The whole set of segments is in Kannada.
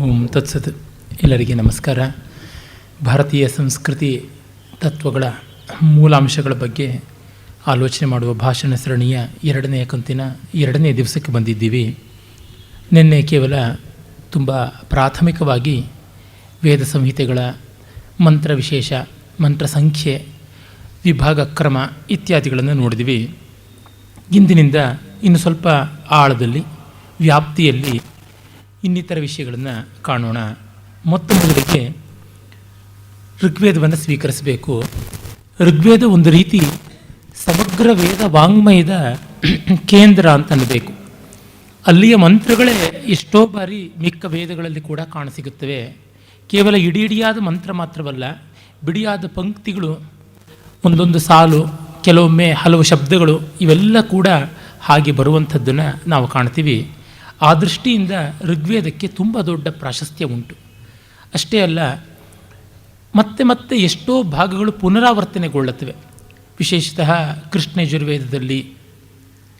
ಓಂ ತತ್ಸತ್. ಎಲ್ಲರಿಗೆ ನಮಸ್ಕಾರ. ಭಾರತೀಯ ಸಂಸ್ಕೃತಿ ತತ್ವಗಳ ಮೂಲಾಂಶಗಳ ಬಗ್ಗೆ ಆಲೋಚನೆ ಮಾಡುವ ಭಾಷಣ ಸರಣಿಯ 2ನೇ ಕಂತಿನ 2ನೇ ದಿವಸಕ್ಕೆ ಬಂದಿದ್ದೀವಿ. ನಿನ್ನೆ ಕೇವಲ ತುಂಬ ಪ್ರಾಥಮಿಕವಾಗಿ ವೇದ ಸಂಹಿತೆಗಳ ಮಂತ್ರ ವಿಶೇಷ, ಮಂತ್ರ ಸಂಖ್ಯೆ, ವಿಭಾಗ ಕ್ರಮ ಇತ್ಯಾದಿಗಳನ್ನು ನೋಡಿದ್ವಿ. ಇಂದಿನಿಂದ ಇನ್ನು ಸ್ವಲ್ಪ ಆಳದಲ್ಲಿ, ವ್ಯಾಪ್ತಿಯಲ್ಲಿ ಇನ್ನಿತರ ವಿಷಯಗಳನ್ನು ಕಾಣೋಣ. ಮೊದಲಿಗೆ ಋಗ್ವೇದವನ್ನು ಸ್ವೀಕರಿಸಬೇಕು. ಋಗ್ವೇದ ಒಂದು ರೀತಿ ಸಮಗ್ರ ವೇದ ವಾಂಗ್ಮಯದ ಕೇಂದ್ರ ಅಂತ ಅನ್ನಬೇಕು. ಅಲ್ಲಿಯ ಮಂತ್ರಗಳೇ ಎಷ್ಟೋ ಬಾರಿ ಮಿಕ್ಕ ವೇದಗಳಲ್ಲಿ ಕೂಡ ಕಾಣಸಿಗುತ್ತವೆ. ಕೇವಲ ಇಡಿಯಾದ ಮಂತ್ರ ಮಾತ್ರವಲ್ಲ, ಬಿಡಿಯಾದ ಪಂಕ್ತಿಗಳು, ಒಂದೊಂದು ಸಾಲು, ಕೆಲವೊಮ್ಮೆ ಹಲವು ಶಬ್ದಗಳು, ಇವೆಲ್ಲ ಕೂಡ ಹಾಗೆ ಬರುವಂಥದ್ದನ್ನು ನಾವು ಕಾಣ್ತೀವಿ. ಆ ದೃಷ್ಟಿಯಿಂದ ಋಗ್ವೇದಕ್ಕೆ ತುಂಬ ದೊಡ್ಡ ಪ್ರಾಶಸ್ತ್ಯ ಉಂಟು. ಅಷ್ಟೇ ಅಲ್ಲ, ಮತ್ತೆ ಮತ್ತೆ ಎಷ್ಟೋ ಭಾಗಗಳು ಪುನರಾವರ್ತನೆಗೊಳ್ಳುತ್ತವೆ. ವಿಶೇಷತಃ ಕೃಷ್ಣ ಯಜುರ್ವೇದದಲ್ಲಿ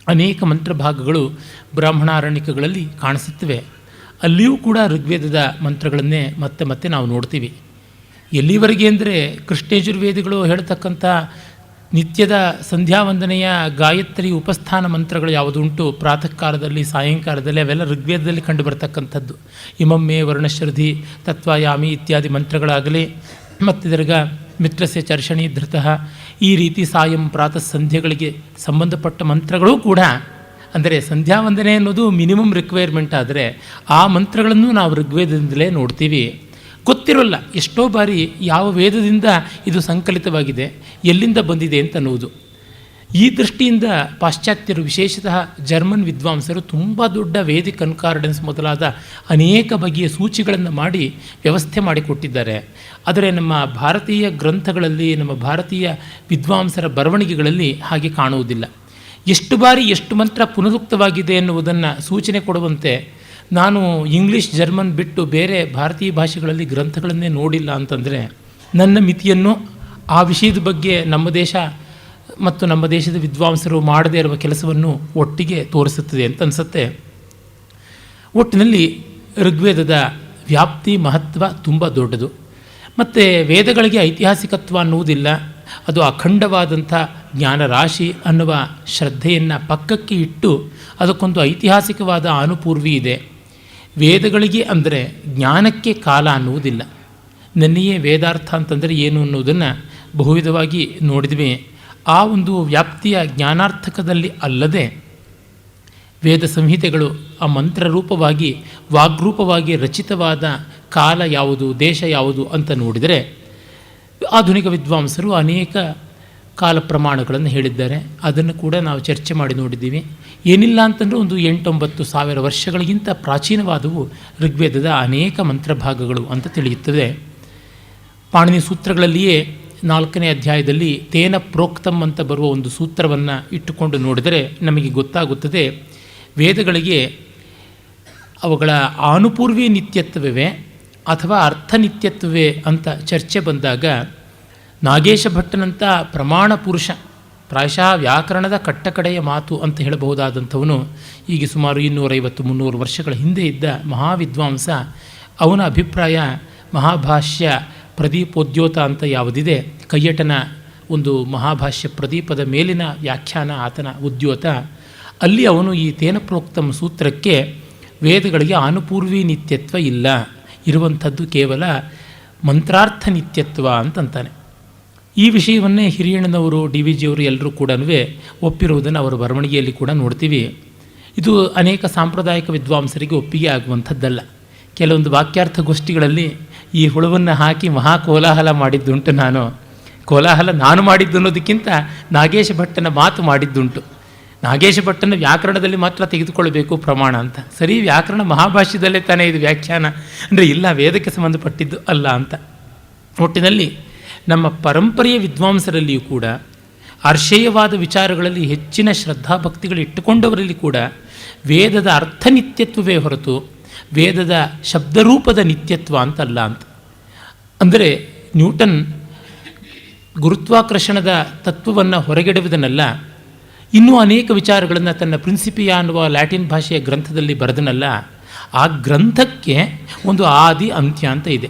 ಅನೇಕ ಮಂತ್ರ ಭಾಗಗಳು ಬ್ರಾಹ್ಮಣಾರಣ್ಯಕಗಳಲ್ಲಿ ಕಾಣಿಸುತ್ತವೆ. ಅಲ್ಲಿಯೂ ಕೂಡ ಋಗ್ವೇದದ ಮಂತ್ರಗಳನ್ನೇ ಮತ್ತೆ ಮತ್ತೆ ನಾವು ನೋಡ್ತೀವಿ. ಎಲ್ಲಿವರೆಗೆ ಅಂದರೆ ಕೃಷ್ಣ ಯಜುರ್ವೇದಿಗಳು ಹೇಳ್ತಕ್ಕಂಥ ನಿತ್ಯದ ಸಂಧ್ಯಾವಂದನೆಯ ಗಾಯತ್ರಿ ಉಪಸ್ಥಾನ ಮಂತ್ರಗಳು ಯಾವುದುಂಟು ಪ್ರಾತಃ ಕಾಲದಲ್ಲಿ, ಸಾಯಂಕಾಲದಲ್ಲಿ, ಅವೆಲ್ಲ ಋಗ್ವೇದದಲ್ಲಿ ಕಂಡು ಬರ್ತಕ್ಕಂಥದ್ದು. ಇಮಮ್ಮೆ ವರ್ಣಶ್ರುಧಿ ತತ್ವಯಾಮಿ ಇತ್ಯಾದಿ ಮಂತ್ರಗಳಾಗಲಿ, ಮತ್ತಿದರ್ಗ ಮಿತ್ರಸ್ಯ ಚರ್ಷಣಿ ಧೃತಃ, ಈ ರೀತಿ ಸಾಯಂ ಪ್ರಾತಃ ಸಂಧ್ಯೆಗಳಿಗೆ ಸಂಬಂಧಪಟ್ಟ ಮಂತ್ರಗಳು ಕೂಡ, ಅಂದರೆ ಸಂಧ್ಯಾವಂದನೆ ಅನ್ನೋದು ಮಿನಿಮಮ್ ರಿಕ್ವೈರ್ಮೆಂಟ್ ಆದರೆ ಆ ಮಂತ್ರಗಳನ್ನು ನಾವು ಋಗ್ವೇದದಿಂದಲೇ ನೋಡ್ತೀವಿ. ಗೊತ್ತಿರೋಲ್ಲ ಎಷ್ಟೋ ಬಾರಿ ಯಾವ ವೇದದಿಂದ ಇದು ಸಂಕಲಿತವಾಗಿದೆ, ಎಲ್ಲಿಂದ ಬಂದಿದೆ ಅಂತ ಅನ್ನುವುದು. ಈ ದೃಷ್ಟಿಯಿಂದ ಪಾಶ್ಚಾತ್ಯರು, ವಿಶೇಷತಃ ಜರ್ಮನ್ ವಿದ್ವಾಂಸರು ತುಂಬ ದೊಡ್ಡ ವೇದಿಕ್ ಕನ್ಕಾರ್ಡೆನ್ಸ್ ಮೊದಲಾದ ಅನೇಕ ಬಗೆಯ ಸೂಚಿಗಳನ್ನು ಮಾಡಿ ವ್ಯವಸ್ಥೆ ಮಾಡಿಕೊಟ್ಟಿದ್ದಾರೆ. ಆದರೆ ನಮ್ಮ ಭಾರತೀಯ ಗ್ರಂಥಗಳಲ್ಲಿ, ನಮ್ಮ ಭಾರತೀಯ ವಿದ್ವಾಂಸರ ಬರವಣಿಗೆಗಳಲ್ಲಿ ಹಾಗೆ ಕಾಣುವುದಿಲ್ಲ. ಎಷ್ಟು ಬಾರಿ ಎಷ್ಟು ಮಂತ್ರ ಪುನರುಕ್ತವಾಗಿದೆ ಎನ್ನುವುದನ್ನು ಸೂಚನೆ ಕೊಡುವಂತೆ ನಾನು ಇಂಗ್ಲೀಷ್, ಜರ್ಮನ್ ಬಿಟ್ಟು ಬೇರೆ ಭಾರತೀಯ ಭಾಷೆಗಳಲ್ಲಿ ಗ್ರಂಥಗಳನ್ನೇ ನೋಡಿಲ್ಲ ಅಂತಂದರೆ ನನ್ನ ಮಿತಿಯನ್ನು, ಆ ವಿಷಯದ ಬಗ್ಗೆ ನಮ್ಮ ದೇಶ ಮತ್ತು ನಮ್ಮ ದೇಶದ ವಿದ್ವಾಂಸರು ಮಾಡದೇ ಇರುವ ಕೆಲಸವನ್ನು ಒಟ್ಟಿಗೆ ತೋರಿಸುತ್ತದೆ ಅಂತ ಅನಿಸುತ್ತೆ. ಒಟ್ಟಿನಲ್ಲಿ ಋಗ್ವೇದದ ವ್ಯಾಪ್ತಿ, ಮಹತ್ವ ತುಂಬ ದೊಡ್ಡದು. ಮತ್ತು ವೇದಗಳಿಗೆ ಐತಿಹಾಸಿಕತ್ವ ಅನ್ನುವುದಿಲ್ಲ, ಅದು ಅಖಂಡವಾದಂಥ ಜ್ಞಾನರಾಶಿ ಅನ್ನುವ ಶ್ರದ್ಧೆಯನ್ನು ಪಕ್ಕಕ್ಕೆ ಇಟ್ಟು ಅದಕ್ಕೊಂದು ಐತಿಹಾಸಿಕವಾದ ಅನುಪೂರ್ವಿ ಇದೆ. ವೇದಗಳಿಗೆ ಅಂದರೆ ಜ್ಞಾನಕ್ಕೆ ಕಾಲ ಅನ್ನುವುದಿಲ್ಲ. ನನ್ನೆಯೇ ವೇದಾರ್ಥ ಅಂತಂದರೆ ಏನು ಅನ್ನೋದನ್ನು ಬಹುವಿಧವಾಗಿ ನೋಡಿದ್ವಿ. ಆ ಒಂದು ವ್ಯಾಪ್ತಿಯ ಜ್ಞಾನಾರ್ಥಕದಲ್ಲಿ ಅಲ್ಲದೆ ವೇದ ಸಂಹಿತೆಗಳು ಆ ಮಂತ್ರರೂಪವಾಗಿ, ವಾಗ್ರೂಪವಾಗಿ ರಚಿತವಾದ ಕಾಲ ಯಾವುದು, ದೇಶ ಯಾವುದು ಅಂತ ನೋಡಿದರೆ ಆಧುನಿಕ ವಿದ್ವಾಂಸರು ಅನೇಕ ಕಾಲ ಪ್ರಮಾಣಗಳನ್ನು ಹೇಳಿದ್ದಾರೆ. ಅದನ್ನು ಕೂಡ ನಾವು ಚರ್ಚೆ ಮಾಡಿ ನೋಡಿದ್ದೀವಿ. ಏನಿಲ್ಲ ಅಂತಂದರೆ ಒಂದು 8-9 ಸಾವಿರ ವರ್ಷಗಳಿಗಿಂತ ಪ್ರಾಚೀನವಾದವು ಋಗ್ವೇದದ ಅನೇಕ ಮಂತ್ರಭಾಗಗಳು ಅಂತ ತಿಳಿಯುತ್ತದೆ. ಪಾಣಿನಿ ಸೂತ್ರಗಳಲ್ಲಿಯೇ 4ನೇ ಅಧ್ಯಾಯದಲ್ಲಿ ತೇನ ಪ್ರೋಕ್ತಮ್ ಅಂತ ಬರುವ ಒಂದು ಸೂತ್ರವನ್ನು ಇಟ್ಟುಕೊಂಡು ನೋಡಿದರೆ ನಮಗೆ ಗೊತ್ತಾಗುತ್ತದೆ, ವೇದಗಳಿಗೆ ಅವುಗಳ ಆನುಪೂರ್ವಿ ನಿತ್ಯತ್ವವೇ ಅಥವಾ ಅರ್ಥನಿತ್ಯತ್ವವೇ ಅಂತ ಚರ್ಚೆ ಬಂದಾಗ ನಾಗೇಶ ಭಟ್ಟನಂಥ ಪ್ರಮಾಣ ಪುರುಷ, ಪ್ರಾಯಶಃ ವ್ಯಾಕರಣದ ಕಟ್ಟಕಡೆಯ ಮಾತು ಅಂತ ಹೇಳಬಹುದಾದಂಥವನು, ಈಗ ಸುಮಾರು 250-300 ವರ್ಷಗಳ ಹಿಂದೆ ಇದ್ದ ಮಹಾವಿದ್ವಾಂಸ, ಅವನ ಅಭಿಪ್ರಾಯ ಮಹಾಭಾಷ್ಯ ಪ್ರದೀಪೋದ್ಯೋತ ಅಂತ ಯಾವುದಿದೆ, ಕಯ್ಯಟನ ಒಂದು ಮಹಾಭಾಷ್ಯ ಪ್ರದೀಪದ ಮೇಲಿನ ವ್ಯಾಖ್ಯಾನ ಆತನ ಉದ್ಯೋತ, ಅಲ್ಲಿ ಅವನು ಈ ತೇನಪ್ರೋಕ್ತಂ ಸೂತ್ರಕ್ಕೆ ವೇದಗಳಿಗೆ ಆನುಪೂರ್ವಿ ನಿತ್ಯತ್ವ ಇಲ್ಲ, ಇರುವಂಥದ್ದು ಕೇವಲ ಮಂತ್ರಾರ್ಥ ನಿತ್ಯತ್ವ ಅಂತಂತಾನೆ. ಈ ವಿಷಯವನ್ನೇ ಹಿರಿಯಣ್ಣನವರು, ಡಿ ವಿ ಜಿಯವರು ಎಲ್ಲರೂ ಕೂಡ ಒಪ್ಪಿರುವುದನ್ನು ಅವರ ಬರವಣಿಗೆಯಲ್ಲಿ ಕೂಡ ನೋಡ್ತೀವಿ. ಇದು ಅನೇಕ ಸಾಂಪ್ರದಾಯಿಕ ವಿದ್ವಾಂಸರಿಗೆ ಒಪ್ಪಿಗೆ ಆಗುವಂಥದ್ದಲ್ಲ. ಕೆಲವೊಂದು ವಾಕ್ಯಾರ್ಥ ಗೋಷ್ಠಿಗಳಲ್ಲಿ ಈ ಹುಳುವನ್ನು ಹಾಕಿ ಮಹಾ ಕೋಲಾಹಲ ಮಾಡಿದ್ದುಂಟು. ಕೋಲಾಹಲ ನಾನು ಮಾಡಿದ್ದು ಅನ್ನೋದಕ್ಕಿಂತ ನಾಗೇಶ ಭಟ್ಟನ ಮಾತು ಮಾಡಿದ್ದುಂಟು. ನಾಗೇಶ ಭಟ್ಟನ ವ್ಯಾಕರಣದಲ್ಲಿ ಮಾತ್ರ ತೆಗೆದುಕೊಳ್ಬೇಕು ಪ್ರಮಾಣ ಅಂತ. ಸರಿ, ವ್ಯಾಕರಣ ಮಹಾಭಾಷ್ಯದಲ್ಲೇ ತಾನೇ ಇದು ವ್ಯಾಖ್ಯಾನ ಅಂದರೆ ಇಲ್ಲ, ವೇದಕ್ಕೆ ಸಂಬಂಧಪಟ್ಟಿದ್ದು ಅಲ್ಲ ಅಂತ. ಒಟ್ಟಿನಲ್ಲಿ ನಮ್ಮ ಪರಂಪರೆಯ ವಿದ್ವಾಂಸರಲ್ಲಿಯೂ ಕೂಡ ಅರ್ಷೇಯವಾದ ವಿಚಾರಗಳಲ್ಲಿ ಹೆಚ್ಚಿನ ಶ್ರದ್ಧಾಭಕ್ತಿಗಳು ಇಟ್ಟುಕೊಂಡವರಲ್ಲಿ ಕೂಡ ವೇದದ ಅರ್ಥನಿತ್ಯತ್ವವೇ ಹೊರತು ವೇದದ ಶಬ್ದರೂಪದ ನಿತ್ಯತ್ವ ಅಂತಲ್ಲ ಅಂತ. ಅಂದರೆ ನ್ಯೂಟನ್ ಗುರುತ್ವಾಕರ್ಷಣದ ತತ್ವವನ್ನು ಹೊರಗೆಡುವುದನ್ನಲ್ಲ, ಇನ್ನೂ ಅನೇಕ ವಿಚಾರಗಳನ್ನು ತನ್ನ ಪ್ರಿನ್ಸಿಪಿಯಾ ಅನ್ನುವ ಲ್ಯಾಟಿನ್ ಭಾಷೆಯ ಗ್ರಂಥದಲ್ಲಿ ಬರೆದನಲ್ಲ, ಆ ಗ್ರಂಥಕ್ಕೆ ಒಂದು ಆದಿ ಅಂತ್ಯ ಅಂತ ಇದೆ.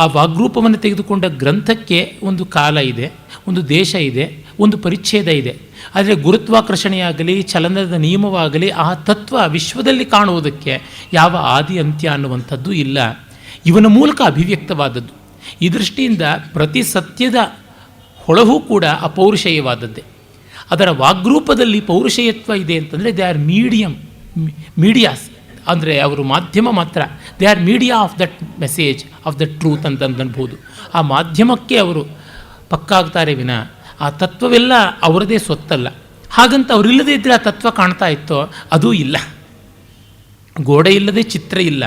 ಆ ವಾಗ್ರೂಪವನ್ನು ತೆಗೆದುಕೊಂಡ ಗ್ರಂಥಕ್ಕೆ ಒಂದು ಕಾಲ ಇದೆ, ಒಂದು ದೇಶ ಇದೆ, ಒಂದು ಪರಿಚ್ಛೇದ ಇದೆ. ಆದರೆ ಗುರುತ್ವಾಕರ್ಷಣೆಯಾಗಲಿ, ಚಲನದ ನಿಯಮವಾಗಲಿ, ಆ ತತ್ವ ವಿಶ್ವದಲ್ಲಿ ಕಾಣುವುದಕ್ಕೆ ಯಾವ ಆದಿ ಅಂತ್ಯ ಅನ್ನುವಂಥದ್ದು ಇಲ್ಲ. ಇವನ ಮೂಲಕ ಅಭಿವ್ಯಕ್ತವಾದದ್ದು. ಈ ದೃಷ್ಟಿಯಿಂದ ಪ್ರತಿ ಸತ್ಯದ ಹೊಳಹೂ ಕೂಡ ಅಪೌರುಷೇಯವಾದದ್ದೇ. ಅದರ ವಾಗ್ರೂಪದಲ್ಲಿ ಪೌರುಷೇಯತ್ವ ಇದೆ ಅಂತಂದರೆ ದೇ ಆರ್ ಮೀಡಿಯಾಸ್, ಅಂದರೆ ಅವರು ಮಾಧ್ಯಮ ಮಾತ್ರ. They are media of that message of the truth ಅಂತಂದನ್ಬೋದು. ಆ ಮಾಧ್ಯಮಕ್ಕೆ ಅವರು ಪಕ್ಕಾಗ್ತಾರೆ ವಿನ ಆ ತತ್ವವೆಲ್ಲ ಅವರದೇ ಸ್ವತ್ತಲ್ಲ. ಹಾಗಂತ ಅವರಿಲ್ಲದೇ ಇದ್ದರೆ ಆ ತತ್ವ ಕಾಣ್ತಾ ಇತ್ತೋ? ಅದೂ ಇಲ್ಲ. ಗೋಡೆ ಇಲ್ಲದೆ ಚಿತ್ರ ಇಲ್ಲ.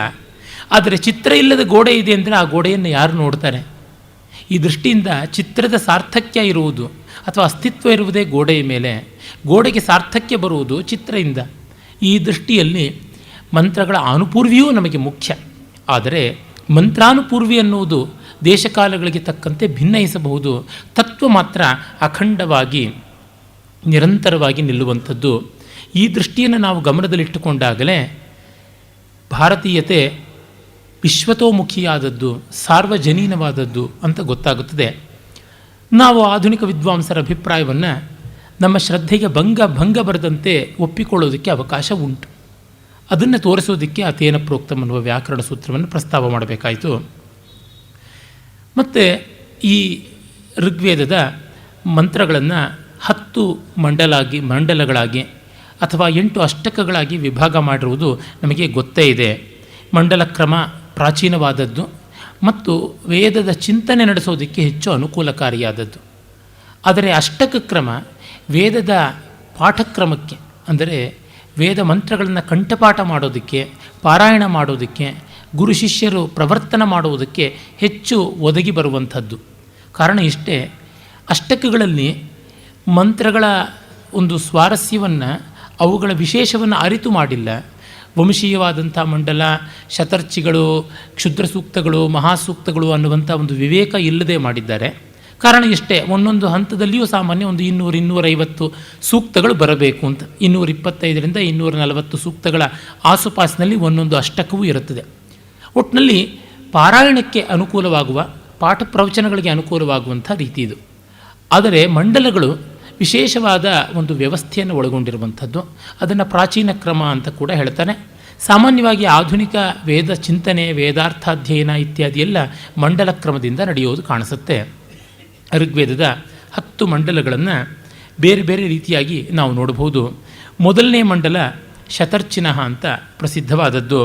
ಆದರೆ ಚಿತ್ರ ಇಲ್ಲದೆ ಗೋಡೆ ಇದೆ ಅಂದರೆ ಆ ಗೋಡೆಯನ್ನು ಯಾರು ನೋಡ್ತಾರೆ? ಈ ದೃಷ್ಟಿಯಿಂದ ಚಿತ್ರದ ಸಾರ್ಥಕ್ಯ ಇರುವುದು ಅಥವಾ ಅಸ್ತಿತ್ವ ಇರುವುದೇ ಗೋಡೆಯ ಮೇಲೆ. ಗೋಡೆಗೆ ಸಾರ್ಥಕ್ಯ ಬರುವುದು ಚಿತ್ರದಿಂದ. ಈ ದೃಷ್ಟಿಯಲ್ಲಿ ಮಂತ್ರಗಳ ಅನುಪೂರ್ವಿಯೂ ನಮಗೆ ಮುಖ್ಯ. ಆದರೆ ಮಂತ್ರಾನುಪೂರ್ವಿ ಅನ್ನುವುದು ದೇಶಕಾಲಗಳಿಗೆ ತಕ್ಕಂತೆ ಭಿನ್ನಯಿಸಬಹುದು. ತತ್ವ ಮಾತ್ರ ಅಖಂಡವಾಗಿ ನಿರಂತರವಾಗಿ ನಿಲ್ಲುವಂಥದ್ದು. ಈ ದೃಷ್ಟಿಯನ್ನು ನಾವು ಗಮನದಲ್ಲಿಟ್ಟುಕೊಂಡಾಗಲೇ ಭಾರತೀಯತೆ ವಿಶ್ವತೋಮುಖಿಯಾದದ್ದು, ಸಾರ್ವಜನೀನವಾದದ್ದು ಅಂತ ಗೊತ್ತಾಗುತ್ತದೆ. ನಾವು ಆಧುನಿಕ ವಿದ್ವಾಂಸರ ಅಭಿಪ್ರಾಯವನ್ನು ನಮ್ಮ ಶ್ರದ್ಧೆಗೆ ಭಂಗ ಬರದಂತೆ ಒಪ್ಪಿಕೊಳ್ಳೋದಕ್ಕೆ ಅವಕಾಶ ಉಂಟು. ಅದನ್ನು ತೋರಿಸೋದಕ್ಕೆ ಅತೇನ ಪ್ರೋಕ್ತಮ್ ಅನ್ನುವ ವ್ಯಾಕರಣ ಸೂತ್ರವನ್ನು ಪ್ರಸ್ತಾವ ಮಾಡಬೇಕಾಯಿತು. ಮತ್ತು ಈ ಋಗ್ವೇದದ ಮಂತ್ರಗಳನ್ನು 10 ಮಂಡಲಗಳಾಗಿ ಅಥವಾ 8 ಅಷ್ಟಕಗಳಾಗಿ ವಿಭಾಗ ಮಾಡಿರುವುದು ನಮಗೆ ಗೊತ್ತೇ ಇದೆ. ಮಂಡಲ ಕ್ರಮ ಪ್ರಾಚೀನವಾದದ್ದು ಮತ್ತು ವೇದದ ಚಿಂತನೆ ನಡೆಸೋದಕ್ಕೆ ಹೆಚ್ಚು ಅನುಕೂಲಕಾರಿಯಾದದ್ದು. ಆದರೆ ಅಷ್ಟಕ ಕ್ರಮ ವೇದದ ಪಾಠಕ್ರಮಕ್ಕೆ, ಅಂದರೆ ವೇದ ಮಂತ್ರಗಳನ್ನು ಕಂಠಪಾಠ ಮಾಡೋದಕ್ಕೆ, ಪಾರಾಯಣ ಮಾಡೋದಕ್ಕೆ, ಗುರು ಶಿಷ್ಯರು ಪ್ರವರ್ತನ ಮಾಡುವುದಕ್ಕೆ ಹೆಚ್ಚು ಒದಗಿ ಬರುವಂಥದ್ದು. ಕಾರಣ ಇಷ್ಟೇ, ಅಷ್ಟಕಗಳಲ್ಲಿ ಮಂತ್ರಗಳ ಒಂದು ಸ್ವಾರಸ್ಯವನ್ನು, ಅವುಗಳ ವಿಶೇಷವನ್ನು ಅರಿತು ಮಾಡಿಲ್ಲ. ವಂಶೀಯವಾದಂಥ ಮಂಡಲ, ಶತರ್ಚಿಗಳು, ಕ್ಷುದ್ರ ಸೂಕ್ತಗಳು, ಮಹಾಸೂಕ್ತಗಳು ಅನ್ನುವಂಥ ಒಂದು ವಿವೇಕ ಇಲ್ಲದೆ ಮಾಡಿದ್ದಾರೆ. ಕಾರಣ ಇಷ್ಟೇ, ಒಂದೊಂದು ಹಂತದಲ್ಲಿಯೂ ಸಾಮಾನ್ಯ ಒಂದು 200-250 ಸೂಕ್ತಗಳು ಬರಬೇಕು ಅಂತ. 225ರಿಂದ 240 ಸೂಕ್ತಗಳ ಆಸುಪಾಸಿನಲ್ಲಿ ಒಂದೊಂದು ಅಷ್ಟಕವೂ ಇರುತ್ತದೆ. ಒಟ್ಟಿನಲ್ಲಿ ಪಾರಾಯಣಕ್ಕೆ ಅನುಕೂಲವಾಗುವ, ಪಾಠ ಪ್ರವಚನಗಳಿಗೆ ಅನುಕೂಲವಾಗುವಂಥ ರೀತಿ ಇದು. ಆದರೆ ಮಂಡಲಗಳು ವಿಶೇಷವಾದ ಒಂದು ವ್ಯವಸ್ಥೆಯನ್ನು ಒಳಗೊಂಡಿರುವಂಥದ್ದು. ಅದನ್ನು ಪ್ರಾಚೀನ ಕ್ರಮ ಅಂತ ಕೂಡ ಹೇಳ್ತಾನೆ. ಸಾಮಾನ್ಯವಾಗಿ ಆಧುನಿಕ ವೇದ ಚಿಂತನೆ, ವೇದಾರ್ಥಾಧ್ಯಯನ ಇತ್ಯಾದಿ ಎಲ್ಲ ಮಂಡಲ ಕ್ರಮದಿಂದ ನಡೆಯೋದು ಕಾಣಿಸುತ್ತೆ. ಋಗ್ವೇದದ 10 ಮಂಡಲಗಳನ್ನು ಬೇರೆ ಬೇರೆ ರೀತಿಯಾಗಿ ನಾವು ನೋಡಬಹುದು. ಮೊದಲನೇ ಮಂಡಲ ಶತರ್ಚಿನಃ ಅಂತ ಪ್ರಸಿದ್ಧವಾದದ್ದು.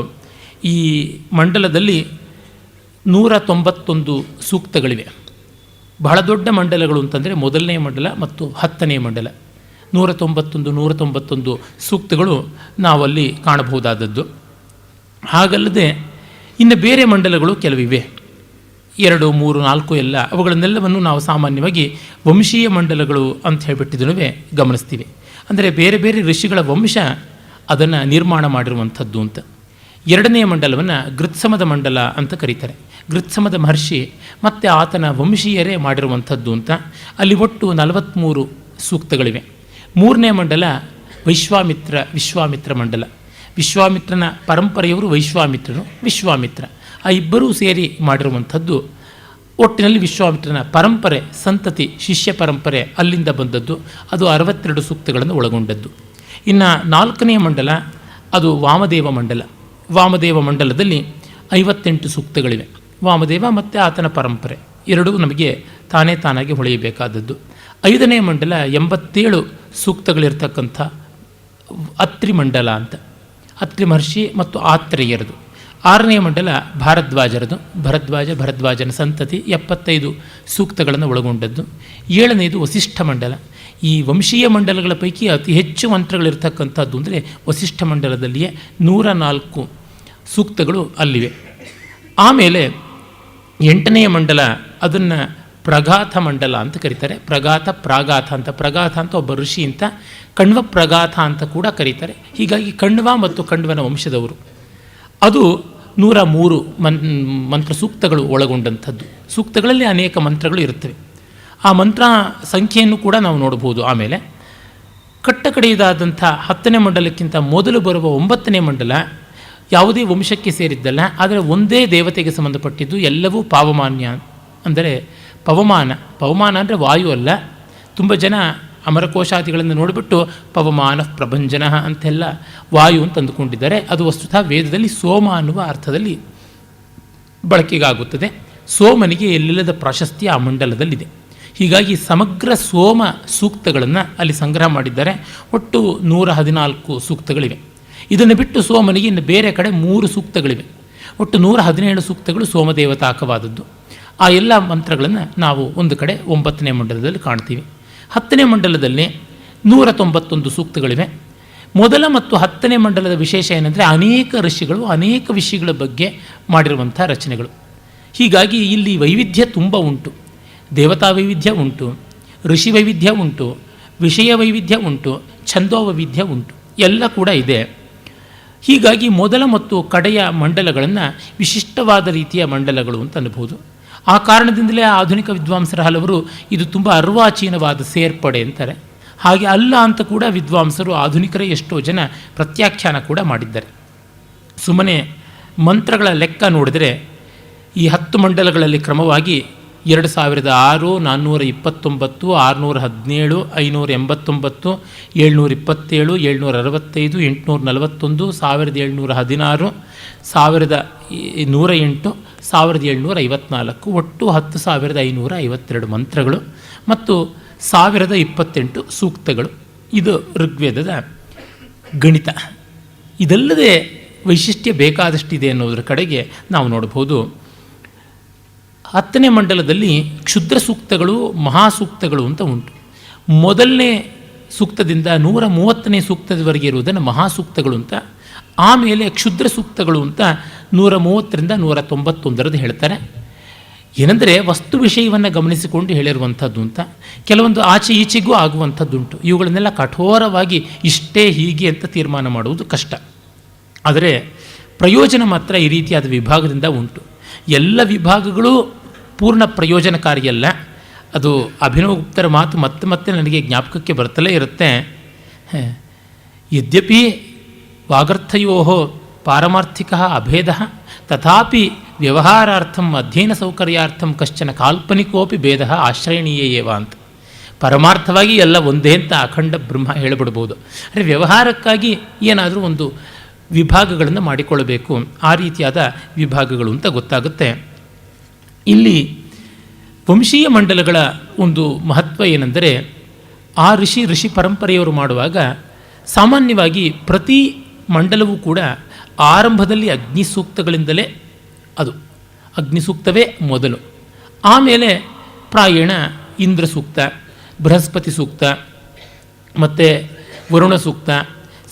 ಈ ಮಂಡಲದಲ್ಲಿ 191 ಸೂಕ್ತಗಳಿವೆ. ಬಹಳ ದೊಡ್ಡ ಮಂಡಲಗಳು ಅಂತಂದರೆ ಮೊದಲನೇ ಮಂಡಲ ಮತ್ತು 10ನೇ ಮಂಡಲ. 191 ಸೂಕ್ತಗಳು ನಾವಲ್ಲಿ ಕಾಣಬಹುದಾದದ್ದು. ಹಾಗಲ್ಲದೆ ಇನ್ನು ಬೇರೆ ಮಂಡಲಗಳು ಕೆಲವಿವೆ, 2, 3, 4 ಎಲ್ಲ. ಅವುಗಳನ್ನೆಲ್ಲವನ್ನು ನಾವು ಸಾಮಾನ್ಯವಾಗಿ ವಂಶೀಯ ಮಂಡಲಗಳು ಅಂತ ಹೇಳಿಬಿಟ್ಟಿದ್ದೂ ಗಮನಿಸ್ತೀವಿ. ಅಂದರೆ ಬೇರೆ ಬೇರೆ ಋಷಿಗಳ ವಂಶ ಅದನ್ನು ನಿರ್ಮಾಣ ಮಾಡಿರುವಂಥದ್ದು ಅಂತ. ಎರಡನೆಯ ಮಂಡಲವನ್ನು ಗೃತ್ಸಮದ ಮಂಡಲ ಅಂತ ಕರೀತಾರೆ. ಗೃತ್ಸಮದ ಮಹರ್ಷಿ ಮತ್ತು ಆತನ ವಂಶೀಯರೇ ಮಾಡಿರುವಂಥದ್ದು ಅಂತ. ಅಲ್ಲಿ ಒಟ್ಟು 43 ಸೂಕ್ತಗಳಿವೆ. ಮೂರನೇ ಮಂಡಲ ವಿಶ್ವಾಮಿತ್ರ ಮಂಡಲ. ವಿಶ್ವಾಮಿತ್ರನ ಪರಂಪರೆಯವರು ವಿಶ್ವಾಮಿತ್ರ ಆ ಇಬ್ಬರೂ ಸೇರಿ ಮಾಡಿರುವಂಥದ್ದು. ಒಟ್ಟಿನಲ್ಲಿ ವಿಶ್ವಾಮಿತ್ರನ ಪರಂಪರೆ, ಸಂತತಿ, ಶಿಷ್ಯ ಪರಂಪರೆ ಅಲ್ಲಿಂದ ಬಂದದ್ದು. ಅದು 62 ಸೂಕ್ತಗಳನ್ನು ಒಳಗೊಂಡದ್ದು. ಇನ್ನು 4ನೇ ಮಂಡಲ ಅದು ವಾಮದೇವ ಮಂಡಲದಲ್ಲಿ 58 ಸೂಕ್ತಗಳಿವೆ. ವಾಮದೇವ ಮತ್ತು ಆತನ ಪರಂಪರೆ ಎರಡೂ ನಮಗೆ ತಾನಾಗಿ ಹೊಳೆಯಬೇಕಾದದ್ದು. 5ನೇ ಮಂಡಲ 87 ಸೂಕ್ತಗಳಿರ್ತಕ್ಕಂಥ ಅತ್ರಿ ಮಂಡಲ ಅಂತ, ಅತ್ರಿ ಮಹರ್ಷಿ ಮತ್ತು ಆತ್ರೇಯರದು. 6ನೇ ಮಂಡಲ ಭರದ್ವಾಜನ ಸಂತತಿ 75 ಸೂಕ್ತಗಳನ್ನು ಒಳಗೊಂಡದ್ದು. 7ನೇದು ವಸಿಷ್ಠ ಮಂಡಲ. ಈ ವಂಶೀಯ ಮಂಡಲಗಳ ಪೈಕಿ ಅತಿ ಹೆಚ್ಚು ಮಂತ್ರಗಳಿರ್ತಕ್ಕಂಥದ್ದು ಅಂದರೆ ವಸಿಷ್ಠ ಮಂಡಲದಲ್ಲಿಯೇ 104 ಸೂಕ್ತಗಳು ಅಲ್ಲಿವೆ. ಆಮೇಲೆ 8ನೇ ಮಂಡಲ ಅದನ್ನು ಪ್ರಗಾಥ ಮಂಡಲ ಅಂತ ಕರೀತಾರೆ. ಪ್ರಾಗಾಥ ಅಂತ ಒಬ್ಬ ಋಷಿ ಅಂತ, ಕಣ್ವ ಪ್ರಗಾಥ ಅಂತ ಕೂಡ ಕರೀತಾರೆ. ಹೀಗಾಗಿ ಕಣ್ವ ಮತ್ತು ಕಣ್ವನ ವಂಶದವರು. ಅದು 103 ಮಂತ್ರ ಸೂಕ್ತಗಳು ಒಳಗೊಂಡಂಥದ್ದು. ಸೂಕ್ತಗಳಲ್ಲಿ ಅನೇಕ ಮಂತ್ರಗಳು ಇರುತ್ತವೆ. ಆ ಮಂತ್ರ ಸಂಖ್ಯೆಯನ್ನು ಕೂಡ ನಾವು ನೋಡಬಹುದು. ಆಮೇಲೆ ಕಟ್ಟಕಡೆಯದಾದಂಥ 10ನೇ ಮಂಡಲಕ್ಕಿಂತ ಮೊದಲು ಬರುವ 9ನೇ ಮಂಡಲ ಯಾವುದೇ ವಂಶಕ್ಕೆ ಸೇರಿದ್ದಲ್ಲ, ಆದರೆ ಒಂದೇ ದೇವತೆಗೆ ಸಂಬಂಧಪಟ್ಟಿದ್ದು, ಎಲ್ಲವೂ ಪಾವಮಾನ್ಯ. ಅಂದರೆ ಪವಮಾನ ಅಂದರೆ ವಾಯು ಅಲ್ಲ. ತುಂಬ ಜನ ಅಮರಕೋಶಾದಿಗಳನ್ನು ನೋಡಿಬಿಟ್ಟು ಪವಮಾನ ಪ್ರಭಂಜನ ಅಂತೆಲ್ಲ ವಾಯು ಅಂತ ಅಂದುಕೊಂಡಿದ್ದಾರೆ. ಅದು ವಸ್ತುತಃ ವೇದದಲ್ಲಿ ಸೋಮ ಅನ್ನುವ ಅರ್ಥದಲ್ಲಿ ಬಳಕೆಗಾಗುತ್ತದೆ. ಸೋಮನಿಗೆ ಎಲ್ಲಿಲ್ಲದ ಪ್ರಾಶಸ್ತ್ಯ ಆ ಮಂಡಲದಲ್ಲಿದೆ. ಹೀಗಾಗಿ ಸಮಗ್ರ ಸೋಮ ಸೂಕ್ತಗಳನ್ನು ಅಲ್ಲಿ ಸಂಗ್ರಹ ಮಾಡಿದ್ದಾರೆ. ಒಟ್ಟು 114 ಸೂಕ್ತಗಳಿವೆ. ಇದನ್ನು ಬಿಟ್ಟು ಸೋಮನಿಗೆ ಇನ್ನು ಬೇರೆ ಕಡೆ 3 ಸೂಕ್ತಗಳಿವೆ. ಒಟ್ಟು 117 ಸೂಕ್ತಗಳು ಸೋಮದೇವತಾಕವಾದದ್ದು. ಆ ಎಲ್ಲ ಮಂತ್ರಗಳನ್ನು ನಾವು ಒಂದು ಕಡೆ 9ನೇ ಮಂಡಲದಲ್ಲಿ ಕಾಣ್ತೀವಿ. 10ನೇ ಮಂಡಲದಲ್ಲಿ 191 ಸೂಕ್ತಗಳಿವೆ. ಮೊದಲ ಮತ್ತು 10ನೇ ಮಂಡಲದ ವಿಶೇಷ ಏನೆಂದರೆ ಅನೇಕ ಋಷಿಗಳು ಅನೇಕ ವಿಷಯಗಳ ಬಗ್ಗೆ ಮಾಡಿರುವಂಥ ರಚನೆಗಳು. ಹೀಗಾಗಿ ಇಲ್ಲಿ ವೈವಿಧ್ಯ ತುಂಬ ಉಂಟು. ದೇವತಾ ವೈವಿಧ್ಯ ಉಂಟು, ಋಷಿ ವೈವಿಧ್ಯ ಉಂಟು, ವಿಷಯ ವೈವಿಧ್ಯ ಉಂಟು, ಛಂದೋ ವೈವಿಧ್ಯ ಉಂಟು, ಎಲ್ಲ ಕೂಡ ಇದೆ. ಹೀಗಾಗಿ ಮೊದಲ ಮತ್ತು ಕಡೆಯ ಮಂಡಲಗಳನ್ನು ವಿಶಿಷ್ಟವಾದ ರೀತಿಯ ಮಂಡಲಗಳು ಅಂತ ಅನ್ಬೋದು. ಆ ಕಾರಣದಿಂದಲೇ ಆಧುನಿಕ ವಿದ್ವಾಂಸರ ಹಲವರು ಇದು ತುಂಬ ಅರ್ವಾಚೀನವಾದ ಸೇರ್ಪಡೆ ಅಂತಾರೆ. ಹಾಗೆ ಅಲ್ಲ ಅಂತ ಕೂಡ ವಿದ್ವಾಂಸರು ಆಧುನಿಕರೇ ಎಷ್ಟೋ ಜನ ಪ್ರತ್ಯಾಖ್ಯಾನ ಕೂಡ ಮಾಡಿದ್ದಾರೆ. ಸುಮ್ಮನೆ ಮಂತ್ರಗಳ ಲೆಕ್ಕ ನೋಡಿದರೆ ಈ 10 ಮಂಡಲಗಳಲ್ಲಿ ಕ್ರಮವಾಗಿ 2006, 429, 617, 589, 727, 765, 841, 1716, 1108, 1754, ಒಟ್ಟು 10,552 ಮಂತ್ರಗಳು ಮತ್ತು 1028 ಸೂಕ್ತಗಳು. ಇದು ಋಗ್ವೇದದ ಗಣಿತ. ಇದಲ್ಲದೆ ವೈಶಿಷ್ಟ್ಯ ಬೇಕಾದಷ್ಟಿದೆ ಅನ್ನೋದರ ಕಡೆಗೆ ನಾವು ನೋಡಬಹುದು. 10ನೇ ಮಂಡಲದಲ್ಲಿ ಕ್ಷುದ್ರ ಸೂಕ್ತಗಳು, ಮಹಾಸೂಕ್ತಗಳು ಅಂತ ಉಂಟು. ಮೊದಲನೇ ಸೂಕ್ತದಿಂದ 130ನೇ ಸೂಕ್ತದವರೆಗೆ ಇರುವುದನ್ನು ಮಹಾಸೂಕ್ತಗಳು ಅಂತ, ಆಮೇಲೆ ಕ್ಷುದ್ರ ಸೂಕ್ತಗಳು ಅಂತ 130ರಿಂದ 191 ಹೇಳ್ತಾರೆ. ಏನೆಂದರೆ ವಸ್ತು ವಿಷಯವನ್ನು ಗಮನಿಸಿಕೊಂಡು ಹೇಳಿರುವಂಥದ್ದು ಅಂತ. ಕೆಲವೊಂದು ಆಚೆ ಈಚೆಗೂ ಆಗುವಂಥದ್ದುಂಟು. ಇವುಗಳನ್ನೆಲ್ಲ ಕಠೋರವಾಗಿ ಇಷ್ಟೇ ಹೀಗೆ ಅಂತ ತೀರ್ಮಾನ ಮಾಡುವುದು ಕಷ್ಟ. ಆದರೆ ಪ್ರಯೋಜನ ಮಾತ್ರ ಈ ರೀತಿಯಾದ ವಿಭಾಗದಿಂದ ಉಂಟು. ಎಲ್ಲ ವಿಭಾಗಗಳು ಪೂರ್ಣ ಪ್ರಯೋಜನಕಾರಿಯಲ್ಲ. ಅದು ಅಭಿನವಗುಪ್ತರ ಮಾತು ಮತ್ತೆ ಮತ್ತೆ ನನಗೆ ಜ್ಞಾಪಕಕ್ಕೆ ಬರ್ತಲೇ ಇರುತ್ತೆ. ಯದ್ಯಪಿ ವಾಗರ್ಥಯೋ ಪಾರಮಾರ್ಥಿಕ ಅಭೇದ ತಥಾಪಿ ವ್ಯವಹಾರಾರ್ಥಂ ಅಧ್ಯಯನ ಸೌಕರ್ಯಾರ್ಥಂ ಕಶ್ಚನ ಕಾಲ್ಪನಿಕೋಪಿ ಭೇದ ಆಶ್ರಯಣೀಯೇವ ಅಂತ. ಪರಮಾರ್ಥವಾಗಿ ಎಲ್ಲ ಒಂದೇ ಅಂತ ಅಖಂಡ ಬ್ರಹ್ಮ ಹೇಳಿಬಿಡ್ಬೋದು. ಅಂದರೆ ವ್ಯವಹಾರಕ್ಕಾಗಿ ಏನಾದರೂ ಒಂದು ವಿಭಾಗಗಳನ್ನು ಮಾಡಿಕೊಳ್ಳಬೇಕು. ಆ ರೀತಿಯಾದ ವಿಭಾಗಗಳು ಅಂತ ಗೊತ್ತಾಗುತ್ತೆ. ಇಲ್ಲಿ ವಂಶೀಯ ಮಂಡಲಗಳ ಒಂದು ಮಹತ್ವ ಏನೆಂದರೆ, ಆ ಋಷಿ ಪರಂಪರೆಯವರು ಮಾಡುವಾಗ ಸಾಮಾನ್ಯವಾಗಿ ಪ್ರತಿ ಮಂಡಲವೂ ಕೂಡ ಆರಂಭದಲ್ಲಿ ಅಗ್ನಿ ಸೂಕ್ತಗಳಿಂದಲೇ, ಅದು ಅಗ್ನಿ ಸೂಕ್ತವೇ ಮೊದಲು, ಆಮೇಲೆ ಪ್ರಾಯಣ ಇಂದ್ರ ಸೂಕ್ತ, ಬೃಹಸ್ಪತಿ ಸೂಕ್ತ, ಮತ್ತು ವರುಣ ಸೂಕ್ತ,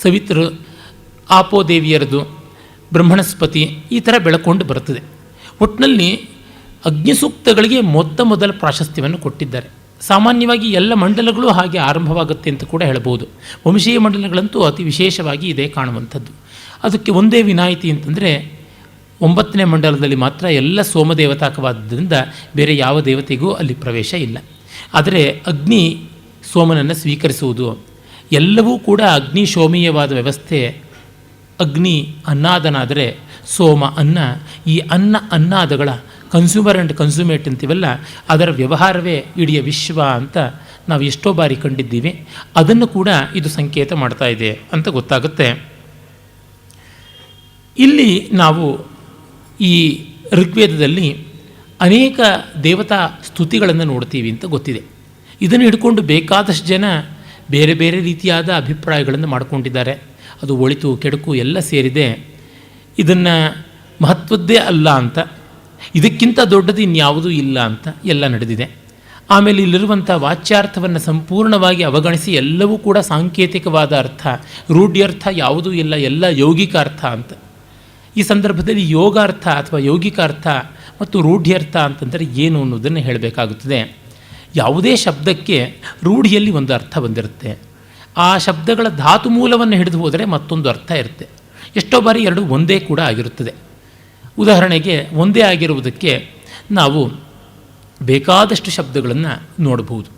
ಸವಿತೃ, ಆಪೋದೇವಿಯರದು, ಬ್ರಹ್ಮಣಸ್ಪತಿ, ಈ ಥರ ಬೆಳಕೊಂಡು ಬರುತ್ತದೆ. ಒಟ್ಟಿನಲ್ಲಿ ಅಗ್ನಿಸೂಕ್ತಗಳಿಗೆ ಮೊದಲ ಪ್ರಾಶಸ್ತ್ಯವನ್ನು ಕೊಟ್ಟಿದ್ದಾರೆ. ಸಾಮಾನ್ಯವಾಗಿ ಎಲ್ಲ ಮಂಡಲಗಳು ಹಾಗೆ ಆರಂಭವಾಗುತ್ತೆ ಅಂತ ಕೂಡ ಹೇಳ್ಬೋದು. ವಂಶೀಯ ಮಂಡಲಗಳಂತೂ ಅತಿ ವಿಶೇಷವಾಗಿ ಇದೇ ಕಾಣುವಂಥದ್ದು. ಅದಕ್ಕೆ ಒಂದೇ ವಿನಾಯಿತಿ ಅಂತಂದರೆ 9ನೇ ಮಂಡಲದಲ್ಲಿ ಮಾತ್ರ ಎಲ್ಲ ಸೋಮದೇವತಾಕವಾದ್ದರಿಂದ ಬೇರೆ ಯಾವ ದೇವತೆಗೂ ಅಲ್ಲಿ ಪ್ರವೇಶ ಇಲ್ಲ. ಆದರೆ ಅಗ್ನಿ ಸೋಮನನ್ನು ಸ್ವೀಕರಿಸುವುದು, ಎಲ್ಲವೂ ಕೂಡ ಅಗ್ನಿ ಶೋಮೀಯವಾದ ವ್ಯವಸ್ಥೆ. ಅಗ್ನಿ ಅನ್ನಾದನಾದರೆ ಸೋಮ ಅನ್ನ. ಈ ಅನ್ನಾದಗಳ ಕನ್ಸ್ಯೂಮರ್ ಆ್ಯಂಡ್ ಕನ್ಸ್ಯೂಮೇಟ್ ಅಂತೀವಲ್ಲ, ಅದರ ವ್ಯವಹಾರವೇ ಇಡೀ ವಿಶ್ವ ಅಂತ ನಾವು ಎಷ್ಟೋ ಬಾರಿ ಕಂಡಿದ್ದೀವಿ. ಅದನ್ನು ಕೂಡ ಇದು ಸಂಕೇತ ಮಾಡ್ತಾ ಇದೆ ಅಂತ ಗೊತ್ತಾಗುತ್ತೆ. ಇಲ್ಲಿ ನಾವು ಈ ಋಗ್ವೇದದಲ್ಲಿ ಅನೇಕ ದೇವತಾ ಸ್ತುತಿಗಳನ್ನು ನೋಡ್ತೀವಿ ಅಂತ ಗೊತ್ತಿದೆ. ಇದನ್ನು ಹಿಡ್ಕೊಂಡು ಬೇಕಾದಷ್ಟು ಜನ ಬೇರೆ ಬೇರೆ ರೀತಿಯಾದ ಅಭಿಪ್ರಾಯಗಳನ್ನು ಮಾಡಿಕೊಂಡಿದ್ದಾರೆ. ಅದು ಒಳಿತು ಕೆಡುಕು ಎಲ್ಲ ಸೇರಿದೆ. ಇದನ್ನು ಮಹತ್ವದ್ದೇ ಅಲ್ಲ ಅಂತ, ಇದಕ್ಕಿಂತ ದೊಡ್ಡದು ಇನ್ಯಾವುದೂ ಇಲ್ಲ ಅಂತ ಎಲ್ಲ ನಡೆದಿದೆ. ಆಮೇಲೆ ಇಲ್ಲಿರುವಂಥ ವಾಚ್ಯಾರ್ಥವನ್ನು ಸಂಪೂರ್ಣವಾಗಿ ಅವಗಣಿಸಿ ಎಲ್ಲವೂ ಕೂಡ ಸಾಂಕೇತಿಕವಾದ ಅರ್ಥ, ರೂಢ್ಯರ್ಥ ಯಾವುದೂ ಇಲ್ಲ, ಎಲ್ಲ ಯೌಗಿಕ ಅರ್ಥ ಅಂತ. ಈ ಸಂದರ್ಭದಲ್ಲಿ ಯೋಗಾರ್ಥ ಅಥವಾ ಯೌಗಿಕ ಅರ್ಥ ಮತ್ತು ರೂಢ್ಯರ್ಥ ಅಂತಂದರೆ ಏನು ಅನ್ನೋದನ್ನು ಹೇಳಬೇಕಾಗುತ್ತದೆ. ಯಾವುದೇ ಶಬ್ದಕ್ಕೆ ರೂಢಿಯಲ್ಲಿ ಒಂದು ಅರ್ಥ ಬಂದಿರುತ್ತೆ. ಆ ಶಬ್ದಗಳ ಧಾತು ಮೂಲವನ್ನು ಹಿಡಿದು ಹೋದರೆ ಮತ್ತೊಂದು ಅರ್ಥ ಇರುತ್ತೆ. ಎಷ್ಟೋ ಬಾರಿ ಎರಡು ಒಂದೇ ಕೂಡ ಆಗಿರುತ್ತದೆ. ಉದಾಹರಣೆಗೆ ಒಂದೇ ಆಗಿರುವುದಕ್ಕೆ ನಾವು ಬೇಕಾದಷ್ಟು ಶಬ್ದಗಳನ್ನು ನೋಡಬಹುದು.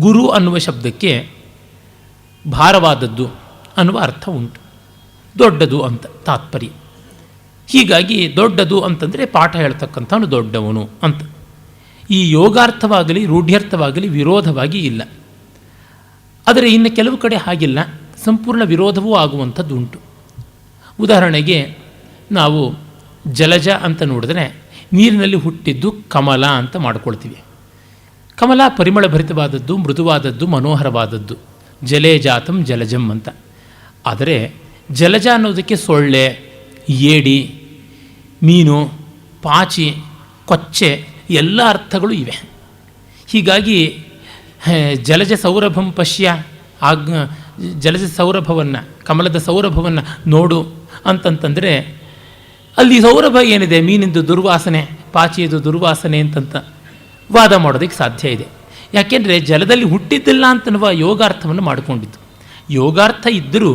ಗುರು ಅನ್ನುವ ಶಬ್ದಕ್ಕೆ ಭಾರವಾದದ್ದು ಅನ್ನುವ ಅರ್ಥ ಉಂಟು. ದೊಡ್ಡದು ಅಂತ ತಾತ್ಪರ್ಯ. ಹೀಗಾಗಿ ದೊಡ್ಡದು ಅಂತಂದರೆ ಪಾಠ ಹೇಳ್ತಕ್ಕಂಥವನು ದೊಡ್ಡವನು ಅಂತ. ಈ ಯೋಗಾರ್ಥವಾಗಲಿ ರೂಢ್ಯರ್ಥವಾಗಲಿ ವಿರೋಧವಾಗಿ ಇಲ್ಲ. ಆದರೆ ಇನ್ನು ಕೆಲವು ಕಡೆ ಹಾಗಿಲ್ಲ, ಸಂಪೂರ್ಣ ವಿರೋಧವೂ ಆಗುವಂಥದ್ದು ಉಂಟು. ಉದಾಹರಣೆಗೆ ನಾವು ಜಲಜ ಅಂತ ನೋಡಿದ್ರೆ ನೀರಿನಲ್ಲಿ ಹುಟ್ಟಿದ್ದು ಕಮಲ ಅಂತ ಮಾಡ್ಕೊಳ್ತೀವಿ. ಕಮಲ ಪರಿಮಳ ಭರಿತವಾದದ್ದು, ಮೃದುವಾದದ್ದು, ಮನೋಹರವಾದದ್ದು, ಜಲೇ ಜಾತಂ ಜಲಜಂ ಅಂತ. ಆದರೆ ಜಲಜ ಅನ್ನೋದಕ್ಕೆ ಸೊಳ್ಳೆ, ಏಡಿ, ಮೀನು, ಪಾಚಿ, ಕೊಚ್ಚೆ ಎಲ್ಲ ಅರ್ಥಗಳು ಇವೆ. ಹೀಗಾಗಿ ಜಲಜ ಸೌರಭಂ ಪಶ್ಯ, ಜಲಜ ಸೌರಭವನ್ನು, ಕಮಲದ ಸೌರಭವನ್ನು ನೋಡು ಅಂತಂತಂದರೆ ಅಲ್ಲಿ ಸೌರಭ ಏನಿದೆ, ಮೀನಿಂದು ದುರ್ವಾಸನೆ, ಪಾಚಿಯದು ದುರ್ವಾಸನೆ ಅಂತಂತ ವಾದ ಮಾಡೋದಕ್ಕೆ ಸಾಧ್ಯ ಇದೆ. ಯಾಕೆಂದರೆ ಜಲದಲ್ಲಿ ಹುಟ್ಟಿದ್ದಿಲ್ಲ ಅಂತನ್ನುವ ಯೋಗಾರ್ಥವನ್ನು ಮಾಡಿಕೊಂಡಿದ್ದು. ಯೋಗಾರ್ಥ ಇದ್ದರೂ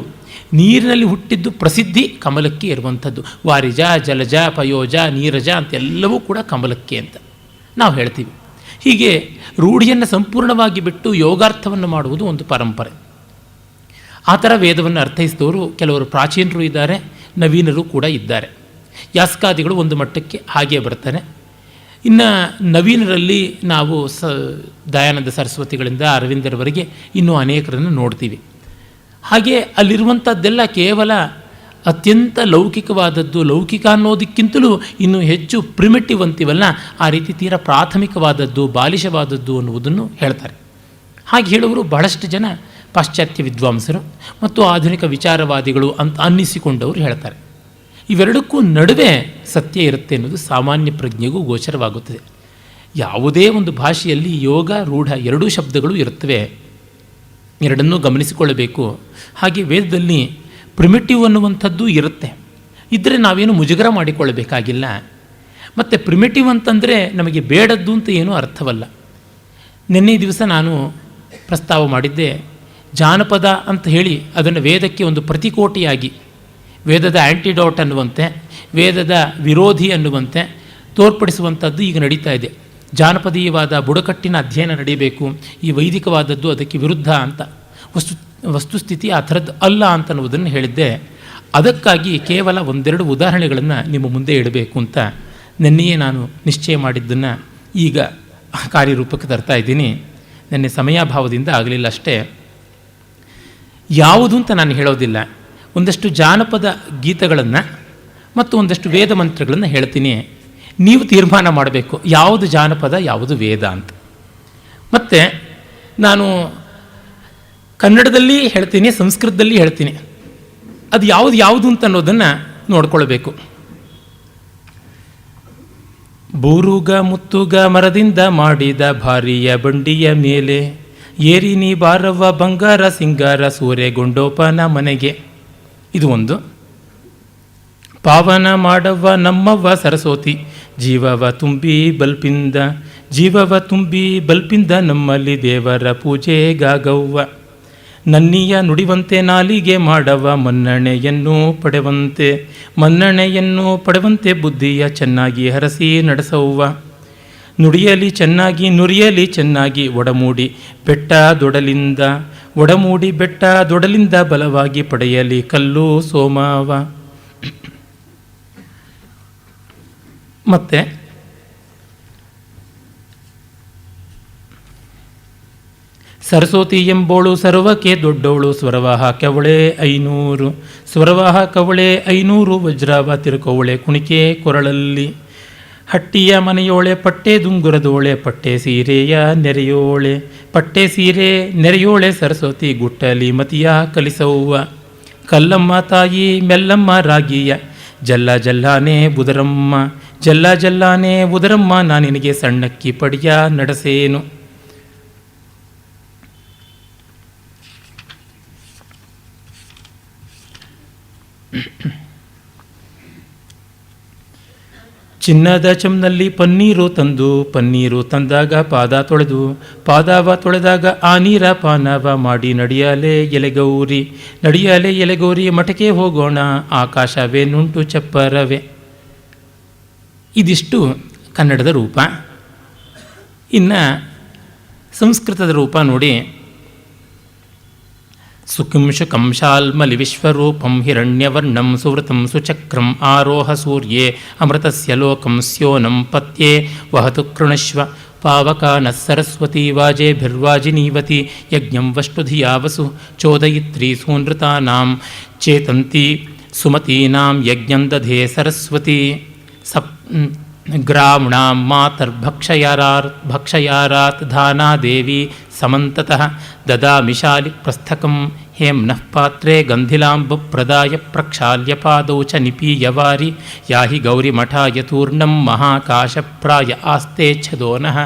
ನೀರಿನಲ್ಲಿ ಹುಟ್ಟಿದ್ದು ಪ್ರಸಿದ್ಧಿ ಕಮಲಕ್ಕೆ ಇರುವಂಥದ್ದು. ವಾರಿಜ, ಜಲಜ, ಪಯೋಜ, ನೀರಜ ಅಂತೆಲ್ಲವೂ ಕೂಡ ಕಮಲಕ್ಕೆ ಅಂತ ನಾವು ಹೇಳ್ತೀವಿ. ಹೀಗೆ ರೂಢಿಯನ್ನು ಸಂಪೂರ್ಣವಾಗಿ ಬಿಟ್ಟು ಯೋಗಾರ್ಥವನ್ನು ಮಾಡುವುದು ಒಂದು ಪರಂಪರೆ. ಆ ಥರ ವೇದವನ್ನು ಅರ್ಥೈಸಿದವರು ಕೆಲವರು ಪ್ರಾಚೀನರು ಇದ್ದಾರೆ, ನವೀನರು ಕೂಡ ಇದ್ದಾರೆ. ಯಾಸ್ಕಾದಿಗಳು ಒಂದು ಮಟ್ಟಕ್ಕೆ ಹಾಗೆ ಬರ್ತಾರೆ. ಇನ್ನು ನವೀನರಲ್ಲಿ ನಾವು ದಯಾನಂದ ಸರಸ್ವತಿಗಳಿಂದ ಅರವಿಂದರವರೆಗೆ ಇನ್ನೂ ಅನೇಕರನ್ನು ನೋಡ್ತೀವಿ. ಹಾಗೆ ಅಲ್ಲಿರುವಂಥದ್ದೆಲ್ಲ ಕೇವಲ ಅತ್ಯಂತ ಲೌಕಿಕವಾದದ್ದು, ಲೌಕಿಕ ಅನ್ನೋದಕ್ಕಿಂತಲೂ ಇನ್ನೂ ಹೆಚ್ಚು ಪ್ರಿಮಿಟಿವ್ ಅಂತೀವಲ್ಲ, ಆ ರೀತಿ ತೀರ ಪ್ರಾಥಮಿಕವಾದದ್ದು, ಬಾಲಿಶವಾದದ್ದು ಅನ್ನುವುದನ್ನು ಹೇಳ್ತಾರೆ. ಹಾಗೆ ಹೇಳುವರು ಬಹಳಷ್ಟು ಜನ ಪಾಶ್ಚಾತ್ಯ ವಿದ್ವಾಂಸರು ಮತ್ತು ಆಧುನಿಕ ವಿಚಾರವಾದಿಗಳು ಅಂತ ಅನ್ನಿಸಿಕೊಂಡವರು ಹೇಳ್ತಾರೆ. ಇವೆರಡಕ್ಕೂ ನಡುವೆ ಸತ್ಯ ಇರುತ್ತೆ ಅನ್ನೋದು ಸಾಮಾನ್ಯ ಪ್ರಜ್ಞೆಗೂ ಗೋಚರವಾಗುತ್ತದೆ. ಯಾವುದೇ ಒಂದು ಭಾಷೆಯಲ್ಲಿ ಯೋಗ, ರೂಢ ಎರಡೂ ಶಬ್ದಗಳು ಇರುತ್ತವೆ, ಎರಡನ್ನೂ ಗಮನಿಸಿಕೊಳ್ಳಬೇಕು. ಹಾಗೆ ವೇದದಲ್ಲಿ ಪ್ರಿಮಿಟಿವ್ ಅನ್ನುವಂಥದ್ದು ಇರುತ್ತೆ, ಇದ್ದರೆ ನಾವೇನು ಮುಜುಗರ ಮಾಡಿಕೊಳ್ಳಬೇಕಾಗಿಲ್ಲ. ಮತ್ತು ಪ್ರಿಮಿಟಿವ್ ಅಂತಂದರೆ ನಮಗೆ ಬೇಡದ್ದು ಅಂತ ಏನೂ ಅರ್ಥವಲ್ಲ. ನಿನ್ನೆ ದಿವಸ ನಾನು ಪ್ರಸ್ತಾವ ಮಾಡಿದ್ದೆ, ಜಾನಪದ ಅಂತ ಹೇಳಿ ಅದನ್ನು ವೇದಕ್ಕೆ ಒಂದು ಪ್ರತಿಕೋಟಿಯಾಗಿ, ವೇದದ ಆ್ಯಂಟಿಡೋಟ್ ಅನ್ನುವಂತೆ, ವೇದದ ವಿರೋಧಿ ಅನ್ನುವಂತೆ ತೋರ್ಪಡಿಸುವಂಥದ್ದು ಈಗ ನಡೀತಾ ಇದೆ. ಜಾನಪದೀಯವಾದ ಬುಡಕಟ್ಟಿನ ಅಧ್ಯಯನ ನಡೀಬೇಕು, ಈ ವೈದಿಕವಾದದ್ದು ಅದಕ್ಕೆ ವಿರುದ್ಧ ಅಂತ. ವಸ್ತುಸ್ಥಿತಿ ಆ ಥರದ್ದು ಅಲ್ಲ ಅಂತನ್ನುವುದನ್ನು ಹೇಳಿದ್ದೆ. ಅದಕ್ಕಾಗಿ ಕೇವಲ ಒಂದೆರಡು ಉದಾಹರಣೆಗಳನ್ನು ನಿಮ್ಮ ಮುಂದೆ ಇಡಬೇಕು ಅಂತ ನೆನ್ನೆಯೇ ನಾನು ನಿಶ್ಚಯ ಮಾಡಿದ್ದನ್ನು ಈಗ ಕಾರ್ಯರೂಪಕ್ಕೆ ತರ್ತಾ ಇದ್ದೀನಿ. ನೆನ್ನೆ ಸಮಯಾಭಾವದಿಂದ ಆಗಲಿಲ್ಲ ಅಷ್ಟೇ. ಯಾವುದು ಅಂತ ನಾನು ಹೇಳೋದಿಲ್ಲ, ಒಂದಷ್ಟು ಜಾನಪದ ಗೀತೆಗಳನ್ನು ಮತ್ತು ಒಂದಷ್ಟು ವೇದ ಮಂತ್ರಗಳನ್ನು ಹೇಳ್ತೀನಿ. ನೀವು ತೀರ್ಮಾನ ಮಾಡಬೇಕು ಯಾವುದು ಜಾನಪದ ಯಾವುದು ವೇದ ಅಂತ. ಮತ್ತು ನಾನು ಕನ್ನಡದಲ್ಲಿ ಹೇಳ್ತೀನಿ, ಸಂಸ್ಕೃತದಲ್ಲಿ ಹೇಳ್ತೀನಿ, ಅದು ಯಾವುದು ಅಂತ ಅನ್ನೋದನ್ನು ನೋಡ್ಕೊಳ್ಬೇಕು. ಬೂರುಗ ಮುತ್ತುಗ ಮರದಿಂದ ಮಾಡಿದ ಭಾರಿಯ ಬಂಡಿಯ ಮೇಲೆ ಏರಿ ನೀ ಬಾರವ್ವ ಬಂಗಾರ ಸಿಂಗಾರ ಸೂರೆಗೊಂಡೋಪನ ಮನೆಗೆ, ಇದು ಒಂದು. ಪಾವನ ಮಾಡವ್ವ ನಮ್ಮವ್ವ ಸರಸ್ವತಿ ಜೀವವ ತುಂಬಿ ಬಲ್ಪಿಂದ, ಜೀವವ ತುಂಬಿ ಬಲ್ಪಿಂದ ನಮ್ಮಲ್ಲಿ ದೇವರ ಪೂಜೆಗಾಗವ್ವ. ನನ್ನಿಯ ನುಡಿವಂತೆ ನಾಲಿಗೆ ಮಾಡವ ಮನ್ನಣೆಯನ್ನು ಪಡೆವಂತೆ, ಮನ್ನಣೆಯನ್ನು ಪಡೆವಂತೆ ಬುದ್ಧಿಯ ಚೆನ್ನಾಗಿ ಹರಸಿ ನಡೆಸವ್ವ. ನುಡಿಯಲಿ ಚೆನ್ನಾಗಿ ನುರಿಯಲಿ ಚೆನ್ನಾಗಿ ಒಡಮೂಡಿ ಬೆಟ್ಟ ದೊಡಲಿಂದ, ಒಡಮೂಡಿ ಬೆಟ್ಟ ದೊಡಲಿಂದ ಬಲವಾಗಿ ಪಡೆಯಲಿ ಕಲ್ಲು ಸೋಮವ. ಮತ್ತೆ ಸರಸ್ವತಿ ಎಂಬೋಳು ಸರ್ವಕ್ಕೆ ದೊಡ್ಡವಳು, ಸ್ವರವಾಹ ಕವಳೆ 500, ಸ್ವರವಾಹ ಕವಳೆ 500, ವಜ್ರವ ತಿರುಕವಳೆ ಕುಣಿಕೆ ಕೊರಳಲ್ಲಿ. ಹಟ್ಟಿಯ ಮನೆಯೋಳೆ ಪಟ್ಟೆ ದುಂಗುರದೋಳೆ, ಪಟ್ಟೆ ಸೀರೆಯ ನೆರೆಯೋಳೆ, ಪಟ್ಟೆ ಸೀರೆ ನೆರೆಯೋಳೆ ಸರಸ್ವತಿ ಗುಟ್ಟಲಿ ಮತಿಯ ಕಲಿಸವ್ವ. ಕಲ್ಲಮ್ಮ ತಾಯಿ ಮೆಲ್ಲಮ್ಮ ರಾಗಿಯ, ಜಲ್ಲ ಜಲ್ಲಾನೆ ಬುದರಮ್ಮ, ಜಲ್ಲ ಜಲ್ಲಾನೆ ಬುದರಮ್ಮ, ನಾನಿನಗೆ ಸಣ್ಣಕ್ಕಿ ಪಡಿಯ ನಡೆಸೇನು. ಚಿನ್ನದ ಚಮ್ನಲ್ಲಿ ಪನ್ನೀರು ತಂದು, ಪನ್ನೀರು ತಂದಾಗ ಪಾದ ತೊಳೆದು, ಪಾದವ ತೊಳೆದಾಗ ಆ ನೀರ ಪಾನವ ಮಾಡಿ ನಡೆಯಲೇ ಎಲೆಗೌರಿ, ನಡೆಯಲೇ ಎಲೆಗೌರಿ ಮಠಕ್ಕೆ ಹೋಗೋಣ ಆಕಾಶವೇನುಂಟು ಚಪ್ಪರವೇ. ಇದಿಷ್ಟು ಕನ್ನಡದ ರೂಪ. ಇನ್ನು ಸಂಸ್ಕೃತದ ರೂಪ ನೋಡಿ. ಸುಕಿಂಶು ಕಂಶಾಲ್ಮಲಿ ವಿಶ್ವರೂಪಂ ಹಿರಣ್ಯವರ್ಣಂ ಸುವೃತಂ ಸುಚಕ್ರಂ ಆರೋಹ ಸೂರ್ಯೇ ಅಮೃತಸ್ಯ ಲೋಕಂ ಸ್ಯೋನಂ ಪತ್ಯೇ ವಹತು ಕೃಣಶ್ವ ಪಾವಕಾನಃ ಸರಸ್ವತಿ ವಾಜೇಭಿರ್ವಾಜಿನೀವತಿ ಯಜ್ಞಂ ವಷ್ಟುಧಿಯಾ ವಸು ಚೋದಯಿತ್ರಿ ಸೂನೃತಾನಾಂ ಚೇತಂತಿ ಸುಮತೀನಾಂ ಯಜ್ಞಂ ದಧೇ ಸರಸ್ವತಿ ಗ್ರಾಮ್ಣಾಂ ಭಕ್ಷಯಾರಾತ್ ಧಾನಾ ದೇವಿ ಸಮಂತತಃ ದದಾಮಿ ಶಾಲಿಪ್ರಸ್ಥಕಂ ಹೇಮ್ನಃ ಪಾತ್ರೆ ಗಂಧಿಲಾಂಬ ಪ್ರದಾಯ ಪ್ರಕ್ಷಾಲ್ಯ ಪಾದೌ ಚ ನಿಪೀಯವಾರಿ ಯಾಹಿ ಗೌರಿಮಠಾಯ ತೂರ್ಣಂ ಮಹಾಕಾಶಪ್ರಾಯ ಆಸ್ತೆ ಛದೋನಃ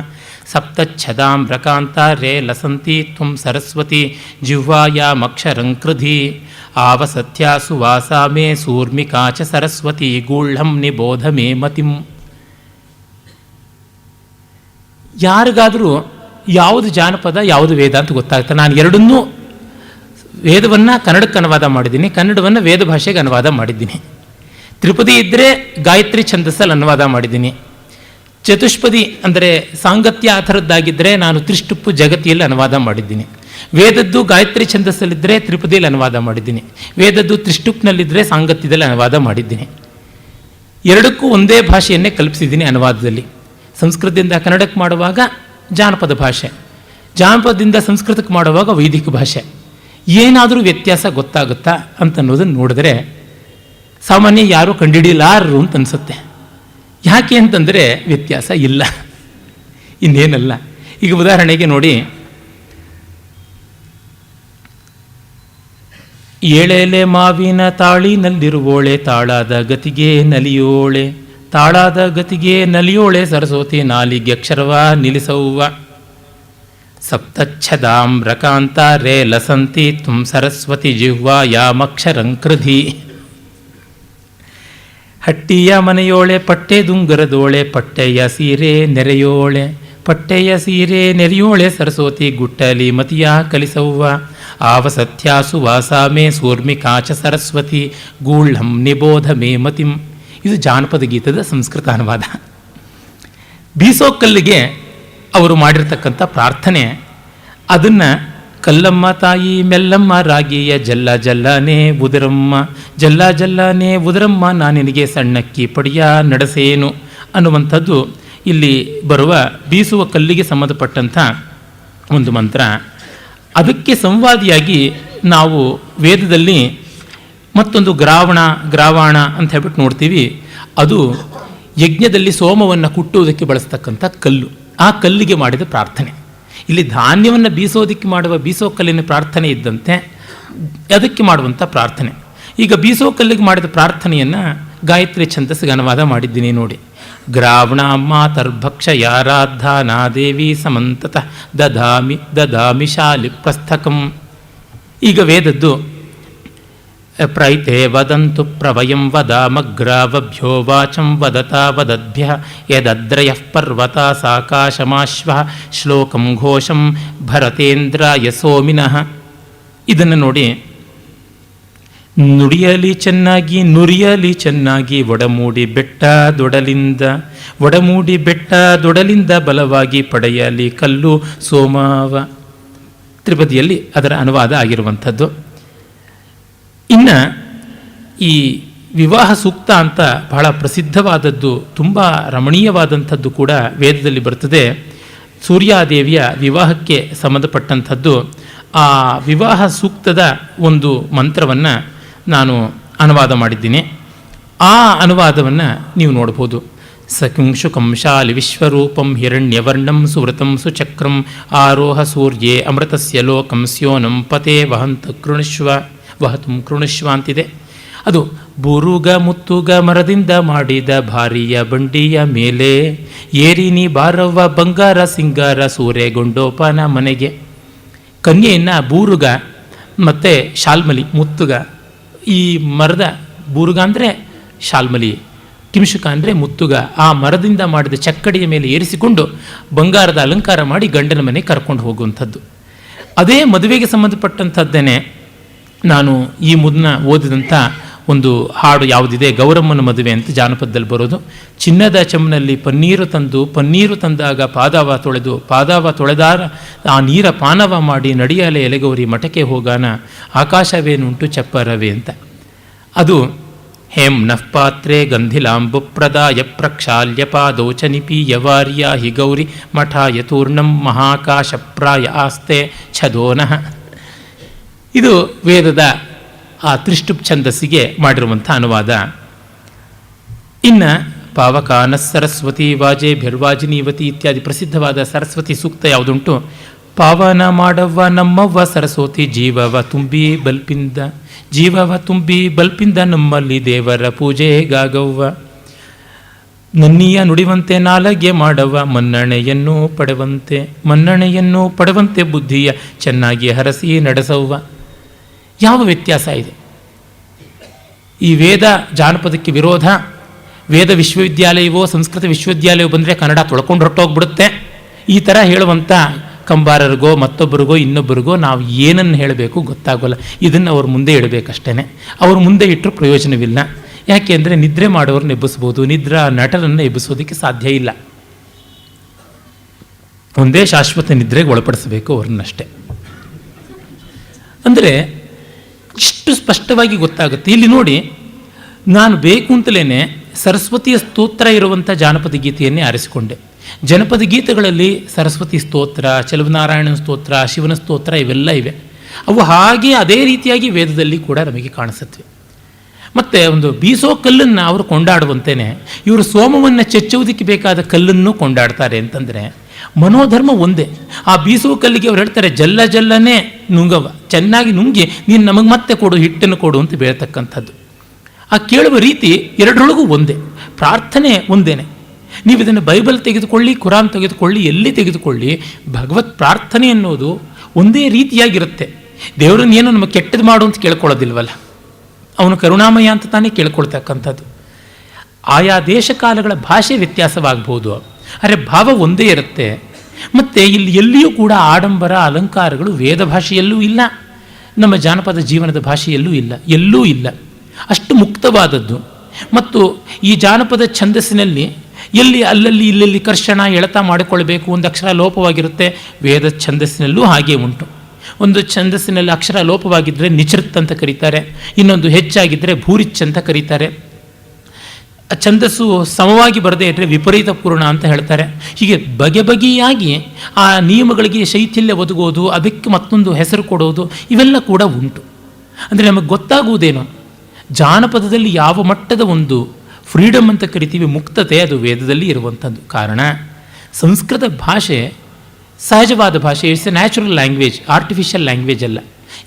ಸಪ್ತಚ್ಛದಾಮ್ರಕಾಂತಾರೇ ಲಸಂತಿ ತ್ವಂ ಸರಸ್ವತಿ ಜಿಹ್ವಾಯಾಮಕ್ಷರಂಕೃಧಿ ಆವಸತ್ಯಾಸು ವಾಸಾ ಮೇ ಸೂರ್ಮಿಕಾ ಚ ಸರಸ್ವತಿ ಗೂಢಂ ನಿಬೋಧ ಮೇ ಮತಿಂ. ಯಾರಿಗಾದರೂ ಯಾವುದು ಜಾನಪದ ಯಾವುದು ವೇದ ಅಂತ ಗೊತ್ತಾಗುತ್ತೆ. ನಾನು ಎರಡನ್ನೂ ವೇದವನ್ನು ಕನ್ನಡಕ್ಕೆ ಅನುವಾದ ಮಾಡಿದ್ದೀನಿ, ಕನ್ನಡವನ್ನು ವೇದ ಭಾಷೆಗೆ ಅನುವಾದ ಮಾಡಿದ್ದೀನಿ. ತ್ರಿಪದಿ ಇದ್ದರೆ ಗಾಯತ್ರಿ ಛಂದಸ್ಸಲ್ಲಿ ಅನುವಾದ ಮಾಡಿದ್ದೀನಿ. ಚತುಷ್ಪದಿ ಅಂದರೆ ಸಾಂಗತ್ಯ ಆ ಥರದ್ದಾಗಿದ್ದರೆ ನಾನು ತ್ರಿಷ್ಟುಪ್ಪು ಜಗತಿಯಲ್ಲಿ ಅನುವಾದ ಮಾಡಿದ್ದೀನಿ. ವೇದದ್ದು ಗಾಯತ್ರಿ ಛಂದಸ್ಸಲ್ಲಿದ್ದರೆ ತ್ರಿಪದಿಯಲ್ಲಿ ಅನುವಾದ ಮಾಡಿದ್ದೀನಿ. ವೇದದ್ದು ತ್ರಿಷ್ಟುಪ್ನಲ್ಲಿದ್ದರೆ ಸಾಂಗತ್ಯದಲ್ಲಿ ಅನುವಾದ ಮಾಡಿದ್ದೀನಿ. ಎರಡಕ್ಕೂ ಒಂದೇ ಭಾಷೆಯನ್ನೇ ಕಲ್ಪಿಸಿದ್ದೀನಿ ಅನುವಾದದಲ್ಲಿ. ಸಂಸ್ಕೃತದಿಂದ ಕನ್ನಡಕ್ಕೆ ಮಾಡುವಾಗ ಜಾನಪದ ಭಾಷೆ, ಜಾನಪದದಿಂದ ಸಂಸ್ಕೃತಕ್ಕೆ ಮಾಡುವಾಗ ವೈದಿಕ ಭಾಷೆ. ಏನಾದರೂ ವ್ಯತ್ಯಾಸ ಗೊತ್ತಾಗುತ್ತಾ ಅಂತನ್ನೋದನ್ನು ನೋಡಿದ್ರೆ ಸಾಮಾನ್ಯ ಯಾರೂ ಕಂಡುಹಿಡಿಯಲಾರರು ಅಂತ ಅನಿಸುತ್ತೆ. ಯಾಕೆ ಅಂತಂದರೆ ವ್ಯತ್ಯಾಸ ಇಲ್ಲ, ಇನ್ನೇನಲ್ಲ. ಈಗ ಉದಾಹರಣೆಗೆ ನೋಡಿ, ಏಳೆಲೆ ಮಾವಿನ ತಾಳಿನಲ್ಲಿರುವೋಳೆ ತಾಳಾದ ಗತಿಗೆ ನಲಿಯೋಳೆ, ತಾಳಾದ ಗತಿಗೆ ನಲಿಯೋಳೆ ಸರಸ್ವತಿ ನಾಲಿಗೆ ಅಕ್ಷರವ ನಿಲ್ಲಿಸವ್ವ. ಸಪ್ತಚ್ಛದಾಮ್ರಕಾಂತಾರೇ ಲಸಂತಿ ತ್ವಂ ಸರಸ್ವತಿ ಜಿಹ್ವಾಯಾಮಕ್ಷರಂಕೃಧಿ. ಹಟ್ಟಿಯ ಮನೆಯೋಳೆ ಪಟ್ಟೆ ದುಂಗರದೋಳೆ ಪಟ್ಟೆಯ ಸೀರೆ ನೆರೆಯೋಳೆ, ಪಟ್ಟೆಯ ಸೀರೆ ನೆರೆಯೋಳೆ ಸರಸ್ವತಿ ಗುಟ್ಟಲಿ ಮತಿಯ ಕಲಿಸವ್ವ. ಆವಸತ್ಯಾಸು ವಾಸಾ ಮೇ ಸೂರ್ಮಿಕಾಚ ಸರಸ್ವತಿ ಗೂಢಂ ನಿಬೋಧ ಮೇ ಮತಿಂ. ಇದು ಜಾನಪದ ಗೀತದ ಸಂಸ್ಕೃತ ಅನುವಾದ. ಬೀಸೋ ಕಲ್ಲಿಗೆ ಅವರು ಮಾಡಿರ್ತಕ್ಕಂಥ ಪ್ರಾರ್ಥನೆ, ಅದನ್ನು ಕಲ್ಲಮ್ಮ ತಾಯಿ ಮೆಲ್ಲಮ್ಮ ರಾಗಿಯ ಜಲ್ಲ ಜಲ್ಲನೇ ಉದರಮ್ಮ, ಜಲ್ಲ ಜಲ್ಲನೇ ಉದರಮ್ಮ ನಾನಿನಿಗೆ ಸಣ್ಣಕ್ಕಿ ಪಡಿಯ ನಡೆಸೇನು ಅನ್ನುವಂಥದ್ದು ಇಲ್ಲಿ ಬರುವ ಬೀಸುವ ಕಲ್ಲಿಗೆ ಸಂಬಂಧಪಟ್ಟಂಥ ಒಂದು ಮಂತ್ರ. ಅದಕ್ಕೆ ಸಂವಾದಿಯಾಗಿ ನಾವು ವೇದದಲ್ಲಿ ಮತ್ತೊಂದು ಗ್ರಾವಾಣ ಅಂತ ಹೇಳ್ಬಿಟ್ಟು ನೋಡ್ತೀವಿ. ಅದು ಯಜ್ಞದಲ್ಲಿ ಸೋಮವನ್ನು ಕುಟ್ಟುವುದಕ್ಕೆ ಬಳಸ್ತಕ್ಕಂಥ ಕಲ್ಲು. ಆ ಕಲ್ಲಿಗೆ ಮಾಡಿದ ಪ್ರಾರ್ಥನೆ. ಇಲ್ಲಿ ಧಾನ್ಯವನ್ನು ಬೀಸೋದಕ್ಕೆ ಮಾಡುವ ಬೀಸೋ ಕಲ್ಲಿನ ಪ್ರಾರ್ಥನೆ ಇದ್ದಂತೆ ಅದಕ್ಕೆ ಮಾಡುವಂಥ ಪ್ರಾರ್ಥನೆ. ಈಗ ಬೀಸೋ ಕಲ್ಲಿಗೆ ಮಾಡಿದ ಪ್ರಾರ್ಥನೆಯನ್ನು ಗಾಯತ್ರಿ ಛಂದಸ್ಸಿಗೆ ಅನುವಾದ ಮಾಡಿದ್ದೀನಿ ನೋಡಿ. ಗ್ರಾವಣ ಮಾತರ್ಭಕ್ಷ ಯಾರಾಧಾನಾ ದೇವಿ ಸಮಂತತಃ ದದಾಮಿ ಶಾಲಿ ಪ್ರಸ್ಥಕಂ. ಈಗ ವೇದದ್ದು ಪ್ರೈತೆ ವದಂತು ಪ್ರವಯಂ ವದಾಮಗ್ರಾವಭ್ಯೋ ವಾಚಂ ವದತಾ ವದದ್ಭ್ಯ ಯದದ್ರಯಃ ಪರ್ವತ ಸಾಕಾಶಮಾಶ್ವ ಶ್ಲೋಕಂ ಘೋಷಂ ಭರತೇಂದ್ರಾಯ ಸೋಮಿನಃ. ಇದನ್ನು ನೋಡಿ, ನುಡಿಯಲಿ ಚೆನ್ನಾಗಿ ನುರಿಯಲಿ ಚೆನ್ನಾಗಿ ಒಡಮೂಡಿ ಬೆಟ್ಟ ದೊಡಲಿಂದ ಬಲವಾಗಿ ಪಡೆಯಲಿ ಕಲ್ಲು ಸೋಮಾವ. ತ್ರಿಪದಿಯಲ್ಲಿ ಅದರ ಅನುವಾದ ಆಗಿರುವಂಥದ್ದು. ಇನ್ನು ಈ ವಿವಾಹ ಸೂಕ್ತ ಅಂತ ಬಹಳ ಪ್ರಸಿದ್ಧವಾದದ್ದು, ತುಂಬ ರಮಣೀಯವಾದಂಥದ್ದು ಕೂಡ ವೇದದಲ್ಲಿ ಬರ್ತದೆ. ಸೂರ್ಯಾದೇವಿಯ ವಿವಾಹಕ್ಕೆ ಸಂಬಂಧಪಟ್ಟಂಥದ್ದು. ಆ ವಿವಾಹ ಸೂಕ್ತದ ಒಂದು ಮಂತ್ರವನ್ನು ನಾನು ಅನುವಾದ ಮಾಡಿದ್ದೀನಿ. ಆ ಅನುವಾದವನ್ನು ನೀವು ನೋಡ್ಬೋದು. ಸಕಿಂಶು ಕಂಶಾಲಿ ವಿಶ್ವರೂಪಂ ಹಿರಣ್ಯವರ್ಣಂ ಸುವೃತಂ ಸುಚಕ್ರಂ ಆರೋಹ ಸೂರ್ಯೇ ಅಮೃತಸ್ಯ ಲೋಕಂ ಸ್ಯೋನಂ ಪತೆ ವಹಂತ ಕೃಣಶ್ವ ಅಂತಿದೆ. ಅದು ಬೂರುಗ ಮುತ್ತುಗ ಮರದಿಂದ ಮಾಡಿದ ಭಾರಿಯ ಬಂಡಿಯ ಮೇಲೆ ಏರಿನಿ ಬಾರವ್ವ ಬಂಗಾರ ಸಿಂಗಾರ ಸೂರೆಗೊಂಡೋಪನ ಮನೆಗೆ. ಕನ್ಯೆಯನ್ನು ಬೂರುಗ ಮತ್ತು ಶಾಲ್ಮಲಿ ಮುತ್ತುಗ, ಈ ಮರದ ಬೂರುಗ ಅಂದರೆ ಶಾಲ್ಮಲಿ, ಕಿಂಶುಕ ಅಂದರೆ ಮುತ್ತುಗ, ಆ ಮರದಿಂದ ಮಾಡಿದ ಚಕ್ಕಡಿಯ ಮೇಲೆ ಏರಿಸಿಕೊಂಡು ಬಂಗಾರದ ಅಲಂಕಾರ ಮಾಡಿ ಗಂಡನ ಮನೆ ಕರ್ಕೊಂಡು ಹೋಗುವಂಥದ್ದು. ಅದೇ ಮದುವೆಗೆ ಸಂಬಂಧಪಟ್ಟಂಥದ್ದೇನೆ ನಾನು ಈ ಮುನ್ನ ಓದಿದಂಥ ಒಂದು ಹಾಡು ಯಾವುದಿದೆ, ಗೌರಮ್ಮನ ಮದುವೆ ಅಂತ ಜಾನಪದದಲ್ಲಿ ಬರೋದು. ಚಿನ್ನದ ಚೆಮ್ಮಿನಲ್ಲಿ ಪನ್ನೀರು ತಂದಾಗ ಪಾದವ ತೊಳೆದಾರ ಆ ನೀರ ಪಾನವ ಮಾಡಿ ನಡಿಯಲೆ ಎಲೆಗೌರಿ ಮಠಕ್ಕೆ ಹೋಗಾನ ಆಕಾಶವೇನುಂಟು ಚಪ್ಪರವೇ ಅಂತ. ಅದು ಹೇಂ ನಃಪಾತ್ರೆ ಗಂಧಿಲಾಂಬುಪ್ರದಾಯ ಪ್ರಕ್ಷಾಲ್ಯ ಪಾದೌಚ ನಿಪೀಯವಾರ್ಯ ಹಿ ಗೌರಿ ಮಠಾಯ ತೂರ್ಣಂ ಮಹಾಕಾಶಪ್ರಾಯ ಆಸ್ತೆ ಛದೋನಃ. ಇದು ವೇದದ ಆ ತ್ರಿಷ್ಟುಪ್ ಛಂದಸ್ಸಿಗೆ ಮಾಡಿರುವಂಥ ಅನುವಾದ. ಇನ್ನು ಪಾವಕಾನ ಸರಸ್ವತಿ ವಾಜೆ ಭಿರ್ವಾಜಿನೀವತಿ ಇತ್ಯಾದಿ ಪ್ರಸಿದ್ಧವಾದ ಸರಸ್ವತಿ ಸೂಕ್ತ ಯಾವುದುಂಟು, ಪಾವನ ಮಾಡವ್ವ ನಮ್ಮವ್ವ ಸರಸ್ವತಿ ಜೀವವ ತುಂಬಿ ಬಲ್ಪಿಂದ ನಮ್ಮಲ್ಲಿ ದೇವರ ಪೂಜೆಗಾಗವ್ವ. ನನ್ನಿಯ ನುಡಿವಂತೆ ನಾಲಗೆ ಮಾಡವ್ವ ಮನ್ನಣೆಯನ್ನು ಪಡೆವಂತೆ ಬುದ್ಧಿಯ ಚೆನ್ನಾಗಿ ಹರಸಿ ನಡೆಸವ್ವ. ಯಾವ ವ್ಯತ್ಯಾಸ ಇದೆ? ಈ ವೇದ ಜಾನಪದಕ್ಕೆ ವಿರೋಧ. ವೇದ ವಿಶ್ವವಿದ್ಯಾಲಯವೋ ಸಂಸ್ಕೃತ ವಿಶ್ವವಿದ್ಯಾಲಯವೋ ಬಂದರೆ ಕನ್ನಡ ತೊಳ್ಕೊಂಡು ಹೊರಟೋಗ್ಬಿಡುತ್ತೆ. ಈ ಥರ ಹೇಳುವಂಥ ಕಂಬಾರರಿಗೋ ಮತ್ತೊಬ್ಬರಿಗೋ ಇನ್ನೊಬ್ಬರಿಗೋ ನಾವು ಏನನ್ನು ಹೇಳಬೇಕು ಗೊತ್ತಾಗೋಲ್ಲ. ಇದನ್ನು ಅವ್ರ ಮುಂದೆ ಇಡಬೇಕಷ್ಟೇ. ಅವ್ರ ಮುಂದೆ ಇಟ್ಟರು ಪ್ರಯೋಜನವಿಲ್ಲ. ಯಾಕೆ ಅಂದರೆ ನಿದ್ರೆ ಮಾಡೋರನ್ನ ಎಬ್ಬಿಸ್ಬೋದು, ನಿದ್ರಾ ನಟರನ್ನು ಎಬ್ಬಿಸೋದಕ್ಕೆ ಸಾಧ್ಯ ಇಲ್ಲ. ಒಂದೇ ಶಾಶ್ವತ ನಿದ್ರೆಗೆ ಒಳಪಡಿಸಬೇಕು ಅವ್ರನ್ನಷ್ಟೇ. ಅಂದರೆ ಇಷ್ಟು ಸ್ಪಷ್ಟವಾಗಿ ಗೊತ್ತಾಗುತ್ತೆ. ಇಲ್ಲಿ ನೋಡಿ, ನಾನು ಬೇಕು ಅಂತಲೇ ಸರಸ್ವತಿಯ ಸ್ತೋತ್ರ ಇರುವಂಥ ಜಾನಪದ ಗೀತೆಯನ್ನೇ ಆರಿಸಿಕೊಂಡೆ. ಜನಪದ ಗೀತೆಗಳಲ್ಲಿ ಸರಸ್ವತಿ ಸ್ತೋತ್ರ, ಚಲುವನಾರಾಯಣನ ಸ್ತೋತ್ರ, ಶಿವನ ಸ್ತೋತ್ರ ಇವೆಲ್ಲ ಇವೆ. ಅವು ಹಾಗೆ ಅದೇ ರೀತಿಯಾಗಿ ವೇದದಲ್ಲಿ ಕೂಡ ನಮಗೆ ಕಾಣಿಸುತ್ತವೆ. ಮತ್ತು ಒಂದು ಬೀಸೋ ಕಲ್ಲನ್ನು ಅವರು ಕೊಂಡಾಡುವಂತೆಯೇ ಇವರು ಸೋಮವನ್ನು ಚೆಚ್ಚುವುದಕ್ಕೆ ಬೇಕಾದ ಕಲ್ಲನ್ನು ಕೊಂಡಾಡ್ತಾರೆ. ಅಂತಂದರೆ ಮನೋಧರ್ಮ ಒಂದೇ. ಆ ಬೀಸುವ ಕಲ್ಲಿಗೆ ಅವ್ರು ಹೇಳ್ತಾರೆ, ಜಲ್ಲನೇ ನುಂಗವ, ಚೆನ್ನಾಗಿ ನುಂಗಿ ನೀನು ನಮಗೆ ಮತ್ತೆ ಕೊಡು, ಹಿಟ್ಟನ್ನು ಕೊಡು ಅಂತ ಬೇಳ್ತಕ್ಕಂಥದ್ದು. ಆ ಕೇಳುವ ರೀತಿ ಎರಡರೊಳಗೂ ಒಂದೇ, ಪ್ರಾರ್ಥನೆ ಒಂದೇನೆ. ನೀವು ಇದನ್ನು ಬೈಬಲ್ ತೆಗೆದುಕೊಳ್ಳಿ, ಕುರಾನ್ ತೆಗೆದುಕೊಳ್ಳಿ, ಎಲ್ಲಿ ತೆಗೆದುಕೊಳ್ಳಿ, ಭಗವತ್ ಪ್ರಾರ್ಥನೆ ಅನ್ನೋದು ಒಂದೇ ರೀತಿಯಾಗಿರುತ್ತೆ. ದೇವರನ್ನೇನು ನಮಗೆ ಕೆಟ್ಟದ್ದು ಮಾಡು ಅಂತ ಕೇಳ್ಕೊಳ್ಳೋದಿಲ್ವಲ್ಲ, ಅವನು ಕರುಣಾಮಯ ಅಂತ ತಾನೇ ಕೇಳ್ಕೊಳ್ತಕ್ಕಂಥದ್ದು. ಆಯಾ ದೇಶ ಕಾಲಗಳ ಭಾಷೆ ವ್ಯತ್ಯಾಸವಾಗಬಹುದು, ಆದರೆ ಭಾವ ಒಂದೇ ಇರುತ್ತೆ. ಮತ್ತು ಇಲ್ಲಿ ಎಲ್ಲಿಯೂ ಕೂಡ ಆಡಂಬರ ಅಲಂಕಾರಗಳು ವೇದ ಭಾಷೆಯಲ್ಲೂ ಇಲ್ಲ, ನಮ್ಮ ಜಾನಪದ ಜೀವನದ ಭಾಷೆಯಲ್ಲೂ ಇಲ್ಲ, ಎಲ್ಲೂ ಇಲ್ಲ. ಅಷ್ಟು ಮುಕ್ತವಾದದ್ದು. ಮತ್ತು ಈ ಜಾನಪದ ಛಂದಸ್ಸಿನಲ್ಲಿ ಎಲ್ಲಿ ಅಲ್ಲಲ್ಲಿ ಇಲ್ಲಲ್ಲಿ ಕರ್ಷಣ ಎಳೆತ ಮಾಡಿಕೊಳ್ಬೇಕು, ಒಂದು ಅಕ್ಷರ ಲೋಪವಾಗಿರುತ್ತೆ. ವೇದ ಛಂದಸ್ಸಿನಲ್ಲೂ ಹಾಗೆ ಉಂಟು. ಒಂದು ಛಂದಸ್ಸಿನಲ್ಲಿ ಅಕ್ಷರ ಲೋಪವಾಗಿದ್ದರೆ ನಿಚೃತ್ ಅಂತ ಕರೀತಾರೆ, ಇನ್ನೊಂದು ಹೆಚ್ಚಾಗಿದ್ದರೆ ಭೂರಿಚ್ ಅಂತ ಕರೀತಾರೆ. ಛಂದಸ್ಸು ಸಮವಾಗಿ ಬರದೇ ಇದ್ದರೆ ವಿಪರೀತ ಪೂರ್ಣ ಅಂತ ಹೇಳ್ತಾರೆ. ಹೀಗೆ ಬಗೆ ಬಗೆಯಾಗಿ ಆ ನಿಯಮಗಳಿಗೆ ಶೈಥಿಲ್ಯ ಒದಗೋದು, ಅದಕ್ಕೆ ಮತ್ತೊಂದು ಹೆಸರು ಕೊಡೋದು, ಇವೆಲ್ಲ ಕೂಡ ಉಂಟು. ಅಂದರೆ ನಮಗೆ ಗೊತ್ತಾಗುವುದೇನು, ಜಾನಪದದಲ್ಲಿ ಯಾವ ಮಟ್ಟದ ಒಂದು ಫ್ರೀಡಮ್ ಅಂತ ಕರಿತೀವಿ, ಮುಕ್ತತೆ, ಅದು ವೇದದಲ್ಲಿ ಇರುವಂಥದ್ದು. ಕಾರಣ ಸಂಸ್ಕೃತ ಭಾಷೆ ಸಹಜವಾದ ಭಾಷೆ. It's A natural language, artificial language ಅಲ್ಲ.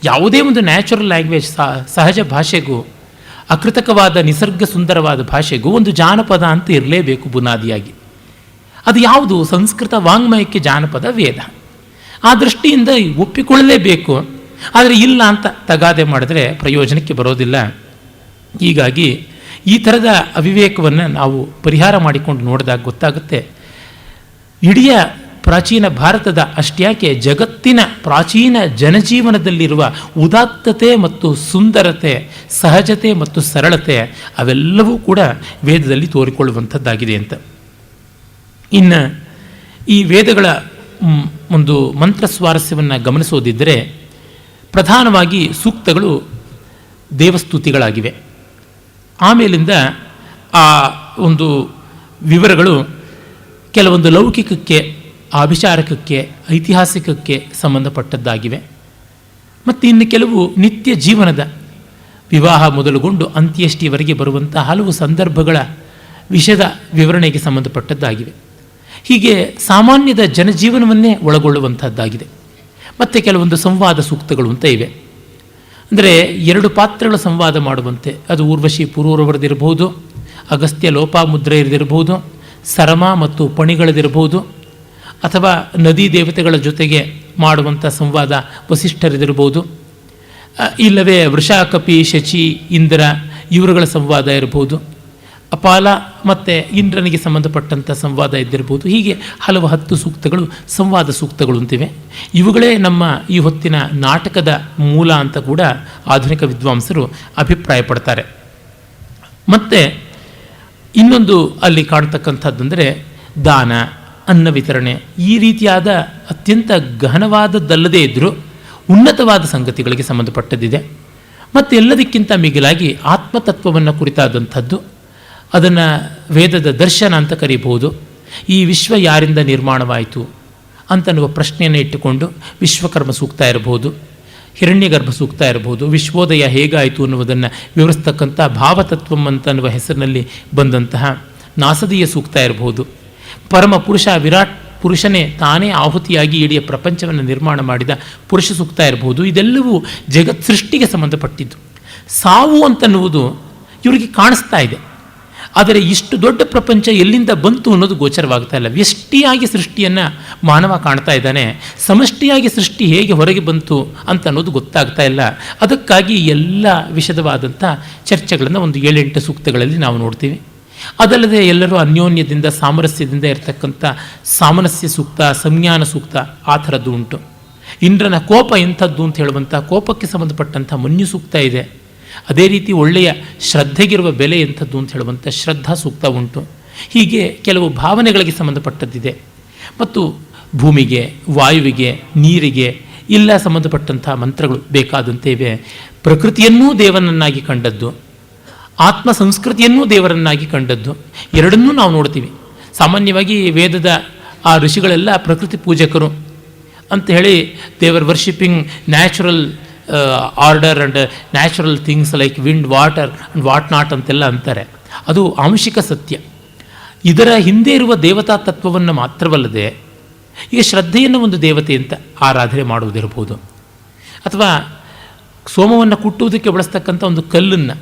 ಯಾವುದೇ ಒಂದು ನ್ಯಾಚುರಲ್ ಲ್ಯಾಂಗ್ವೇಜ್, ಸಹಜ ಭಾಷೆಗೂ ಅಕೃತಕವಾದ ನಿಸರ್ಗ ಸುಂದರವಾದ ಭಾಷೆಗೂ ಒಂದು ಜಾನಪದ ಅಂತ ಇರಲೇಬೇಕು ಬುನಾದಿಯಾಗಿ. ಅದು ಯಾವುದು? ಸಂಸ್ಕೃತ ವಾಂಗ್ಮಯಕ್ಕೆ ಜಾನಪದ ವೇದ. ಆ ದೃಷ್ಟಿಯಿಂದ ಒಪ್ಪಿಕೊಳ್ಳಲೇಬೇಕು. ಆದರೆ ಇಲ್ಲ ಅಂತ ತಗಾದೆ ಮಾಡಿದ್ರೆ ಪ್ರಯೋಜನಕ್ಕೆ ಬರೋದಿಲ್ಲ. ಹೀಗಾಗಿ ಈ ಥರದ ಅವಿವೇಕವನ್ನು ನಾವು ಪರಿಹಾರ ಮಾಡಿಕೊಂಡು ನೋಡಿದಾಗ ಗೊತ್ತಾಗುತ್ತೆ, ಇಡೀ ಪ್ರಾಚೀನ ಭಾರತದ ಅಷ್ಟ್ಯಾಕೆ ಜಗತ್ತಿನ ಪ್ರಾಚೀನ ಜನಜೀವನದಲ್ಲಿರುವ ಉದಾತ್ತತೆ ಮತ್ತು ಸುಂದರತೆ, ಸಹಜತೆ ಮತ್ತು ಸರಳತೆ ಅವೆಲ್ಲವೂ ಕೂಡ ವೇದದಲ್ಲಿ ತೋರಿಕೊಳ್ಳುವಂಥದ್ದಾಗಿದೆ ಅಂತ. ಇನ್ನು ಈ ವೇದಗಳ ಒಂದು ಮಂತ್ರ ಸ್ವಾರಸ್ಯವನ್ನು ಗಮನಿಸೋದಿದ್ದರೆ ಪ್ರಧಾನವಾಗಿ ಸೂಕ್ತಗಳು ದೇವಸ್ತುತಿಗಳಾಗಿವೆ. ಆಮೇಲಿಂದ ಆ ಒಂದು ವಿವರಗಳು ಕೆಲವೊಂದು ಲೌಕಿಕಕ್ಕೆ, ಆಭಿಚಾರಕಕ್ಕೆ, ಐತಿಹಾಸಿಕಕ್ಕೆ ಸಂಬಂಧಪಟ್ಟದ್ದಾಗಿವೆ. ಮತ್ತು ಇನ್ನು ಕೆಲವು ನಿತ್ಯ ಜೀವನದ ವಿವಾಹ ಮೊದಲುಗೊಂಡು ಅಂತ್ಯಷ್ಟಿವರೆಗೆ ಬರುವಂಥ ಹಲವು ಸಂದರ್ಭಗಳ ವಿಷಯದ ವಿವರಣೆಗೆ ಸಂಬಂಧಪಟ್ಟದ್ದಾಗಿವೆ. ಹೀಗೆ ಸಾಮಾನ್ಯದ ಜನಜೀವನವನ್ನೇ ಒಳಗೊಳ್ಳುವಂಥದ್ದಾಗಿದೆ. ಮತ್ತು ಕೆಲವೊಂದು ಸಂವಾದ ಸೂಕ್ತಗಳು ಅಂತ ಇವೆ. ಅಂದರೆ ಎರಡು ಪಾತ್ರಗಳ ಸಂವಾದ ಮಾಡುವಂತೆ, ಅದು ಊರ್ವಶಿ ಪುರೂರವರದಿರಬಹುದು, ಅಗಸ್ತ್ಯ ಲೋಪಾಮುದ್ರೆ ಇರದಿರಬಹುದು, ಸರಮ ಮತ್ತು ಪಣಿಗಳದಿರಬಹುದು, ಅಥವಾ ನದಿ ದೇವತೆಗಳ ಜೊತೆಗೆ ಮಾಡುವಂಥ ಸಂವಾದ ವಸಿಷ್ಠರಿದಿರ್ಬೋದು, ಇಲ್ಲವೇ ವೃಷಾಕಪಿ, ಶಚಿ, ಇಂದ್ರ ಇವರುಗಳ ಸಂವಾದ ಇರಬಹುದು, ಅಪಾಲ ಮತ್ತು ಇಂದ್ರನಿಗೆ ಸಂಬಂಧಪಟ್ಟಂಥ ಸಂವಾದ ಇದ್ದಿರ್ಬೋದು. ಹೀಗೆ ಹಲವು 10 ಸೂಕ್ತಗಳು ಸಂವಾದ ಸೂಕ್ತಗಳು ಅಂತಿವೆ. ಇವುಗಳೇ ನಮ್ಮ ಈ ಹೊತ್ತಿನ ನಾಟಕದ ಮೂಲ ಅಂತ ಕೂಡ ಆಧುನಿಕ ವಿದ್ವಾಂಸರು ಅಭಿಪ್ರಾಯಪಡ್ತಾರೆ. ಮತ್ತು ಇನ್ನೊಂದು ಅಲ್ಲಿ ಕಾಣ್ತಕ್ಕಂಥದ್ದಂದರೆ ದಾನ, ಅನ್ನ ವಿತರಣೆ, ಈ ರೀತಿಯಾದ ಅತ್ಯಂತ ಗಹನವಾದದ್ದಲ್ಲದೇ ಇದ್ದರೂ ಉನ್ನತವಾದ ಸಂಗತಿಗಳಿಗೆ ಸಂಬಂಧಪಟ್ಟದ್ದಿದೆ. ಮತ್ತು ಎಲ್ಲದಕ್ಕಿಂತ ಮಿಗಿಲಾಗಿ ಆತ್ಮತತ್ವವನ್ನು ಕುರಿತಾದಂಥದ್ದು, ಅದನ್ನು ವೇದದ ದರ್ಶನ ಅಂತ ಕರೀಬಹುದು. ಈ ವಿಶ್ವ ಯಾರಿಂದ ನಿರ್ಮಾಣವಾಯಿತು ಅಂತನ್ನುವ ಪ್ರಶ್ನೆಯನ್ನು ಇಟ್ಟುಕೊಂಡು ವಿಶ್ವಕರ್ಮ ಸೂಕ್ತ ಇರಬಹುದು, ಹಿರಣ್ಯಗರ್ಭ ಸೂಕ್ತ ಇರಬಹುದು, ವಿಶ್ವೋದಯ ಹೇಗಾಯಿತು ಅನ್ನುವುದನ್ನು ವಿವರಿಸ್ತಕ್ಕಂಥ ಭಾವತತ್ವಂ ಅಂತನ್ನುವ ಹೆಸರಿನಲ್ಲಿ ಬಂದಂತಹ ನಾಸದೀಯ ಸೂಕ್ತ ಇರಬಹುದು, ಪರಮ ಪುರುಷ ವಿರಾಟ್ ಪುರುಷನೇ ತಾನೇ ಆಹುತಿಯಾಗಿ ಇಡೀ ಪ್ರಪಂಚವನ್ನು ನಿರ್ಮಾಣ ಮಾಡಿದ ಪುರುಷ ಸೂಕ್ತ ಇರಬಹುದು. ಇದೆಲ್ಲವೂ ಜಗತ್ ಸೃಷ್ಟಿಗೆ ಸಂಬಂಧಪಟ್ಟಿದ್ದು. ಸಾವು ಅಂತನ್ನುವುದು ಇವರಿಗೆ ಕಾಣಿಸ್ತಾ ಇದೆ, ಆದರೆ ಇಷ್ಟು ದೊಡ್ಡ ಪ್ರಪಂಚ ಎಲ್ಲಿಂದ ಬಂತು ಅನ್ನೋದು ಗೋಚರವಾಗ್ತಾ ಇಲ್ಲ. ವ್ಯಷ್ಟಿಯಾಗಿ ಸೃಷ್ಟಿಯನ್ನು ಮಾನವ ಕಾಣ್ತಾ ಇದ್ದಾನೆ, ಸಮಷ್ಟಿಯಾಗಿ ಸೃಷ್ಟಿ ಹೇಗೆ ಹೊರಗೆ ಬಂತು ಅಂತ ಅನ್ನೋದು ಗೊತ್ತಾಗ್ತಾ ಇಲ್ಲ. ಅದಕ್ಕಾಗಿ ಎಲ್ಲ ವಿಷದವಾದಂಥ ಚರ್ಚೆಗಳನ್ನು ಒಂದು 7-8 ಸೂಕ್ತಗಳಲ್ಲಿ ನಾವು ನೋಡ್ತೀವಿ. ಅದಲ್ಲದೆ ಎಲ್ಲರೂ ಅನ್ಯೋನ್ಯದಿಂದ ಸಾಮರಸ್ಯದಿಂದ ಇರತಕ್ಕಂಥ ಸಾಮರಸ್ಯ ಸೂಕ್ತ, ಸಂಜ್ಞಾನ ಸೂಕ್ತ ಆ ಥರದ್ದು ಉಂಟು. ಇಂದ್ರನ ಕೋಪ ಎಂಥದ್ದು ಅಂತ ಹೇಳುವಂಥ ಕೋಪಕ್ಕೆ ಸಂಬಂಧಪಟ್ಟಂಥ ಮನ್ಯು ಸೂಕ್ತ ಇದೆ. ಅದೇ ರೀತಿ ಒಳ್ಳೆಯ ಶ್ರದ್ಧೆಗಿರುವ ಬೆಲೆ ಎಂಥದ್ದು ಅಂತ ಹೇಳುವಂಥ ಶ್ರದ್ಧಾ ಸೂಕ್ತ ಉಂಟು. ಹೀಗೆ ಕೆಲವು ಭಾವನೆಗಳಿಗೆ ಸಂಬಂಧಪಟ್ಟದ್ದಿದೆ. ಮತ್ತು ಭೂಮಿಗೆ, ವಾಯುವಿಗೆ, ನೀರಿಗೆ ಇಲ್ಲ ಸಂಬಂಧಪಟ್ಟಂಥ ಮಂತ್ರಗಳು ಬೇಕಾದಂತೆ ಇವೆ. ಪ್ರಕೃತಿಯನ್ನೂ ದೇವನನ್ನಾಗಿ ಕಂಡದ್ದು, ಆತ್ಮ ಸಂಸ್ಕೃತಿಯನ್ನೂ ದೇವರನ್ನಾಗಿ ಕಂಡದ್ದು, ಎರಡನ್ನೂ ನಾವು ನೋಡ್ತೀವಿ. ಸಾಮಾನ್ಯವಾಗಿ ವೇದದ ಆ ಋಷಿಗಳೆಲ್ಲ ಪ್ರಕೃತಿ ಪೂಜಕರು ಅಂತ ಹೇಳಿ ದೇವರ್ worshipping natural order and natural things like wind, water and what not ಅಂತೆಲ್ಲ ಅಂತಾರೆ. ಅದು ಆಂಶಿಕ ಸತ್ಯ. ಇದರ ಹಿಂದೆ ಇರುವ ದೇವತಾ ತತ್ವವನ್ನು ಮಾತ್ರವಲ್ಲದೆ ಈಗ ಶ್ರದ್ಧೆಯನ್ನು ಒಂದು ದೇವತೆ ಅಂತ ಆರಾಧನೆ ಮಾಡುವುದಿರಬಹುದು, ಅಥವಾ ಸೋಮವನ್ನು ಕುಟ್ಟುವುದಕ್ಕೆ ಬಳಸ್ತಕ್ಕಂಥ ಒಂದು ಕಲ್ಲನ್ನು,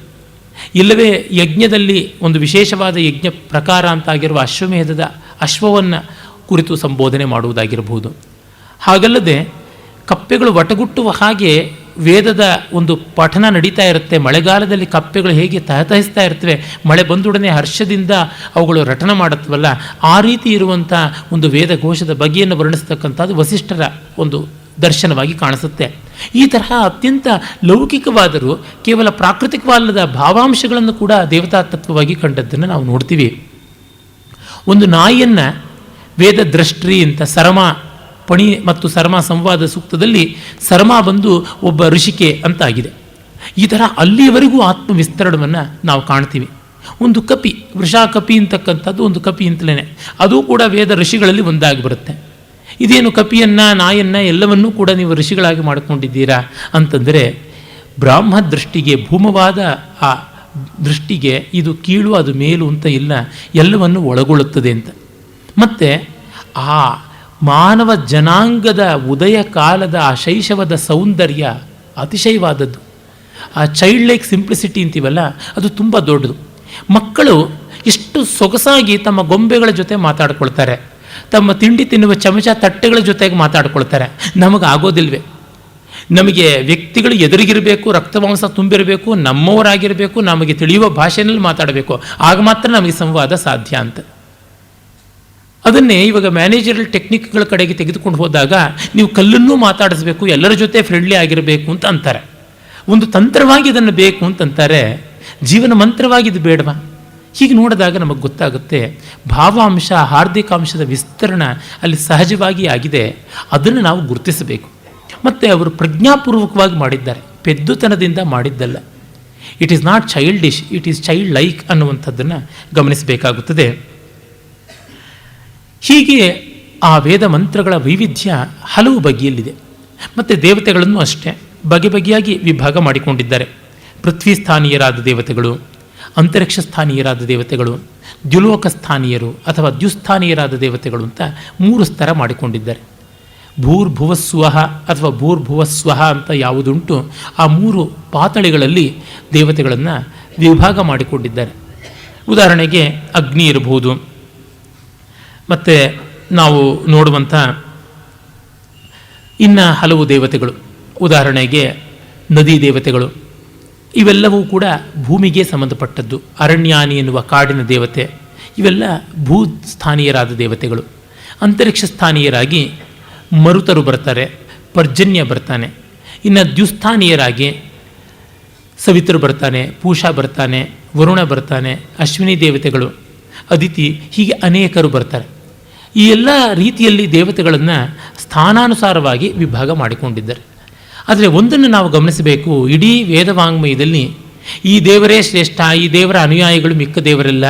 ಇಲ್ಲವೇ ಯಜ್ಞದಲ್ಲಿ ಒಂದು ವಿಶೇಷವಾದ ಯಜ್ಞ ಪ್ರಕಾರ ಅಂತಾಗಿರುವ ಅಶ್ವಮೇಧದ ಅಶ್ವವನ್ನು ಕುರಿತು ಸಂಬೋಧನೆ ಮಾಡುವುದಾಗಿರಬಹುದು. ಹಾಗಲ್ಲದೆ ಕಪ್ಪೆಗಳು ವಟಗುಟ್ಟುವ ಹಾಗೆ ವೇದದ ಒಂದು ಪಠನ ನಡೀತಾ ಇರುತ್ತೆ. ಮಳೆಗಾಲದಲ್ಲಿ ಕಪ್ಪೆಗಳು ಹೇಗೆ ತಹತಹಿಸ್ತಾ ಇರ್ತವೆ, ಮಳೆ ಬಂದೊಡನೆ ಹರ್ಷದಿಂದ ಅವುಗಳು ರಟನ ಮಾಡುತ್ತವಲ್ಲ, ಆ ರೀತಿ ಇರುವಂಥ ಒಂದು ವೇದಘೋಷದ ಬಗೆಯನ್ನು ವರ್ಣಿಸ್ತಕ್ಕಂಥದ್ದು ವಸಿಷ್ಠರ ಒಂದು ದರ್ಶನವಾಗಿ ಕಾಣಿಸುತ್ತೆ. ಈ ತರಹ ಅತ್ಯಂತ ಲೌಕಿಕವಾದರೂ ಕೇವಲ ಪ್ರಾಕೃತಿಕವಲ್ಲದ ಭಾವಾಂಶಗಳನ್ನು ಕೂಡ ದೇವತಾ ತತ್ವವಾಗಿ ಕಂಡದ್ದನ್ನು ನಾವು ನೋಡ್ತೀವಿ. ಒಂದು ನಾಯಿಯನ್ನು ವೇದ ದೃಷ್ಟಿ ಅಂತ ಸರಮ ಪಣಿ ಮತ್ತು ಸರಮ ಸಂವಾದ ಸೂಕ್ತದಲ್ಲಿ ಸರಮ ಬಂದು ಒಬ್ಬ ಋಷಿಕೆ ಅಂತಾಗಿದೆ. ಈ ಥರ ಅಲ್ಲಿಯವರೆಗೂ ಆತ್ಮವಿಸ್ತರಣವನ್ನು ನಾವು ಕಾಣ್ತೀವಿ. ಒಂದು ಕಪಿ, ವೃಷಾಕಪಿ ಅಂತಕ್ಕಂಥದ್ದು ಒಂದು ಕಪಿ ಅಂತಲೇ, ಅದು ಕೂಡ ವೇದ ಋಷಿಗಳಲ್ಲಿ ಒಂದಾಗಿ ಬರುತ್ತೆ. ಇದೇನು ಕಪಿಯನ್ನು, ನಾಯನ್ನು ಎಲ್ಲವನ್ನೂ ಕೂಡ ನೀವು ಋಷಿಗಳಾಗಿ ಮಾಡಿಕೊಂಡಿದ್ದೀರಾ ಅಂತಂದರೆ, ಬ್ರಾಹ್ಮ ದೃಷ್ಟಿಗೆ, ಭೂಮವಾದ ಆ ದೃಷ್ಟಿಗೆ ಇದು ಕೀಳು ಅದು ಮೇಲು ಅಂತ ಇಲ್ಲ, ಎಲ್ಲವನ್ನು ಒಳಗೊಳ್ಳುತ್ತದೆ ಅಂತ. ಮತ್ತು ಆ ಮಾನವ ಜನಾಂಗದ ಉದಯ ಕಾಲದ ಆ ಶೈಶವದ ಸೌಂದರ್ಯ ಅತಿಶಯವಾದದ್ದು. ಆ ಚೈಲ್ಡ್ ಲೈಕ್ ಸಿಂಪ್ಲಿಸಿಟಿ ಅಂತೀವಲ್ಲ, ಅದು ತುಂಬ ದೊಡ್ಡದು. ಮಕ್ಕಳು ಎಷ್ಟು ಸೊಗಸಾಗಿ ತಮ್ಮ ಗೊಂಬೆಗಳ ಜೊತೆ ಮಾತಾಡ್ಕೊಳ್ತಾರೆ, ತಮ್ಮ ತಿಂಡಿ ತಿನ್ನುವ ಚಮಚ ತಟ್ಟೆಗಳ ಜೊತೆಗೆ ಮಾತಾಡ್ಕೊಳ್ತಾರೆ. ನಮಗೆ ಆಗೋದಿಲ್ವೇ? ನಮಗೆ ವ್ಯಕ್ತಿಗಳು ಎದುರಿಗಿರಬೇಕು, ರಕ್ತಮಾಂಸ ತುಂಬಿರಬೇಕು, ನಮ್ಮವರಾಗಿರಬೇಕು, ನಮಗೆ ತಿಳಿಯುವ ಭಾಷೆಯಲ್ಲಿ ಮಾತಾಡಬೇಕು, ಆಗ ಮಾತ್ರ ನಮಗೆ ಸಂವಾದ ಸಾಧ್ಯ ಅಂತ. ಅದನ್ನೇ ಇವಾಗ ಮ್ಯಾನೇಜರಲ್ ಟೆಕ್ನಿಕ್ಗಳ ಕಡೆಗೆ ತೆಗೆದುಕೊಂಡು ಹೋದಾಗ ನೀವು ಕಲ್ಲನ್ನೂ ಮಾತಾಡಿಸ್ಬೇಕು, ಎಲ್ಲರ ಜೊತೆ ಫ್ರೆಂಡ್ಲಿ ಆಗಿರಬೇಕು ಅಂತ ಅಂತಾರೆ. ಒಂದು ತಂತ್ರವಾಗಿ ಇದನ್ನು ಬೇಕು ಅಂತಂತಾರೆ, ಜೀವನ ಮಂತ್ರವಾಗಿ ಇದು ಬೇಡವಾ? ಹೀಗೆ ನೋಡಿದಾಗ ನಮಗೆ ಗೊತ್ತಾಗುತ್ತೆ ಭಾವಾಂಶ, ಹಾರ್ದಿಕಾಂಶದ ವಿಸ್ತರಣ ಅಲ್ಲಿ ಸಹಜವಾಗಿ ಆಗಿದೆ. ಅದನ್ನು ನಾವು ಗುರುತಿಸಬೇಕು. ಮತ್ತು ಅವರು ಪ್ರಜ್ಞಾಪೂರ್ವಕವಾಗಿ ಮಾಡಿದ್ದಾರೆ, ಪೆದ್ದುತನದಿಂದ ಮಾಡಿದ್ದಲ್ಲ. It is not childish, it is child like ಅನ್ನುವಂಥದ್ದನ್ನು ಗಮನಿಸಬೇಕಾಗುತ್ತದೆ. ಹೀಗೆ ಆ ವೇದ ಮಂತ್ರಗಳ ವೈವಿಧ್ಯ ಹಲವು ಬಗೆಯಲ್ಲಿದೆ. ಮತ್ತು ದೇವತೆಗಳನ್ನು ಅಷ್ಟೇ ಬಗೆ ಬಗೆಯಾಗಿ ವಿಭಾಗ ಮಾಡಿಕೊಂಡಿದ್ದಾರೆ. ಪೃಥ್ವಿ ಸ್ಥಾನೀಯರಾದ ದೇವತೆಗಳು, ಅಂತರಿಕ್ಷ ಸ್ಥಾನೀಯರಾದ ದೇವತೆಗಳು, ದ್ಯುಲೋಕ ಸ್ಥಾನೀಯರು ಅಥವಾ ದ್ಯುಸ್ಥಾನೀಯರಾದ ದೇವತೆಗಳು ಅಂತ 3 ಸ್ತರ ಮಾಡಿಕೊಂಡಿದ್ದಾರೆ. ಭೂರ್ಭುವಸ್ವಹ ಅಥವಾ ಭೂರ್ಭುವಸ್ವಹ ಅಂತ ಯಾವುದುಂಟು, ಆ 3 ಪಾತಳಿಗಳಲ್ಲಿ ದೇವತೆಗಳನ್ನು ವಿಭಾಗ ಮಾಡಿಕೊಂಡಿದ್ದಾರೆ. ಉದಾಹರಣೆಗೆ ಅಗ್ನಿ ಇರಬಹುದು, ಮತ್ತು ನಾವು ನೋಡುವಂಥ ಇನ್ನು ಹಲವು ದೇವತೆಗಳು, ಉದಾಹರಣೆಗೆ ನದಿ ದೇವತೆಗಳು, ಇವೆಲ್ಲವೂ ಕೂಡ ಭೂಮಿಗೆ ಸಂಬಂಧಪಟ್ಟದ್ದು. ಅರಣ್ಯಾನಿ ಎನ್ನುವ ಕಾಡಿನ ದೇವತೆ, ಇವೆಲ್ಲ ಭೂಸ್ಥಾನೀಯರಾದ ದೇವತೆಗಳು. ಅಂತರಿಕ್ಷ ಸ್ಥಾನೀಯರಾಗಿ ಮರುತರು ಬರ್ತಾರೆ, ಪರ್ಜನ್ಯ ಬರ್ತಾನೆ. ಇನ್ನು ದ್ಯುಸ್ಥಾನೀಯರಾಗಿ ಸವಿತರು ಬರ್ತಾನೆ, ಪೂಷಾ ಬರ್ತಾನೆ, ವರುಣ ಬರ್ತಾನೆ, ಅಶ್ವಿನಿ ದೇವತೆಗಳು, ಅದಿತಿ, ಹೀಗೆ ಅನೇಕರು ಬರ್ತಾರೆ. ಈ ಎಲ್ಲ ರೀತಿಯಲ್ಲಿ ದೇವತೆಗಳನ್ನು ಸ್ಥಾನಾನುಸಾರವಾಗಿ ವಿಭಾಗ ಮಾಡಿಕೊಂಡಿದ್ದಾರೆ. ಆದರೆ ಒಂದನ್ನು ನಾವು ಗಮನಿಸಬೇಕು, ಇಡೀ ವೇದವಾಂಗ್ಮಯದಲ್ಲಿ ಈ ದೇವರೇ ಶ್ರೇಷ್ಠ, ಈ ದೇವರ ಅನುಯಾಯಿಗಳು ಮಿಕ್ಕ ದೇವರೆಲ್ಲ,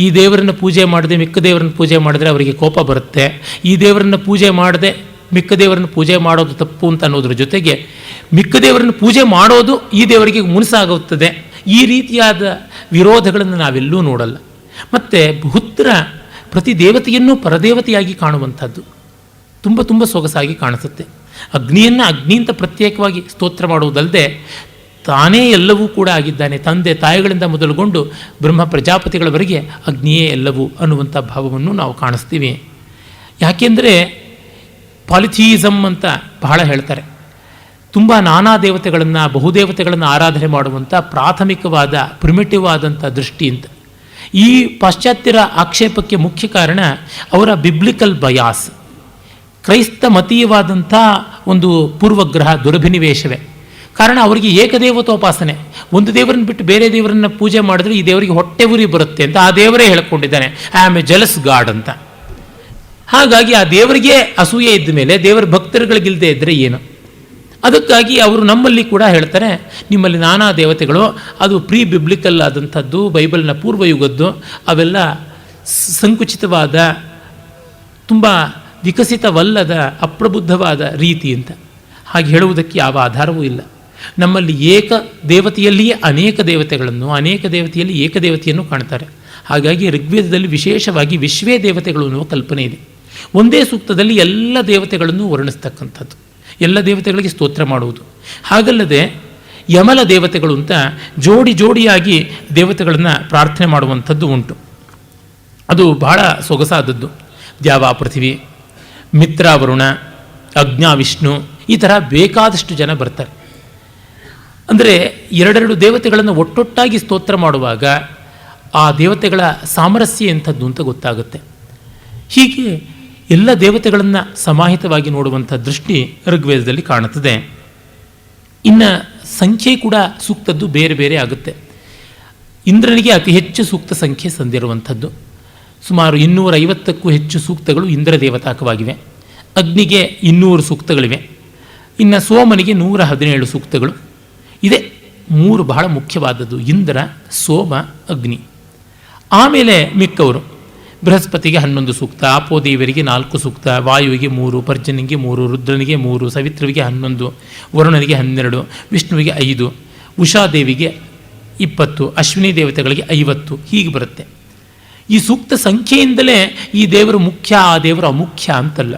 ಈ ದೇವರನ್ನು ಪೂಜೆ ಮಾಡದೆ ಮಿಕ್ಕ ದೇವರನ್ನು ಪೂಜೆ ಮಾಡಿದ್ರೆ ಅವರಿಗೆ ಕೋಪ ಬರುತ್ತೆ, ಈ ದೇವರನ್ನು ಪೂಜೆ ಮಾಡದೆ ಮಿಕ್ಕ ದೇವರನ್ನು ಪೂಜೆ ಮಾಡೋದು ತಪ್ಪು ಅಂತ ಅನ್ನೋದ್ರ ಜೊತೆಗೆ ಮಿಕ್ಕ ದೇವರನ್ನು ಪೂಜೆ ಮಾಡೋದು ಈ ದೇವರಿಗೆ ಮುನಿಸಾಗುತ್ತದೆ, ಈ ರೀತಿಯಾದ ವಿರೋಧಗಳನ್ನು ನಾವೆಲ್ಲೂ ನೋಡಲ್ಲ. ಮತ್ತು ಬಹುತ್ರ ಪ್ರತಿ ದೇವತೆಯನ್ನು ಪರದೇವತೆಯಾಗಿ ಕಾಣುವಂಥದ್ದು ತುಂಬ ತುಂಬ ಸೊಗಸಾಗಿ ಕಾಣಿಸುತ್ತೆ. ಅಗ್ನಿಯನ್ನು ಅಗ್ನಿ ಅಂತ ಪ್ರತ್ಯೇಕವಾಗಿ ಸ್ತೋತ್ರ ಮಾಡುವುದಲ್ಲದೆ ತಾನೇ ಎಲ್ಲವೂ ಕೂಡ ಆಗಿದ್ದಾನೆ. ತಂದೆ ತಾಯಿಗಳಿಂದ ಮೊದಲುಗೊಂಡು ಬ್ರಹ್ಮ ಪ್ರಜಾಪತಿಗಳವರೆಗೆ ಅಗ್ನಿಯೇ ಎಲ್ಲವೂ ಅನ್ನುವಂಥ ಭಾವವನ್ನು ನಾವು ಕಾಣಿಸ್ತೀವಿ. ಯಾಕೆಂದರೆ ಪಾಲಿಥೀಸಮ್ ಅಂತ ಬಹಳ ಹೇಳ್ತಾರೆ. ತುಂಬ ನಾನಾ ದೇವತೆಗಳನ್ನು, ಬಹುದೇವತೆಗಳನ್ನು ಆರಾಧನೆ ಮಾಡುವಂಥ ಪ್ರಾಥಮಿಕವಾದ ಪ್ರಿಮಿಟಿವ್ ಆದಂಥ ದೃಷ್ಟಿ ಅಂತ. ಈ ಪಾಶ್ಚಾತ್ಯರ ಆಕ್ಷೇಪಕ್ಕೆ ಮುಖ್ಯ ಕಾರಣ ಅವರ ಬಿಬ್ಲಿಕಲ್ ಬಯಾಸ್, ಕ್ರೈಸ್ತ ಮತೀಯವಾದಂಥ ಒಂದು ಪೂರ್ವಗ್ರಹ ದುರಭಿನಿವೇಶವೇ ಕಾರಣ. ಅವರಿಗೆ ಏಕದೇವತೋಪಾಸನೆ, ಒಂದು ದೇವರನ್ನು ಬಿಟ್ಟು ಬೇರೆ ದೇವರನ್ನು ಪೂಜೆ ಮಾಡಿದ್ರೆ ಈ ದೇವರಿಗೆ ಹೊಟ್ಟೆ ಉರಿ ಬರುತ್ತೆ ಅಂತ ಆ ದೇವರೇ ಹೇಳ್ಕೊಂಡಿದ್ದಾನೆ, I am a jealous God ಅಂತ. ಹಾಗಾಗಿ ಆ ದೇವರಿಗೆ ಅಸೂಯೆ ಇದ್ದ ಮೇಲೆ ದೇವರ ಭಕ್ತರುಗಳಿಗಿಲ್ಲದೆ ಇದ್ದರೆ ಏನು? ಅದಕ್ಕಾಗಿ ಅವರು ನಮ್ಮಲ್ಲಿ ಕೂಡ ಹೇಳ್ತಾರೆ, ನಿಮ್ಮಲ್ಲಿ ನಾನಾ ದೇವತೆಗಳು, ಅದು ಪ್ರೀ ಬಿಬ್ಲಿಕಲ್ ಆದಂಥದ್ದು, ಬೈಬಲ್ನ ಪೂರ್ವಯುಗದ್ದು, ಅವೆಲ್ಲ ಸಂಕುಚಿತವಾದ, ತುಂಬ ವಿಕಸಿತವಲ್ಲದ, ಅಪ್ರಬುದ್ಧವಾದ ರೀತಿ ಅಂತ. ಹಾಗೆ ಹೇಳುವುದಕ್ಕೆ ಯಾವ ಆಧಾರವೂ ಇಲ್ಲ. ನಮ್ಮಲ್ಲಿ ಏಕ ದೇವತೆಯಲ್ಲಿಯೇ ಅನೇಕ ದೇವತೆಗಳನ್ನು, ಅನೇಕ ದೇವತೆಯಲ್ಲಿ ಏಕದೇವತೆಯನ್ನು ಕಾಣ್ತಾರೆ. ಹಾಗಾಗಿ ಋಗ್ವೇದದಲ್ಲಿ ವಿಶೇಷವಾಗಿ ವಿಶ್ವೇ ದೇವತೆಗಳು ಅನ್ನುವ ಕಲ್ಪನೆ ಇದೆ. ಒಂದೇ ಸೂಕ್ತದಲ್ಲಿ ಎಲ್ಲ ದೇವತೆಗಳನ್ನು ವರ್ಣಿಸ್ತಕ್ಕಂಥದ್ದು, ಎಲ್ಲ ದೇವತೆಗಳಿಗೆ ಸ್ತೋತ್ರ ಮಾಡುವುದು. ಹಾಗಲ್ಲದೆ ಯಮಲ ದೇವತೆಗಳು ಅಂತ ಜೋಡಿ ಜೋಡಿಯಾಗಿ ದೇವತೆಗಳನ್ನು ಪ್ರಾರ್ಥನೆ ಮಾಡುವಂಥದ್ದು ಉಂಟು. ಅದು ಬಹಳ ಸೊಗಸಾದದ್ದು. ದ್ಯಾವ ಪೃಥ್ವಿ, ಮಿತ್ರ ವರುಣ, ಅಗ್ನ್ಯ ವಿಷ್ಣು, ಈ ಥರ ಬೇಕಾದಷ್ಟು ಜನ ಬರ್ತಾರೆ. ಅಂದರೆ ಎರಡೆರಡು ದೇವತೆಗಳನ್ನು ಒಟ್ಟೊಟ್ಟಾಗಿ ಸ್ತೋತ್ರ ಮಾಡುವಾಗ ಆ ದೇವತೆಗಳ ಸಾಮರಸ್ಯ ಎಂಥದ್ದು ಅಂತ ಗೊತ್ತಾಗುತ್ತೆ. ಹೀಗೆ ಎಲ್ಲ ದೇವತೆಗಳನ್ನು ಸಮಾಹಿತವಾಗಿ ನೋಡುವಂಥ ದೃಷ್ಟಿ ಋಗ್ವೇದದಲ್ಲಿ ಕಾಣುತ್ತದೆ. ಇನ್ನು ಸಂಖ್ಯೆ ಕೂಡ ಸೂಕ್ತದ್ದು ಬೇರೆ ಬೇರೆ ಆಗುತ್ತೆ. ಇಂದ್ರನಿಗೆ ಅತಿ ಹೆಚ್ಚು ಸೂಕ್ತ ಸಂಖ್ಯೆ ಸಂದಿರುವಂಥದ್ದು, ಸುಮಾರು 250ಕ್ಕೂ ಹೆಚ್ಚು ಸೂಕ್ತಗಳು ಇಂದ್ರ ದೇವತಾಕವಾಗಿವೆ. ಅಗ್ನಿಗೆ 200 ಸೂಕ್ತಗಳಿವೆ. ಇನ್ನು ಸೋಮನಿಗೆ 117 ಸೂಕ್ತಗಳು ಇದೆ. 3 ಬಹಳ ಮುಖ್ಯವಾದದ್ದು, ಇಂದ್ರ, ಸೋಮ, ಅಗ್ನಿ. ಆಮೇಲೆ ಮಿಕ್ಕವರು, ಬೃಹಸ್ಪತಿಗೆ 11 ಸೂಕ್ತ, ಆಪೋದೇವರಿಗೆ 4 ಸೂಕ್ತ, ವಾಯುವಿಗೆ 3, ಪರ್ಜನಿಗೆ 3, ರುದ್ರನಿಗೆ 3, ಸವಿತ್ರುವಿಗೆ 11, ವರುಣನಿಗೆ 12, ವಿಷ್ಣುವಿಗೆ 5, ಉಷಾದೇವಿಗೆ 20, ಅಶ್ವಿನಿ ದೇವತೆಗಳಿಗೆ 50, ಹೀಗೆ ಬರುತ್ತೆ. ಈ ಸೂಕ್ತ ಸಂಖ್ಯೆಯಿಂದಲೇ ಈ ದೇವರು ಮುಖ್ಯ, ಆ ದೇವರು ಅಮುಖ್ಯ ಅಂತಲ್ಲ.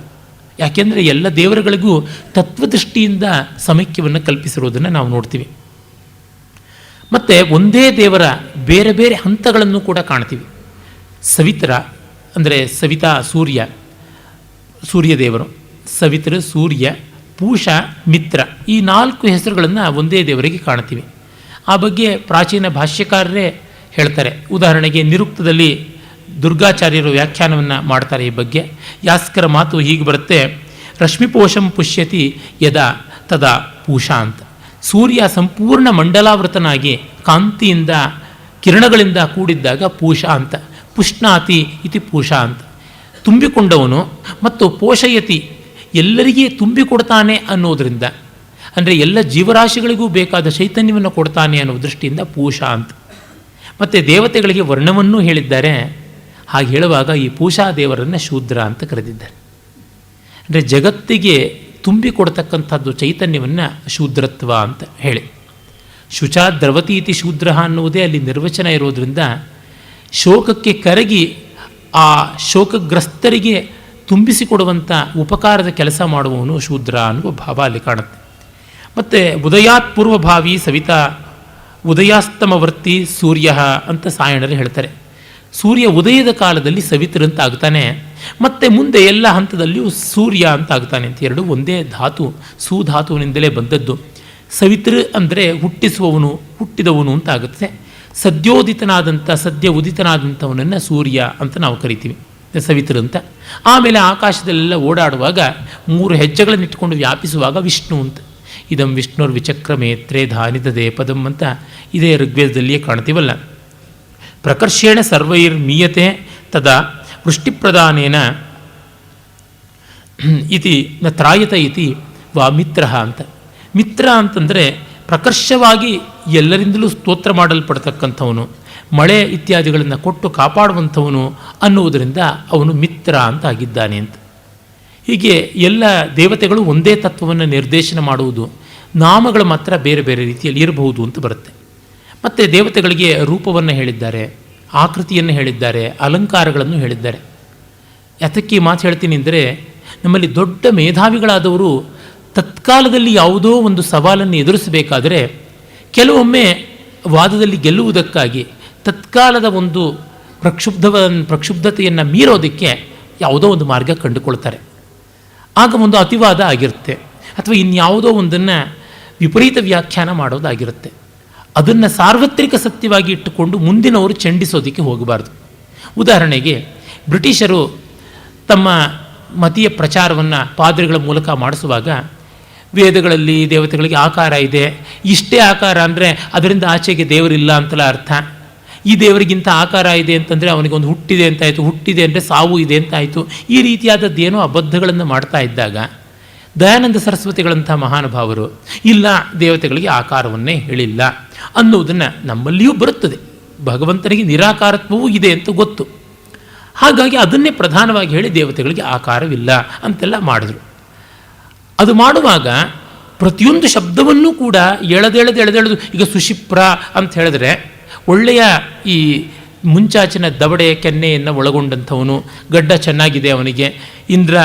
ಯಾಕೆಂದರೆ ಎಲ್ಲ ದೇವರುಗಳಿಗೂ ತತ್ವದೃಷ್ಟಿಯಿಂದ ಸಮೈಕ್ಯವನ್ನು ಕಲ್ಪಿಸಿರುವುದನ್ನು ನಾವು ನೋಡ್ತೀವಿ. ಮತ್ತು ಒಂದೇ ದೇವರ ಬೇರೆ ಬೇರೆ ಹಂತಗಳನ್ನು ಕೂಡ ಕಾಣ್ತೀವಿ. ಸವಿತ್ರ ಅಂದರೆ ಸವಿತಾ ಸೂರ್ಯ, ಸೂರ್ಯದೇವರು, ಸವಿತ್ರ ಸೂರ್ಯ, ಪೂಷ, ಮಿತ್ರ, ಈ 4 ಹೆಸರುಗಳನ್ನು ಒಂದೇ ದೇವರಿಗೆ ಕಾಣ್ತೀವಿ. ಆ ಬಗ್ಗೆ ಪ್ರಾಚೀನ ಭಾಷ್ಯಕಾರರೇ ಹೇಳ್ತಾರೆ. ಉದಾಹರಣೆಗೆ ನಿರುಕ್ತದಲ್ಲಿ ದುರ್ಗಾಚಾರ್ಯರು ವ್ಯಾಖ್ಯಾನವನ್ನು ಮಾಡ್ತಾರೆ ಈ ಬಗ್ಗೆ. ಯಾಸ್ಕರ ಮಾತು ಹೀಗೆ ಬರುತ್ತೆ, ರಶ್ಮಿಪೋಷಂ ಪುಷ್ಯತಿ ಯದಾ ತದಾ ಪೂಷಾ ಅಂತ. ಸೂರ್ಯ ಸಂಪೂರ್ಣ ಮಂಡಲಾವೃತನಾಗಿ ಕಾಂತಿಯಿಂದ ಕಿರಣಗಳಿಂದ ಕೂಡಿದ್ದಾಗ ಪೂಷಾ ಅಂತ, ಪುಷ್ಣಾತಿ ಇತಿ ಪೂಷಾ ಅಂತ. ತುಂಬಿಕೊಂಡವನು ಮತ್ತು ಪೋಷಯತಿ, ಎಲ್ಲರಿಗೆ ತುಂಬಿಕೊಡ್ತಾನೆ ಅನ್ನೋದರಿಂದ, ಅಂದರೆ ಎಲ್ಲ ಜೀವರಾಶಿಗಳಿಗೂ ಬೇಕಾದ ಚೈತನ್ಯವನ್ನು ಕೊಡ್ತಾನೆ ಅನ್ನೋ ದೃಷ್ಟಿಯಿಂದ ಪೂಷಾ ಅಂತ. ಮತ್ತು ದೇವತೆಗಳಿಗೆ ವರ್ಣವನ್ನೂ ಹೇಳಿದ್ದಾರೆ. ಹಾಗೆ ಹೇಳುವಾಗ ಈ ಪೂಷಾ ದೇವರನ್ನು ಶೂದ್ರ ಅಂತ ಕರೆದಿದ್ದಾರೆ. ಅಂದರೆ ಜಗತ್ತಿಗೆ ತುಂಬಿಕೊಡ್ತಕ್ಕಂಥದ್ದು ಚೈತನ್ಯವನ್ನು ಶೂದ್ರತ್ವ ಅಂತ ಹೇಳಿ. ಶುಚಾ ದ್ರವತಿ ಇತಿ ಶೂದ್ರ ಅನ್ನುವುದೇ ಅಲ್ಲಿ ನಿರ್ವಚನ ಇರೋದರಿಂದ ಶೋಕಕ್ಕೆ ಕರಗಿ ಆ ಶೋಕಗ್ರಸ್ತರಿಗೆ ತುಂಬಿಸಿಕೊಡುವಂಥ ಉಪಕಾರದ ಕೆಲಸ ಮಾಡುವವನು ಶೂದ್ರ ಅನ್ನುವ ಭಾವ ಅಲ್ಲಿ ಕಾಣುತ್ತೆ. ಮತ್ತು ಉದಯಾತ್ ಪೂರ್ವಭಾವಿ ಸವಿತಾ ಉದಯಾಸ್ತಮವರ್ತಿ ಸೂರ್ಯ ಅಂತ ಸಾಯಣರು ಹೇಳ್ತಾರೆ. ಸೂರ್ಯ ಉದಯದ ಕಾಲದಲ್ಲಿ ಸವಿತೃ ಅಂತ ಆಗ್ತಾನೆ, ಮತ್ತು ಮುಂದೆ ಎಲ್ಲ ಹಂತದಲ್ಲಿಯೂ ಸೂರ್ಯ ಅಂತ ಆಗ್ತಾನೆ ಅಂತ. ಎರಡು ಒಂದೇ ಧಾತು, ಸುಧಾತುವಿನಿಂದಲೇ ಬಂದದ್ದು. ಸವಿತೃ ಅಂದರೆ ಹುಟ್ಟಿಸುವವನು, ಹುಟ್ಟಿದವನು ಅಂತ ಆಗುತ್ತೆ. ಸದ್ಯೋದಿತನಾದಂಥ, ಸದ್ಯ ಉದಿತನಾದಂಥವನನ್ನು ಸೂರ್ಯ ಅಂತ ನಾವು ಕರಿತೀವಿ, ಸವಿತೃ ಅಂತ. ಆಮೇಲೆ ಆಕಾಶದಲ್ಲೆಲ್ಲ ಓಡಾಡುವಾಗ 3 ಹೆಜ್ಜೆಗಳನ್ನು ಇಟ್ಕೊಂಡು ವ್ಯಾಪಿಸುವಾಗ ವಿಷ್ಣು ಅಂತ. ಇದಂ ವಿಷ್ಣುರ್ ವಿಚಕ್ರಮೇತ್ರೇ ಧಾನಿತದೆ ಪದಂ ಅಂತ ಇದೇ ಋಗ್ವೇದದಲ್ಲಿಯೇ ಕಾಣ್ತೀವಲ್ಲ. ಪ್ರಕರ್ಷೇಣ ಸರ್ವೈರ್ಮೀಯತೆ ತದಾ ವೃಷ್ಟಿಪ್ರದಾನೇನ ಇತಿ ನ ತ್ರಾಯತ ಇತಿ ವಾ ಮಿತ್ರ ಅಂತ. ಮಿತ್ರ ಅಂತಂದರೆ ಪ್ರಕರ್ಷವಾಗಿ ಎಲ್ಲರಿಂದಲೂ ಸ್ತೋತ್ರ ಮಾಡಲ್ಪಡ್ತಕ್ಕಂಥವನು, ಮಳೆ ಇತ್ಯಾದಿಗಳನ್ನು ಕೊಟ್ಟು ಕಾಪಾಡುವಂಥವನು ಅನ್ನುವುದರಿಂದ ಅವನು ಮಿತ್ರ ಅಂತ ಆಗಿದ್ದಾನೆ ಅಂತ. ಹೀಗೆ ಎಲ್ಲ ದೇವತೆಗಳು ಒಂದೇ ತತ್ವವನ್ನು ನಿರ್ದೇಶನ ಮಾಡುವುದು, ನಾಮಗಳು ಮಾತ್ರ ಬೇರೆ ಬೇರೆ ರೀತಿಯಲ್ಲಿ ಇರಬಹುದು ಅಂತ ಬರುತ್ತೆ. ಮತ್ತು ದೇವತೆಗಳಿಗೆ ರೂಪವನ್ನು ಹೇಳಿದ್ದಾರೆ, ಆಕೃತಿಯನ್ನು ಹೇಳಿದ್ದಾರೆ, ಅಲಂಕಾರಗಳನ್ನು ಹೇಳಿದ್ದಾರೆ. ಯಾತಕ್ಕೆ ಈ ಮಾತು ಹೇಳ್ತೀನಿ ಅಂದರೆ, ನಮ್ಮಲ್ಲಿ ದೊಡ್ಡ ಮೇಧಾವಿಗಳಾದವರು ತತ್ಕಾಲದಲ್ಲಿ ಯಾವುದೋ ಒಂದು ಸವಾಲನ್ನು ಎದುರಿಸಬೇಕಾದರೆ ಕೆಲವೊಮ್ಮೆ ವಾದದಲ್ಲಿ ಗೆಲ್ಲುವುದಕ್ಕಾಗಿ ತತ್ಕಾಲದ ಒಂದು ಪ್ರಕ್ಷುಬ್ಧತೆಯನ್ನು ಮೀರೋದಕ್ಕೆ ಯಾವುದೋ ಒಂದು ಮಾರ್ಗ ಕಂಡುಕೊಳ್ತಾರೆ. ಆಗ ಒಂದು ಅತಿವಾದ ಆಗಿರುತ್ತೆ, ಅಥವಾ ಇನ್ಯಾವುದೋ ಒಂದನ್ನು ವಿಪರೀತ ವ್ಯಾಖ್ಯಾನ ಮಾಡೋದಾಗಿರುತ್ತೆ. ಅದನ್ನು ಸಾರ್ವತ್ರಿಕ ಸತ್ಯವಾಗಿ ಇಟ್ಟುಕೊಂಡು ಮುಂದಿನವರು ಚಂಡಿಸೋದಕ್ಕೆ ಹೋಗಬಾರ್ದು. ಉದಾಹರಣೆಗೆ ಬ್ರಿಟಿಷರು ತಮ್ಮ ಮತೀಯ ಪ್ರಚಾರವನ್ನು ಪಾದ್ರಿಗಳ ಮೂಲಕ ಮಾಡಿಸುವಾಗ ವೇದಗಳಲ್ಲಿ ದೇವತೆಗಳಿಗೆ ಆಕಾರ ಇದೆ, ಇಷ್ಟೇ ಆಕಾರ ಅಂದರೆ ಅದರಿಂದ ಆಚೆಗೆ ದೇವರಿಲ್ಲ ಅಂತಲ್ಲ ಅರ್ಥ. ಈ ದೇವರಿಗಿಂತ ಆಕಾರ ಇದೆ ಅಂತಂದರೆ ಅವನಿಗೊಂದು ಹುಟ್ಟಿದೆ ಅಂತಾಯಿತು, ಹುಟ್ಟಿದೆ ಅಂದರೆ ಸಾವು ಇದೆ ಅಂತಾಯಿತು. ಈ ರೀತಿಯಾದದ್ದೇನೋ ಅಬದ್ಧಗಳನ್ನು ಮಾಡ್ತಾ ಇದ್ದಾಗ ದಯಾನಂದ ಸರಸ್ವತಿಗಳಂಥ ಮಹಾನುಭಾವರು ಇಲ್ಲ, ದೇವತೆಗಳಿಗೆ ಆಕಾರವನ್ನೇ ಹೇಳಿಲ್ಲ ಅನ್ನುವುದನ್ನು ನಮ್ಮಲ್ಲಿಯೂ ಬರುತ್ತದೆ. ಭಗವಂತನಿಗೆ ನಿರಾಕಾರತ್ವವೂ ಇದೆ ಅಂತ ಗೊತ್ತು. ಹಾಗಾಗಿ ಅದನ್ನೇ ಪ್ರಧಾನವಾಗಿ ಹೇಳಿ ದೇವತೆಗಳಿಗೆ ಆಕಾರವಿಲ್ಲ ಅಂತೆಲ್ಲ ಮಾಡಿದ್ರು. ಅದು ಮಾಡುವಾಗ ಪ್ರತಿಯೊಂದು ಶಬ್ದವನ್ನೂ ಕೂಡ ಎಳೆದೆಳೆದು ಈಗ ಸುಶಿಪ್ರ ಅಂತ ಹೇಳಿದ್ರೆ ಒಳ್ಳೆಯ ಈ ಮುಂಚಾಚಿನ ದವಡೆ ಕೆನ್ನೆಯನ್ನು ಒಳಗೊಂಡಂಥವನು, ಗಡ್ಡ ಚೆನ್ನಾಗಿದೆ ಅವನಿಗೆ, ಇಂದ್ರ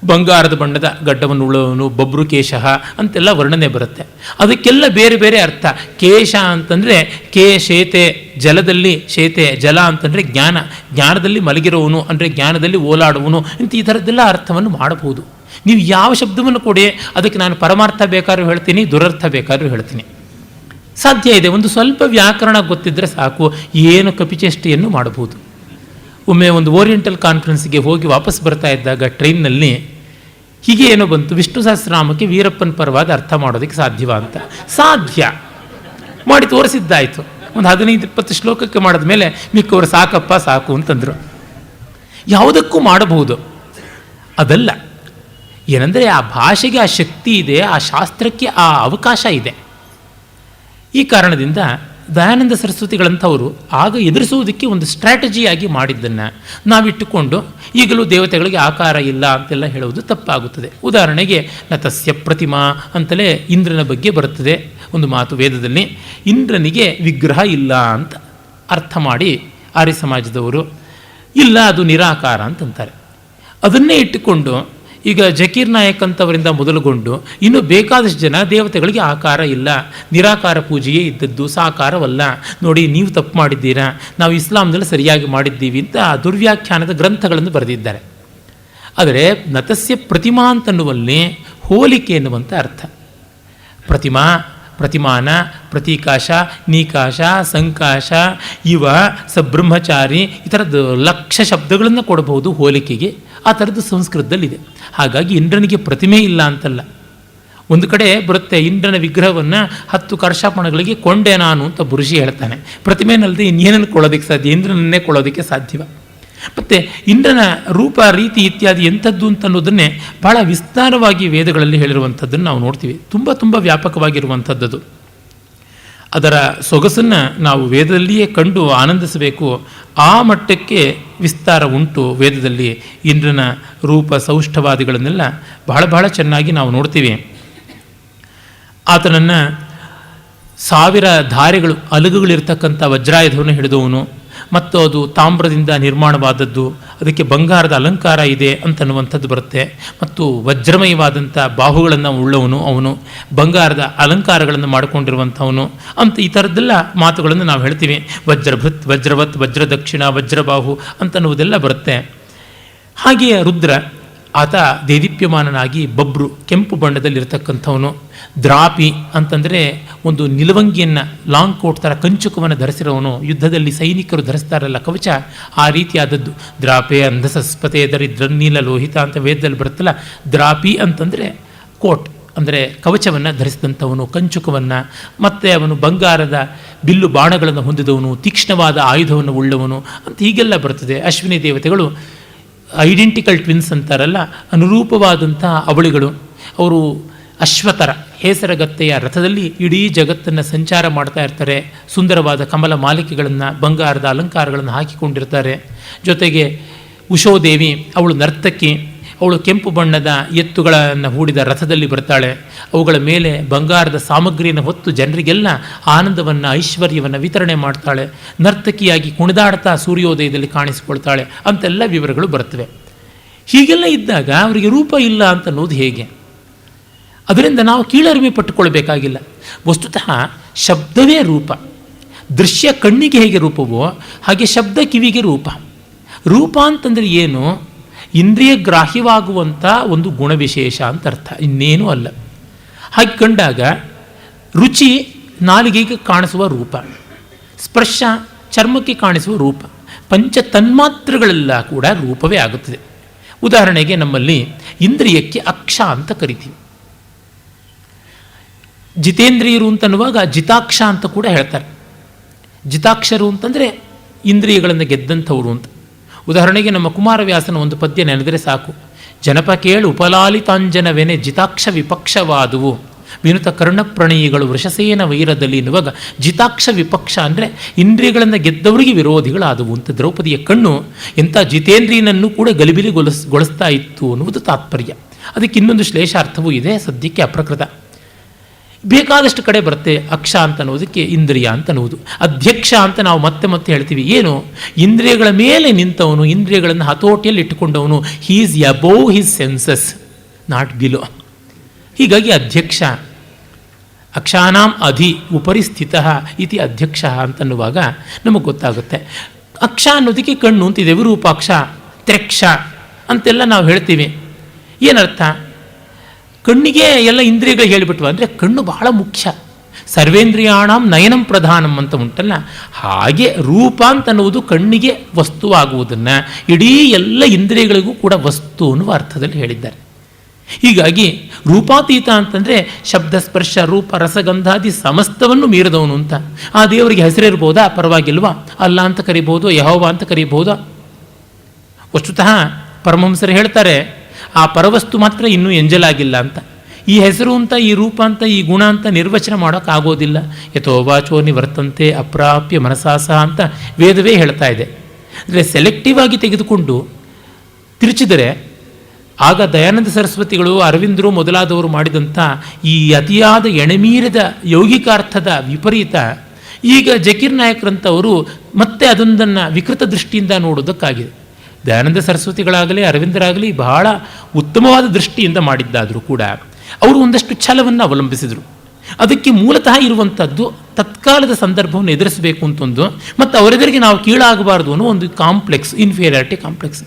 ಬಂಗಾರದ ಬಣ್ಣದ ಗಡ್ಡವನ್ನು ಉಳ್ಳವನು, ಬಬ್ರು ಕೇಶಃ ಅಂತೆಲ್ಲ ವರ್ಣನೆ ಬರುತ್ತೆ. ಅದಕ್ಕೆಲ್ಲ ಬೇರೆ ಬೇರೆ ಅರ್ಥ. ಕೇಶ ಅಂತಂದರೆ ಶೇತೆ ಜಲದಲ್ಲಿ, ಶೇತೆ ಜಲ ಅಂತಂದರೆ ಜ್ಞಾನ, ಜ್ಞಾನದಲ್ಲಿ ಮಲಗಿರುವವನು ಅಂದರೆ ಜ್ಞಾನದಲ್ಲಿ ಓಲಾಡುವನು ಅಂತ ಈ ಥರದ್ದೆಲ್ಲ ಅರ್ಥವನ್ನು ಮಾಡಬಹುದು. ನೀವು ಯಾವ ಶಬ್ದವನ್ನು ಕೊಡಿ, ಅದಕ್ಕೆ ನಾನು ಪರಮಾರ್ಥ ಬೇಕಾದ್ರೂ ಹೇಳ್ತೀನಿ, ದುರರ್ಥ ಬೇಕಾದ್ರೂ ಹೇಳ್ತೀನಿ, ಸಾಧ್ಯ ಇದೆ. ಒಂದು ಸ್ವಲ್ಪ ವ್ಯಾಕರಣ ಗೊತ್ತಿದ್ದರೆ ಸಾಕು, ಏನು ಕಪಿಚೇಷ್ಟೆಯನ್ನು ಮಾಡಬಹುದು. ಒಮ್ಮೆ ಒಂದು ಓರಿಯೆಂಟಲ್ ಕಾನ್ಫರೆನ್ಸ್ಗೆ ಹೋಗಿ ವಾಪಸ್ ಬರ್ತಾ ಇದ್ದಾಗ ಟ್ರೈನ್ನಲ್ಲಿ ಹೀಗೆ ಏನೋ ಬಂತು, ವಿಷ್ಣು ಸಹಸ್ರನಾಮಕ್ಕೆ ವೀರಪ್ಪನ ಪರವಾದ ಅರ್ಥ ಮಾಡೋದಕ್ಕೆ ಸಾಧ್ಯವಾ ಅಂತ. ಸಾಧ್ಯ ಮಾಡಿ ತೋರಿಸಿದ್ದಾಯಿತು. ಒಂದು 15-20 ಶ್ಲೋಕಕ್ಕೆ ಮಾಡಿದ ಮೇಲೆ ಮಿಕ್ಕವರು ಸಾಕಪ್ಪ ಸಾಕು ಅಂತಂದರು. ಯಾವುದಕ್ಕೂ ಮಾಡಬಹುದು, ಅದಲ್ಲ. ಏನಂದರೆ ಆ ಭಾಷೆಗೆ ಆ ಶಕ್ತಿ ಇದೆ, ಆ ಶಾಸ್ತ್ರಕ್ಕೆ ಆ ಅವಕಾಶ ಇದೆ. ಈ ಕಾರಣದಿಂದ ದಯಾನಂದ ಸರಸ್ವತಿಗಳಂಥವರು ಆಗ ಎದುರಿಸುವುದಕ್ಕೆ ಒಂದು ಸ್ಟ್ರಾಟಜಿಯಾಗಿ ಮಾಡಿದ್ದನ್ನು ನಾವಿಟ್ಟುಕೊಂಡು ಈಗಲೂ ದೇವತೆಗಳಿಗೆ ಆಕಾರ ಇಲ್ಲ ಅಂತೆಲ್ಲ ಹೇಳುವುದು ತಪ್ಪಾಗುತ್ತದೆ. ಉದಾಹರಣೆಗೆ ನತಸ್ಯ ಪ್ರತಿಮಾ ಅಂತಲೇ ಇಂದ್ರನ ಬಗ್ಗೆ ಬರುತ್ತದೆ ಒಂದು ಮಾತು ವೇದದಲ್ಲಿ. ಇಂದ್ರನಿಗೆ ವಿಗ್ರಹ ಇಲ್ಲ ಅಂತ ಅರ್ಥ ಮಾಡಿ ಆರ್ಯ ಸಮಾಜದವರು ಇಲ್ಲ, ಅದು ನಿರಾಕಾರ ಅಂತಂತಾರೆ. ಅದನ್ನೇ ಇಟ್ಟುಕೊಂಡು ಈಗ ಜಕೀರ್ ನಾಯಕ್ ಅಂತವರಿಂದ ಮೊದಲುಗೊಂಡು ಇನ್ನು ಬೇಕಾದಷ್ಟು ಜನ ದೇವತೆಗಳಿಗೆ ಆಕಾರ ಇಲ್ಲ, ನಿರಾಕಾರ ಪೂಜೆಯೇ ಇದ್ದದ್ದು, ಸಾಕಾರವಲ್ಲ, ನೋಡಿ ನೀವು ತಪ್ಪು ಮಾಡಿದ್ದೀರಾ, ನಾವು ಇಸ್ಲಾಂನಲ್ಲಿ ಸರಿಯಾಗಿ ಮಾಡಿದ್ದೀವಿ ಅಂತ ದುರ್ವ್ಯಾಖ್ಯಾನದ ಗ್ರಂಥಗಳನ್ನು ಬರೆದಿದ್ದಾರೆ. ಆದರೆ ನತಸ್ಯ ಪ್ರತಿಮಾ ಅಂತನ್ನುವಲ್ಲಿ ಹೋಲಿಕೆ ಎನ್ನುವಂಥ ಅರ್ಥ. ಪ್ರತಿಮಾ, ಪ್ರತಿಮಾನ, ಪ್ರತೀಕಾಶ, ನೀಕಾಶ, ಸಂಕಾಶ, ಇವ ಸಬ್ರಹ್ಮಚಾರಿ, ಈ ಥರದ್ದು ಲಕ್ಷ ಶಬ್ದಗಳನ್ನು ಕೊಡಬಹುದು ಹೋಲಿಕೆಗೆ. ಆ ಥರದ್ದು ಸಂಸ್ಕೃತದಲ್ಲಿದೆ. ಹಾಗಾಗಿ ಇಂದ್ರನಿಗೆ ಪ್ರತಿಮೆ ಇಲ್ಲ ಅಂತಲ್ಲ. ಒಂದು ಕಡೆ ಬರುತ್ತೆ, ಇಂದ್ರನ ವಿಗ್ರಹವನ್ನು 10 ಕರ್ಷಾಪಣಗಳಿಗೆ ಕೊಂಡೆ ನಾನು ಅಂತ ಬುರುಷಿ ಹೇಳ್ತಾನೆ. ಪ್ರತಿಮೆನಲ್ಲದೆ ಇನ್ನೇನನ್ನು ಕೊಳ್ಳೋದಕ್ಕೆ ಸಾಧ್ಯ? ಇಂದ್ರನನ್ನೇ ಕೊಳ್ಳೋದಕ್ಕೆ ಸಾಧ್ಯವ? ಮತ್ತು ಇಂದ್ರನ ರೂಪ, ರೀತಿ ಇತ್ಯಾದಿ ಎಂಥದ್ದು ಅಂತನ್ನೋದನ್ನೇ ಭಾಳ ವಿಸ್ತಾರವಾಗಿ ವೇದಗಳಲ್ಲಿ ಹೇಳಿರುವಂಥದ್ದನ್ನು ನಾವು ನೋಡ್ತೀವಿ. ತುಂಬ ತುಂಬ ವ್ಯಾಪಕವಾಗಿರುವಂಥದ್ದು. ಅದರ ಸೊಗಸನ್ನು ನಾವು ವೇದದಲ್ಲಿಯೇ ಕಂಡು ಆನಂದಿಸಬೇಕು. ಆ ಮಟ್ಟಕ್ಕೆ ವಿಸ್ತಾರ ಉಂಟು ವೇದದಲ್ಲಿ. ಇಂದ್ರನ ರೂಪ ಸೌಷ್ಠವಾದಿಗಳನ್ನೆಲ್ಲ ಬಹಳ ಬಹಳ ಚೆನ್ನಾಗಿ ನಾವು ನೋಡ್ತೀವಿ. ಆತನನ್ನು 1000 ಧಾರೆಗಳು, ಅಲಗುಗಳಿರ್ತಕ್ಕಂಥ ವಜ್ರಾಯುಧವನ್ನು ಹಿಡಿದವನು, ಮತ್ತು ಅದು ತಾಮ್ರದಿಂದ ನಿರ್ಮಾಣವಾದದ್ದು, ಅದಕ್ಕೆ ಬಂಗಾರದ ಅಲಂಕಾರ ಇದೆ ಅಂತನ್ನುವಂಥದ್ದು ಬರುತ್ತೆ. ಮತ್ತು ವಜ್ರಮಯವಾದಂಥ ಬಾಹುಗಳನ್ನು ಉಳ್ಳವನು ಅವನು, ಬಂಗಾರದ ಅಲಂಕಾರಗಳನ್ನು ಮಾಡಿಕೊಂಡಿರುವಂಥವನು ಅಂತ ಈ ಥರದ್ದೆಲ್ಲ ಮಾತುಗಳನ್ನು ನಾವು ಹೇಳ್ತೀವಿ. ವಜ್ರಭೃತ್, ವಜ್ರವತ್, ವಜ್ರದಕ್ಷಿಣ, ವಜ್ರಬಾಹು ಅಂತನ್ನುವುದೆಲ್ಲ ಬರುತ್ತೆ. ಹಾಗೆಯೇ ರುದ್ರ, ಆತ ದೇದೀಪ್ಯಮಾನನಾಗಿ ಬಬ್ರು, ಕೆಂಪು ಬಣ್ಣದಲ್ಲಿರ್ತಕ್ಕಂಥವನು. ದ್ರಾಪಿ ಅಂತಂದರೆ ಒಂದು ನಿಲುವಂಗಿಯನ್ನು, ಲಾಂಗ್ ಕೋಟ್ ಥರ ಕಂಚುಕವನ್ನು ಧರಿಸಿರೋವನು. ಯುದ್ಧದಲ್ಲಿ ಸೈನಿಕರು ಧರಿಸ್ತಾರಲ್ಲ ಕವಚ, ಆ ರೀತಿಯಾದದ್ದು. ದ್ರಾಪೆ ಅಂಧಸಸ್ಪತೆ ದರಿದ್ರನ್ನೀಲ ಲೋಹಿತ ಅಂತ ವೇದದಲ್ಲಿ ಬರುತ್ತಲ್ಲ. ದ್ರಾಪಿ ಅಂತಂದರೆ ಕೋಟ್, ಅಂದರೆ ಕವಚವನ್ನು ಧರಿಸಿದಂಥವನು, ಕಂಚುಕವನ್ನು, ಮತ್ತು ಅವನು ಬಂಗಾರದ ಬಿಲ್ಲು ಬಾಣಗಳನ್ನು ಹೊಂದಿದವನು, ತೀಕ್ಷ್ಣವಾದ ಆಯುಧವನ್ನು ಉಳ್ಳವನು ಅಂತ ಹೀಗೆಲ್ಲ ಬರ್ತದೆ. ಅಶ್ವಿನಿ ದೇವತೆಗಳು ಐಡೆಂಟಿಕಲ್ ಟ್ವಿನ್ಸ್ ಅಂತಾರಲ್ಲ, ಅನುರೂಪವಾದಂಥ ಅವಳಿಗಳು. ಅವರು ಅಶ್ವತರ ಹೇಸರಗತ್ತೆಯ ರಥದಲ್ಲಿ ಇಡೀ ಜಗತ್ತನ್ನು ಸಂಚಾರ ಮಾಡ್ತಾ ಇರ್ತಾರೆ. ಸುಂದರವಾದ ಕಮಲ ಮಾಲಿಕೆಗಳನ್ನು, ಬಂಗಾರದ ಅಲಂಕಾರಗಳನ್ನು ಹಾಕಿಕೊಂಡಿರ್ತಾರೆ. ಜೊತೆಗೆ ಉಷೋದೇವಿ, ಅವಳು ನರ್ತಕಿ, ಅವಳು ಕೆಂಪು ಬಣ್ಣದ ಎತ್ತುಗಳನ್ನು ಹೂಡಿದ ರಥದಲ್ಲಿ ಬರ್ತಾಳೆ. ಅವುಗಳ ಮೇಲೆ ಬಂಗಾರದ ಸಾಮಗ್ರಿಯನ್ನು ಹೊತ್ತು ಜನರಿಗೆಲ್ಲ ಆನಂದವನ್ನು, ಐಶ್ವರ್ಯವನ್ನು ವಿತರಣೆ ಮಾಡ್ತಾಳೆ. ನರ್ತಕಿಯಾಗಿ ಕುಣಿದಾಡ್ತಾ ಸೂರ್ಯೋದಯದಲ್ಲಿ ಕಾಣಿಸಿಕೊಳ್ತಾಳೆ ಅಂತೆಲ್ಲ ವಿವರಗಳು ಬರ್ತವೆ. ಹೀಗೆಲ್ಲ ಇದ್ದಾಗ ಅವರಿಗೆ ರೂಪ ಇಲ್ಲ ಅಂತ ಅನ್ನೋದು ಹೇಗೆ? ಅದರಿಂದ ನಾವು ಕೀಳರಿಮೆ ಪಟ್ಟುಕೊಳ್ಬೇಕಾಗಿಲ್ಲ. ವಸ್ತುತಃ ಶಬ್ದವೇ ರೂಪ. ದೃಶ್ಯ ಕಣ್ಣಿಗೆ ಹೇಗೆ ರೂಪವೋ ಹಾಗೆ ಶಬ್ದ ಕಿವಿಗೆ ರೂಪ. ರೂಪ ಅಂತಂದರೆ ಏನು? ಇಂದ್ರಿಯ ಗ್ರಾಹ್ಯವಾಗುವಂಥ ಒಂದು ಗುಣವಿಶೇಷ ಅಂತ ಅರ್ಥ, ಇನ್ನೇನೂ ಅಲ್ಲ. ಹಾಗೆ ಕಂಡಾಗ ರುಚಿ ನಾಲಿಗೆಗೆ ಕಾಣಿಸುವ ರೂಪ, ಸ್ಪರ್ಶ ಚರ್ಮಕ್ಕೆ ಕಾಣಿಸುವ ರೂಪ, ಪಂಚ ತನ್ಮಾತ್ರಗಳೆಲ್ಲ ಕೂಡ ರೂಪವೇ ಆಗುತ್ತದೆ. ಉದಾಹರಣೆಗೆ ನಮ್ಮಲ್ಲಿ ಇಂದ್ರಿಯಕ್ಕೆ ಅಕ್ಷ ಅಂತ ಕರಿತೀವಿ. ಜಿತೇಂದ್ರಿಯರು ಅಂತನ್ನುವಾಗ ಜಿತಾಕ್ಷ ಅಂತ ಕೂಡ ಹೇಳ್ತಾರೆ. ಜಿತಾಕ್ಷರು ಅಂತಂದರೆ ಇಂದ್ರಿಯಗಳನ್ನು ಗೆದ್ದಂಥವರು ಅಂತ. ಉದಾಹರಣೆಗೆ ನಮ್ಮ ಕುಮಾರವ್ಯಾಸನ ಒಂದು ಪದ್ಯ ನೆನೆದರೆ ಸಾಕು. ಜನಪ ಕೇಳು ಉಪಲಾಲಿತಾಂಜನವೆನೆ ಜಿತಾಕ್ಷ ವಿಪಕ್ಷವಾದುವು ವಿನುತ ಕರ್ಣಪ್ರಣಯಿಗಳು ವೃಷಸೇನ ವೈರದಲ್ಲಿ ಎನ್ನುವಾಗ ಜಿತಾಕ್ಷ ವಿಪಕ್ಷ ಅಂದರೆ ಇಂದ್ರಿಯಗಳನ್ನು ಗೆದ್ದವರಿಗೆ ವಿರೋಧಿಗಳಾದವು ಅಂತ. ದ್ರೌಪದಿಯ ಕಣ್ಣು ಎಂಥ ಜಿತೇಂದ್ರಿಯನನ್ನು ಕೂಡ ಗಲಿಬಿಲಿಗೊಳಿಸ್ತಾ ಇತ್ತು ಅನ್ನುವುದು ತಾತ್ಪರ್ಯ. ಅದಕ್ಕೆ ಇನ್ನೊಂದು ಶ್ಲೇಷಾರ್ಥವೂ ಇದೆ, ಸದ್ಯಕ್ಕೆ ಅಪ್ರಕೃತ. ಬೇಕಾದಷ್ಟು ಕಡೆ ಬರುತ್ತೆ ಅಕ್ಷ ಅಂತ ಅನ್ನೋದಕ್ಕೆ ಇಂದ್ರಿಯ ಅಂತ ಅನ್ನೋದು. ಅಧ್ಯಕ್ಷ ಅಂತ ನಾವು ಮತ್ತೆ ಮತ್ತೆ ಹೇಳ್ತೀವಿ. ಏನು? ಇಂದ್ರಿಯಗಳ ಮೇಲೆ ನಿಂತವನು, ಇಂದ್ರಿಯಗಳನ್ನು ಹತೋಟಿಯಲ್ಲಿ ಇಟ್ಟುಕೊಂಡವನು. He is above his senses, not below. ಹೀಗಾಗಿ ಅಧ್ಯಕ್ಷ. ಅಕ್ಷಾನಾಂ ಅಧಿ ಉಪರಿಸ್ಥಿತ ಇತಿ ಅಧ್ಯಕ್ಷ ಅಂತನ್ನುವಾಗ ನಮಗೆ ಗೊತ್ತಾಗುತ್ತೆ. ಅಕ್ಷ ಅನ್ನೋದಕ್ಕೆ ಕಣ್ಣು ಅಂತಿದೆ, ವಿರೂಪಾಕ್ಷ, ತ್ರೆಕ್ಷ ಅಂತೆಲ್ಲ ನಾವು ಹೇಳ್ತೀವಿ. ಏನರ್ಥ? ಕಣ್ಣಿಗೆ ಎಲ್ಲ ಇಂದ್ರಿಯಗಳು ಹೇಳಿಬಿಟ್ವ ಅಂದರೆ ಕಣ್ಣು ಬಹಳ ಮುಖ್ಯ. ಸರ್ವೇಂದ್ರಿಯಾಣಂ ನಯನಂ ಪ್ರಧಾನಂ ಅಂತ ಉಂಟಲ್ಲ, ಹಾಗೆ ರೂಪ ಅಂತನ್ನುವುದು ಕಣ್ಣಿಗೆ ವಸ್ತುವಾಗುವುದನ್ನು ಇಡೀ ಎಲ್ಲ ಇಂದ್ರಿಯಗಳಿಗೂ ಕೂಡ ವಸ್ತು ಅನ್ನುವ ಅರ್ಥದಲ್ಲಿ ಹೇಳಿದ್ದಾರೆ. ಹೀಗಾಗಿ ರೂಪಾತೀತ ಅಂತಂದರೆ ಶಬ್ದ, ಸ್ಪರ್ಶ, ರೂಪ, ರಸಗಂಧಾದಿ ಸಮಸ್ತವನ್ನು ಮೀರಿದವನು ಅಂತ. ಆ ದೇವರಿಗೆ ಹೆಸರಿರ್ಬೋದಾ? ಪರವಾಗಿಲ್ವಾ? ಅಲ್ಲ ಅಂತ ಕರಿಬೋದು, ಯಹೋವ ಅಂತ ಕರಿಬೋದಾ? ವಸ್ತುತಃ ಪರಮಹಂಸರು ಹೇಳ್ತಾರೆ, ಆ ಪರವಸ್ತು ಮಾತ್ರ ಇನ್ನೂ ಎಂಜಲಾಗಿಲ್ಲ ಅಂತ. ಈ ಹೆಸರು ಅಂತ, ಈ ರೂಪ ಅಂತ, ಈ ಗುಣ ಅಂತ ನಿರ್ವಚನ ಮಾಡೋಕ್ಕಾಗೋದಿಲ್ಲ. ಯಥೋ ವಾಚೋ ನಿವರ್ತಂತೆ ಅಪ್ರಾಪ್ಯ ಮನಸಾಸ ಅಂತ ವೇದವೇ ಹೇಳ್ತಾ ಇದೆ. ಅಂದರೆ ಸೆಲೆಕ್ಟಿವ್ ಆಗಿ ತೆಗೆದುಕೊಂಡು ತಿರುಚಿದರೆ ಆಗ ದಯಾನಂದ ಸರಸ್ವತಿಗಳು, ಅರವಿಂದರು ಮೊದಲಾದವರು ಮಾಡಿದಂಥ ಈ ಅತಿಯಾದ ಎಣೆಮೀರಿದ ಯೌಗಿಕಾರ್ಥದ ವಿಪರೀತ ಈಗ ಜಕೀರ್ ನಾಯಕ್ರಂಥವರು ಮತ್ತೆ ಅದೊಂದನ್ನು ವಿಕೃತ ದೃಷ್ಟಿಯಿಂದ ನೋಡೋದಕ್ಕಾಗಿದೆ. ದಯಾನಂದ ಸರಸ್ವತಿಗಳಾಗಲಿ ಅರವಿಂದರಾಗಲಿ ಬಹಳ ಉತ್ತಮವಾದ ದೃಷ್ಟಿಯಿಂದ ಮಾಡಿದ್ದಾದರೂ ಕೂಡ ಅವರು ಒಂದಷ್ಟು ಛಲವನ್ನು ಅವಲಂಬಿಸಿದರು. ಅದಕ್ಕೆ ಮೂಲತಃ ಇರುವಂಥದ್ದು ತತ್ಕಾಲದ ಸಂದರ್ಭವನ್ನು ಎದುರಿಸಬೇಕು ಅಂತಂದು, ಮತ್ತು ಅವರೆದುರಿಗೆ ನಾವು ಕೀಳಾಗಬಾರ್ದು ಅನ್ನೋ ಒಂದು ಕಾಂಪ್ಲೆಕ್ಸ್, ಇನ್ಫೀರಿಯಾರಿಟಿ ಕಾಂಪ್ಲೆಕ್ಸ್.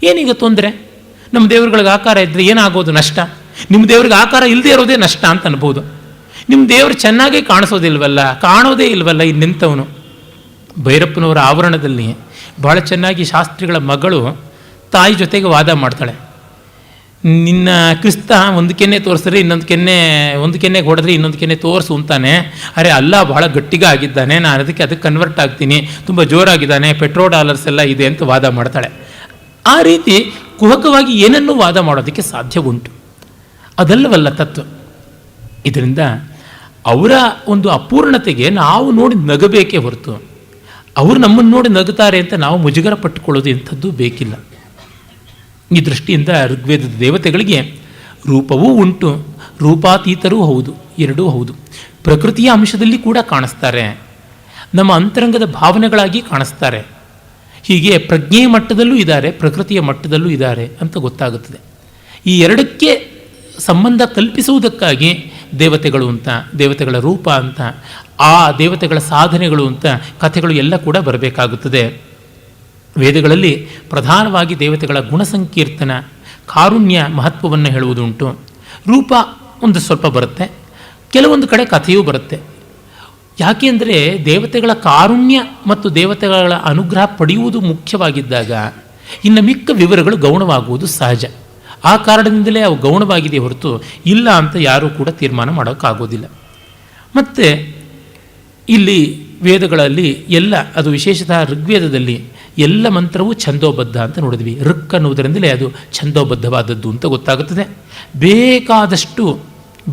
ಏನೀಗ ತೊಂದರೆ? ನಮ್ಮ ದೇವರುಗಳಿಗೆ ಆಕಾರ ಇದ್ದರೆ ಏನಾಗೋದು ನಷ್ಟ? ನಿಮ್ಮ ದೇವ್ರಿಗೆ ಆಕಾರ ಇಲ್ಲದೆ ಇರೋದೇ ನಷ್ಟ ಅಂತ ಅನ್ಬೋದು. ನಿಮ್ಮ ದೇವರು ಚೆನ್ನಾಗೇ ಕಾಣಿಸೋದಿಲ್ವಲ್ಲ, ಕಾಣೋದೇ ಇಲ್ವಲ್ಲ ಇನ್ನೆಂಥವನು. ಭೈರಪ್ಪನವರ ಆವರಣದಲ್ಲಿ ಬಹಳ ಚೆನ್ನಾಗಿ ಶಾಸ್ತ್ರಿಗಳ ಮಗಳು ತಾಯಿ ಜೊತೆಗೆ ವಾದ ಮಾಡ್ತಾಳೆ. ನಿನ್ನ ಕ್ರಿಸ್ತ ಒಂದು ಕೆನ್ನೆ ತೋರಿಸಿದ್ರೆ ಒಂದು ಕೆನ್ನೆಗೆ ಹೊಡೆದ್ರೆ ಇನ್ನೊಂದು ಕೆನ್ನೆ ತೋರಿಸು ಅಂತಾನೆ. ಅರೆ ಅಲ್ಲ, ಬಹಳ ಗಟ್ಟಿಗ ಆಗಿದ್ದಾನೆ, ನಾನು ಅದಕ್ಕೆ ಕನ್ವರ್ಟ್ ಆಗ್ತೀನಿ, ತುಂಬ ಜೋರಾಗಿದ್ದಾನೆ, ಪೆಟ್ರೋ ಡಾಲರ್ಸ್ ಎಲ್ಲ ಇದೆ ಅಂತ ವಾದ ಮಾಡ್ತಾಳೆ. ಆ ರೀತಿ ಕುಹಕವಾಗಿ ಏನನ್ನೂ ವಾದ ಮಾಡೋದಕ್ಕೆ ಸಾಧ್ಯ ಉಂಟು. ಅದಲ್ಲವಲ್ಲ ತತ್ವ. ಇದರಿಂದ ಅವರ ಒಂದು ಅಪೂರ್ಣತೆಗೆ ನಾವು ನೋಡಿ ನಗಬೇಕೇ ಹೊರತು ಅವರು ನಮ್ಮನ್ನು ನೋಡಿ ನಗುತ್ತಾರೆ ಅಂತ ನಾವು ಮುಜುಗರ ಪಟ್ಟುಕೊಳ್ಳೋದು ಇಂಥದ್ದು ಬೇಕಿಲ್ಲ. ಈ ದೃಷ್ಟಿಯಿಂದ ಋಗ್ವೇದದ ದೇವತೆಗಳಿಗೆ ರೂಪವೂ ಉಂಟು, ರೂಪಾತೀತರೂ ಹೌದು, ಎರಡೂ ಹೌದು. ಪ್ರಕೃತಿಯ ಅಂಶದಲ್ಲಿ ಕೂಡ ಕಾಣಿಸ್ತಾರೆ, ನಮ್ಮ ಅಂತರಂಗದ ಭಾವನೆಗಳಾಗಿ ಕಾಣಿಸ್ತಾರೆ. ಹೀಗೆ ಪ್ರಜ್ಞೆಯ ಮಟ್ಟದಲ್ಲೂ ಇದ್ದಾರೆ, ಪ್ರಕೃತಿಯ ಮಟ್ಟದಲ್ಲೂ ಇದ್ದಾರೆ ಅಂತ ಗೊತ್ತಾಗುತ್ತದೆ. ಈ ಎರಡಕ್ಕೆ ಸಂಬಂಧ ಕಲ್ಪಿಸುವುದಕ್ಕಾಗಿ ದೇವತೆಗಳು ಅಂತ, ದೇವತೆಗಳ ರೂಪ ಅಂತ, ಆ ದೇವತೆಗಳ ಸಾಧನೆಗಳು ಅಂತ ಕಥೆಗಳು ಎಲ್ಲ ಕೂಡ ಬರಬೇಕಾಗುತ್ತದೆ. ವೇದಗಳಲ್ಲಿ ಪ್ರಧಾನವಾಗಿ ದೇವತೆಗಳ ಗುಣಸಂಕೀರ್ತನ, ಕಾರುಣ್ಯ ಮಹತ್ವವನ್ನು ಹೇಳುವುದುಂಟು. ರೂಪ ಒಂದು ಸ್ವಲ್ಪ ಬರುತ್ತೆ, ಕೆಲವೊಂದು ಕಡೆ ಕಥೆಯೂ ಬರುತ್ತೆ. ಯಾಕೆಂದರೆ ದೇವತೆಗಳ ಕಾರುಣ್ಯ ಮತ್ತು ದೇವತೆಗಳ ಅನುಗ್ರಹ ಪಡೆಯುವುದು ಮುಖ್ಯವಾಗಿದ್ದಾಗ ಇನ್ನು ಮಿಕ್ಕ ವಿವರಗಳು ಗೌಣವಾಗುವುದು ಸಹಜ. ಆ ಕಾರಣದಿಂದಲೇ ಅವು ಗೌಣವಾಗಿದೆ ಹೊರತು ಇಲ್ಲ ಅಂತ ಯಾರೂ ಕೂಡ ತೀರ್ಮಾನ ಮಾಡೋಕ್ಕಾಗೋದಿಲ್ಲ. ಮತ್ತು ಇಲ್ಲಿ ವೇದಗಳಲ್ಲಿ ಎಲ್ಲ, ಅದು ವಿಶೇಷತಃ ಋಗ್ವೇದದಲ್ಲಿ ಎಲ್ಲ ಮಂತ್ರವೂ ಛಂದೋಬದ್ಧ ಅಂತ ನೋಡಿದ್ವಿ. ಋಕ್ ಅನ್ನುವುದರಿಂದಲೇ ಅದು ಛಂದೋಬದ್ಧವಾದದ್ದು ಅಂತ ಗೊತ್ತಾಗುತ್ತದೆ. ಬೇಕಾದಷ್ಟು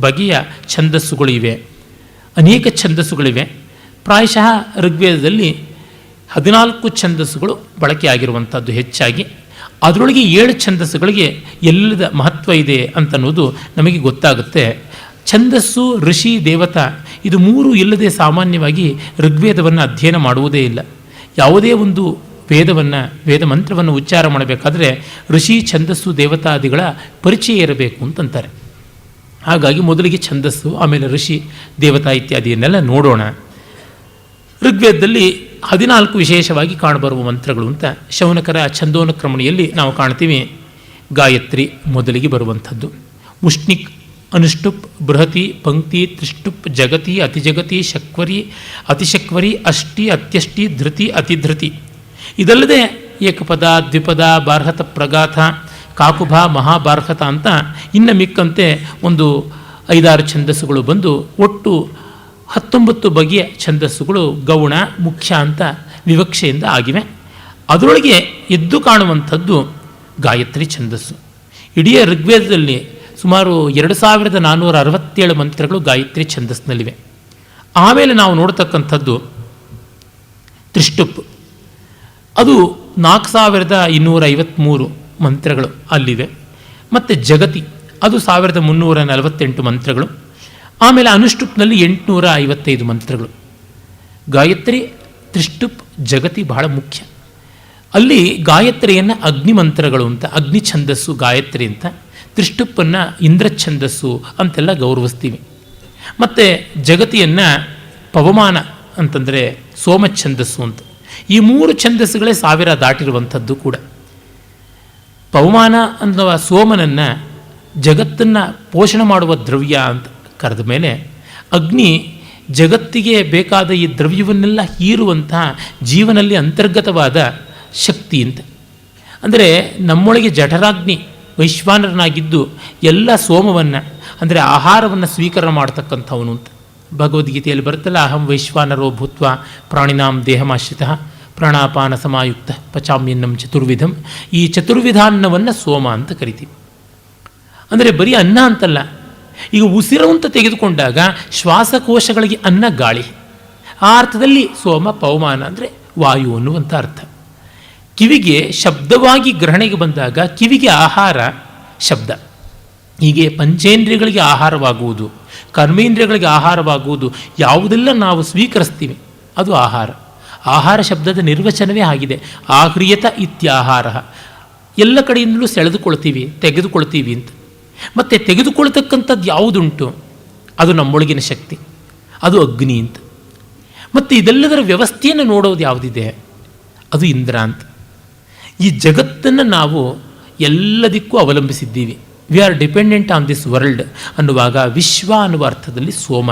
ಬಗೆಯ ಛಂದಸ್ಸುಗಳಿವೆ, ಅನೇಕ ಛಂದಸ್ಸುಗಳಿವೆ. ಪ್ರಾಯಶಃ ಋಗ್ವೇದದಲ್ಲಿ 14 ಛಂದಸ್ಸುಗಳು ಬಳಕೆಯಾಗಿರುವಂಥದ್ದು ಹೆಚ್ಚಾಗಿ. ಅದರೊಳಗೆ 7 ಛಂದಸ್ಸುಗಳಿಗೆ ಎಲ್ಲದ ಮಹತ್ವ ಇದೆ ಅಂತನ್ನೋದು ನಮಗೆ ಗೊತ್ತಾಗುತ್ತೆ. ಛಂದಸ್ಸು, ಋಷಿ, ದೇವತಾ ಇದು 3 ಇಲ್ಲದೆ ಸಾಮಾನ್ಯವಾಗಿ ಋಗ್ವೇದವನ್ನು ಅಧ್ಯಯನ ಮಾಡುವುದೇ ಇಲ್ಲ. ಯಾವುದೇ ಒಂದು ವೇದ ಮಂತ್ರವನ್ನು ಉಚ್ಚಾರ ಮಾಡಬೇಕಾದ್ರೆ ಋಷಿ, ಛಂದಸ್ಸು, ದೇವತಾದಿಗಳ ಪರಿಚಯ ಇರಬೇಕು ಅಂತಂತಾರೆ. ಹಾಗಾಗಿ ಮೊದಲಿಗೆ ಛಂದಸ್ಸು, ಆಮೇಲೆ ಋಷಿ, ದೇವತಾ ಇತ್ಯಾದಿಯನ್ನೆಲ್ಲ ನೋಡೋಣ. ಋಗ್ವೇದದಲ್ಲಿ 14 ವಿಶೇಷವಾಗಿ ಕಾಣಬರುವ ಮಂತ್ರಗಳು ಅಂತ ಶೌನಕರ ಛಂದೋನುಕ್ರಮಣಿಯಲ್ಲಿ ನಾವು ಕಾಣ್ತೀವಿ. ಗಾಯತ್ರಿ ಮೊದಲಿಗೆ ಬರುವಂಥದ್ದು. ಉಷ್ಣಿಕ್, ಅನುಷ್ಟುಪ್, ಬೃಹತಿ, ಪಂಕ್ತಿ, ತ್ರಿಷ್ಟುಪ್, ಜಗತಿ, ಅತಿಜಗತಿ, ಶಕ್ವರಿ, ಅತಿಶಕ್ವರಿ, ಅಷ್ಟಿ, ಅತ್ಯಷ್ಟಿ, ಧೃತಿ, ಅತಿಧೃತಿ. ಇದಲ್ಲದೆ ಏಕಪದ, ದ್ವಿಪದ, ಬಾರ್ಹತ, ಪ್ರಗಾಥ, ಕಾಕುಭ, ಮಹಾಬಾರ್ಹತ ಅಂತ ಇನ್ನು ಮಿಕ್ಕಂತೆ ಒಂದು 5-6 ಛಂದಸ್ಸುಗಳು ಬಂದು ಒಟ್ಟು 19 ಬಗೆಯ ಛಂದಸ್ಸುಗಳು ಗೌಣ, ಮುಖ್ಯ ಅಂತ ವಿವಕ್ಷೆಯಿಂದ ಆಗಿವೆ. ಅದರೊಳಗೆ ಎದ್ದು ಕಾಣುವಂಥದ್ದು ಗಾಯತ್ರಿ ಛಂದಸ್ಸು. ಇಡೀ ಋಗ್ವೇದದಲ್ಲಿ ಸುಮಾರು 2467 ಮಂತ್ರಗಳು ಗಾಯತ್ರಿ ಛಂದಸ್ಸಿನಲ್ಲಿವೆ. ಆಮೇಲೆ ನಾವು ನೋಡ್ತಕ್ಕಂಥದ್ದು ತ್ರಿಷ್ಟುಪ್, ಅದು 4253 ಮಂತ್ರಗಳು ಅಲ್ಲಿವೆ. ಮತ್ತು ಜಗತಿ, ಅದು 1348 ಮಂತ್ರಗಳು. ಆಮೇಲೆ ಅನುಷ್ಟುಪ್ನಲ್ಲಿ 855 ಮಂತ್ರಗಳು. ಗಾಯತ್ರಿ, ತ್ರಿಷ್ಟುಪ್, ಜಗತಿ ಬಹಳ ಮುಖ್ಯ. ಅಲ್ಲಿ ಗಾಯತ್ರಿಯನ್ನು ಅಗ್ನಿ ಮಂತ್ರಗಳು ಅಂತ, ಅಗ್ನಿ ಛಂದಸ್ಸು ಗಾಯತ್ರಿ ಅಂತ, ತ್ರಿಷ್ಟುಪ್ಪನ್ನು ಇಂದ್ರ ಛಂದಸ್ಸು ಅಂತೆಲ್ಲ ಗೌರವಿಸ್ತೀವಿ. ಮತ್ತು ಜಗತಿಯನ್ನು ಪವಮಾನ ಅಂತಂದರೆ ಸೋಮ ಛಂದಸ್ಸು ಅಂತ. ಈ 3 ಛಂದಸ್ಸುಗಳೇ 1000 ದಾಟಿರುವಂಥದ್ದು ಕೂಡ. ಪವಮಾನ ಅನ್ನುವ ಸೋಮನನ್ನು ಜಗತ್ತನ್ನು ಪೋಷಣೆ ಮಾಡುವ ದ್ರವ್ಯ ಅಂತ ಕರೆದ ಮೇಲೆ, ಅಗ್ನಿ ಜಗತ್ತಿಗೆ ಬೇಕಾದ ಈ ದ್ರವ್ಯವನ್ನೆಲ್ಲ ಹೀರುವಂತಹ ಜೀವನಲ್ಲಿ ಅಂತರ್ಗತವಾದ ಶಕ್ತಿ ಅಂತ. ಅಂದರೆ ನಮ್ಮೊಳಗೆ ಜಠರಾಗ್ನಿ ವೈಶ್ವಾನರನಾಗಿದ್ದು ಎಲ್ಲ ಸೋಮವನ್ನು ಅಂದರೆ ಆಹಾರವನ್ನು ಸ್ವೀಕಾರ ಮಾಡ್ತಕ್ಕಂಥವನು ಅಂತ ಭಗವದ್ಗೀತೆಯಲ್ಲಿ ಬರುತ್ತಲ್ಲ. ಅಹಂ ವೈಶ್ವಾನರೋ ಭೂತ್ವ ಪ್ರಾಣಿನಾಂ ದೇಹಮಾಶ್ರಿತಃ ಪ್ರಾಣಾಪಾನ ಸಮಾಯುಕ್ತ ಪಚಾಮ್ಯನ್ನಂ ಚತುರ್ವಿಧಂ. ಈ ಚತುರ್ವಿಧಾನ್ನವನ್ನು ಸೋಮ ಅಂತ ಕರಿತೀವಿ. ಅಂದರೆ ಬರೀ ಅನ್ನ ಅಂತಲ್ಲ, ಈಗ ಉಸಿರು ಅಂತ ತೆಗೆದುಕೊಂಡಾಗ ಶ್ವಾಸಕೋಶಗಳಿಗೆ ಅನ್ನ ಗಾಳಿ, ಆ ಅರ್ಥದಲ್ಲಿ ಸೋಮ ಪವಮಾನ ಅಂದರೆ ವಾಯು ಅನ್ನುವಂಥ ಅರ್ಥ. ಕಿವಿಗೆ ಶಬ್ದವಾಗಿ ಗ್ರಹಣೆಗೆ ಬಂದಾಗ ಕಿವಿಗೆ ಆಹಾರ ಶಬ್ದ. ಹೀಗೆ ಪಂಚೇಂದ್ರಿಯಗಳಿಗೆ ಆಹಾರವಾಗುವುದು, ಕರ್ಮೇಂದ್ರಿಯಗಳಿಗೆ ಆಹಾರವಾಗುವುದು, ಯಾವುದೆಲ್ಲ ನಾವು ಸ್ವೀಕರಿಸ್ತೀವಿ ಅದು ಆಹಾರ. ಆಹಾರ ಶಬ್ದದ ನಿರ್ವಚನವೇ ಆಗಿದೆ, ಆಹ್ರಿಯತ ಇತ್ಯಾಹಾರ. ಎಲ್ಲ ಕಡೆಯಿಂದಲೂ ಸೆಳೆದುಕೊಳ್ತೀವಿ, ತೆಗೆದುಕೊಳ್ತೀವಿ ಅಂತ. ಮತ್ತು ತೆಗೆದುಕೊಳ್ತಕ್ಕಂಥದ್ದು ಯಾವುದುಂಟು ಅದು ನಮ್ಮೊಳಗಿನ ಶಕ್ತಿ, ಅದು ಅಗ್ನಿ ಅಂತ. ಮತ್ತು ಇದೆಲ್ಲದರ ವ್ಯವಸ್ಥೆಯನ್ನು ನೋಡೋದು ಯಾವುದಿದೆ ಅದು ಇಂದ್ರ ಅಂತ. ಈ ಜಗತ್ತನ್ನು ನಾವು ಎಲ್ಲದಕ್ಕೂ ಅವಲಂಬಿಸಿದ್ದೀವಿ. We are dependent on this world ಅನ್ನುವಾಗ ವಿಶ್ವ ಅನ್ನುವ ಅರ್ಥದಲ್ಲಿ ಸೋಮ,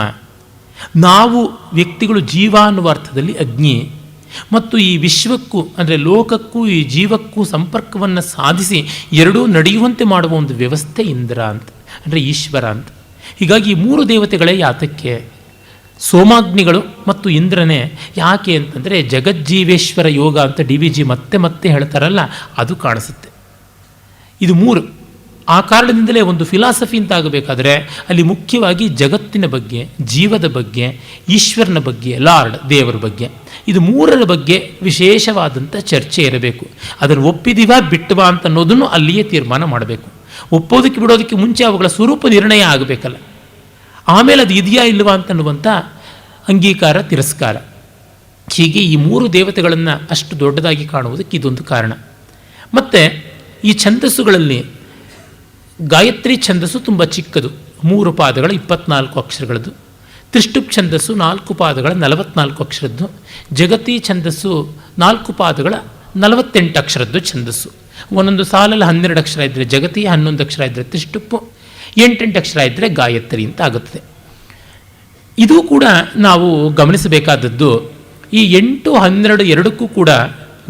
ನಾವು ವ್ಯಕ್ತಿಗಳು ಜೀವ ಅನ್ನುವ ಅರ್ಥದಲ್ಲಿ ಅಗ್ನಿ. ಮತ್ತು ಈ ವಿಶ್ವಕ್ಕೂ ಅಂದರೆ ಲೋಕಕ್ಕೂ ಈ ಜೀವಕ್ಕೂ ಸಂಪರ್ಕವನ್ನು ಸಾಧಿಸಿ ಎರಡೂ ನಡೆಯುವಂತೆ ಮಾಡುವ ಒಂದು ವ್ಯವಸ್ಥೆ ಇಂದ್ರ ಅಂತ, ಅಂದರೆ ಈಶ್ವರ ಅಂತ. ಹೀಗಾಗಿ ಈ 3 ದೇವತೆಗಳೇ ಯಾತಕ್ಕೆ ಸೋಮಾಗ್ನಿಗಳು ಮತ್ತು ಇಂದ್ರನೇ ಯಾಕೆ ಅಂತಂದರೆ ಜಗಜ್ಜೀವೇಶ್ವರ ಯೋಗ ಅಂತ DVG ಮತ್ತೆ ಹೇಳ್ತಾರಲ್ಲ, ಅದು ಕಾಣಿಸುತ್ತೆ. ಇದು 3. ಆ ಕಾರಣದಿಂದಲೇ ಒಂದು ಫಿಲಾಸಫಿ ಅಂತ ಆಗಬೇಕಾದ್ರೆ ಅಲ್ಲಿ ಮುಖ್ಯವಾಗಿ ಜಗತ್ತಿನ ಬಗ್ಗೆ, ಜೀವದ ಬಗ್ಗೆ, ಈಶ್ವರನ ಬಗ್ಗೆ, ಲಾರ್ಡ್ ದೇವರ ಬಗ್ಗೆ, ಇದು 3ರ ಬಗ್ಗೆ ವಿಶೇಷವಾದಂಥ ಚರ್ಚೆ ಇರಬೇಕು. ಅದನ್ನು ಒಪ್ಪಿದೀವಾ ಬಿಟ್ಟವಾ ಅಂತ ಅನ್ನೋದನ್ನು ಅಲ್ಲಿಯೇ ತೀರ್ಮಾನ ಮಾಡಬೇಕು. ಒಪ್ಪೋದಕ್ಕೆ ಬಿಡೋದಕ್ಕೆ ಮುಂಚೆ ಅವುಗಳ ಸ್ವರೂಪ ನಿರ್ಣಯ ಆಗಬೇಕಲ್ಲ. ಆಮೇಲೆ ಅದು ಇದೆಯಾ ಇಲ್ಲವಾ ಅಂತನ್ನುವಂಥ ಅಂಗೀಕಾರ ತಿರಸ್ಕಾರ. ಹೀಗೆ ಈ 3 ದೇವತೆಗಳನ್ನು ಅಷ್ಟು ದೊಡ್ಡದಾಗಿ ಕಾಣುವುದಕ್ಕೆ ಇದೊಂದು ಕಾರಣ. ಮತ್ತು ಈ ಛಂದಸ್ಸುಗಳಲ್ಲಿ ಗಾಯತ್ರಿ ಛಂದಸ್ಸು ತುಂಬ ಚಿಕ್ಕದು, 3 ಪಾದಗಳ 24 ಅಕ್ಷರಗಳದ್ದು. ತ್ರಿಷ್ಟುಪ್ ಛಂದಸ್ಸು 4 ಪಾದಗಳ 44 ಅಕ್ಷರದ್ದು. ಜಗತಿ ಛಂದಸ್ಸು 4 ಪಾದಗಳ 48 ಅಕ್ಷರದ್ದು ಛಂದಸ್ಸು. ಒಂದೊಂದು ಸಾಲಲ್ಲಿ 12 ಅಕ್ಷರ ಇದ್ದರೆ ಜಗತಿ, 11 ಅಕ್ಷರ ಇದ್ದರೆ ತ್ರಿಷ್ಟುಪ್ಪು, 8 ಅಕ್ಷರ ಇದ್ದರೆ ಗಾಯತ್ರಿ ಅಂತ ಆಗುತ್ತದೆ. ಇದು ಕೂಡ ನಾವು ಗಮನಿಸಬೇಕಾದದ್ದು, ಈ 8, 12 ಎರಡಕ್ಕೂ ಕೂಡ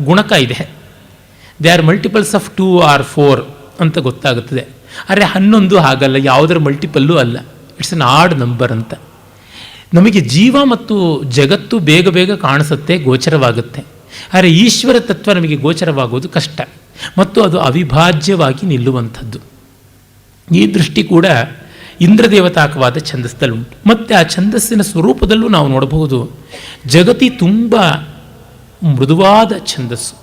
ಗುಣಕ ಇದೆ. They are multiples of 2 or 4 ಅಂತ ಗೊತ್ತಾಗುತ್ತದೆ. ಆದರೆ 11 ಹಾಗಲ್ಲ, ಯಾವುದರ ಮಲ್ಟಿಪಲ್ಲು ಅಲ್ಲ, ಇಟ್ಸ್ ಅನ್ ಆಡ್ ನಂಬರ್ ಅಂತ. ನಮಗೆ ಜೀವ ಮತ್ತು ಜಗತ್ತು ಬೇಗ ಬೇಗ ಕಾಣಿಸುತ್ತೆ, ಗೋಚರವಾಗುತ್ತೆ. ಆದರೆ ಈಶ್ವರ ತತ್ವ ನಮಗೆ ಗೋಚರವಾಗೋದು ಕಷ್ಟ ಮತ್ತು ಅದು ಅವಿಭಾಜ್ಯವಾಗಿ ನಿಲ್ಲುವಂಥದ್ದು. ಈ ದೃಷ್ಟಿ ಕೂಡ ಇಂದ್ರದೇವತಾಕವಾದ ಛಂದಸ್ಸಲ್ಲುಂಟು. ಮತ್ತು ಆ ಛಂದಸ್ಸಿನ ಸ್ವರೂಪದಲ್ಲೂ ನಾವು ನೋಡಬಹುದು, ಜಗತಿ ತುಂಬ ಮೃದುವಾದ ಛಂದಸ್ಸು,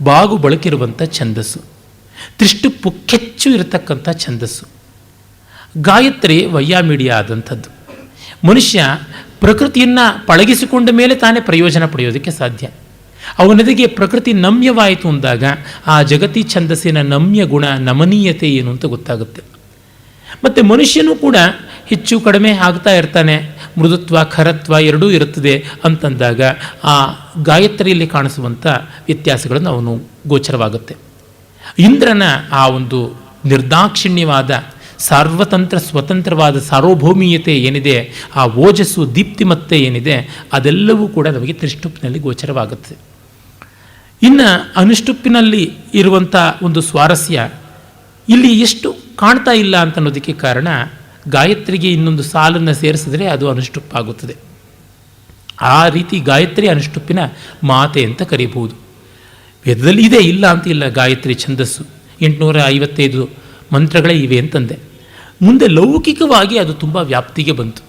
ಬಾಗು ಬಳಕಿರುವಂಥ ಛಂದಸ್ಸು, ತ್ರಿಷ್ಟು ಪುಕ್ಕೆಚ್ಚು ಇರತಕ್ಕಂಥ ಛಂದಸ್ಸು. ಗಾಯತ್ರಿ ವೈಯಾಮಿಡಿಯ ಆದಂಥದ್ದು. ಮನುಷ್ಯ ಪ್ರಕೃತಿಯನ್ನು ಪಳಗಿಸಿಕೊಂಡ ಮೇಲೆ ತಾನೇ ಪ್ರಯೋಜನ ಪಡೆಯೋದಕ್ಕೆ ಸಾಧ್ಯ. ಅವನದಿಗೆ ಪ್ರಕೃತಿ ನಮ್ಯವಾಯಿತು ಅಂದಾಗ ಆ ಜಗತಿ ಛಂದಸ್ಸಿನ ನಮ್ಯ ಗುಣ, ನಮನೀಯತೆ ಏನು ಅಂತ ಗೊತ್ತಾಗುತ್ತೆ. ಮತ್ತು ಮನುಷ್ಯನೂ ಕೂಡ ಹೆಚ್ಚು ಕಡಿಮೆ ಆಗ್ತಾ ಇರ್ತಾನೆ, ಮೃದುತ್ವ ಖರತ್ವ ಎರಡೂ ಇರುತ್ತದೆ ಅಂತಂದಾಗ ಆ ಗಾಯತ್ರಿಯಲ್ಲಿ ಕಾಣಿಸುವಂಥ ವ್ಯತ್ಯಾಸಗಳನ್ನು ಅವನು ಗೋಚರವಾಗುತ್ತೆ. ಇಂದ್ರನ ಆ ಒಂದು ನಿರ್ದಾಕ್ಷಿಣ್ಯವಾದ ಸಾರ್ವತಂತ್ರ ಸ್ವತಂತ್ರವಾದ ಸಾರ್ವಭೌಮೀಯತೆ ಏನಿದೆ, ಆ ಓಜಸ್ಸು ದೀಪ್ತಿಮತ್ತೆ ಏನಿದೆ, ಅದೆಲ್ಲವೂ ಕೂಡ ನಮಗೆ ತ್ರಿಷ್ಟುಪ್ಪಿನಲ್ಲಿ ಗೋಚರವಾಗುತ್ತೆ. ಇನ್ನು ಅನುಷ್ಟುಪ್ಪಿನಲ್ಲಿ ಇರುವಂಥ ಒಂದು ಸ್ವಾರಸ್ಯ ಇಲ್ಲಿ ಎಷ್ಟು ಕಾಣ್ತಾ ಇಲ್ಲ ಅಂತ ಅನ್ನೋದಕ್ಕೆ ಕಾರಣ, ಗಾಯತ್ರಿಗೆ ಇನ್ನೊಂದು ಸಾಲನ್ನು ಸೇರಿಸಿದ್ರೆ ಅದು ಅನುಷ್ಟುಪ್ಪಾಗುತ್ತದೆ. ಆ ರೀತಿ ಗಾಯತ್ರಿ ಅನುಷ್ಟುಪ್ಪಿನ ಮಾತೆ ಅಂತ ಕರೀಬಹುದು. ವೇದದಲ್ಲಿ ಇದೆ, ಇಲ್ಲ ಅಂತ ಇಲ್ಲ. ಗಾಯತ್ರಿ ಛಂದಸ್ಸು 855 ಮಂತ್ರಗಳೇ ಇವೆ ಅಂತಂದೆ. ಮುಂದೆ ಲೌಕಿಕವಾಗಿ ಅದು ತುಂಬ ವ್ಯಾಪ್ತಿಗೆ ಬಂತು.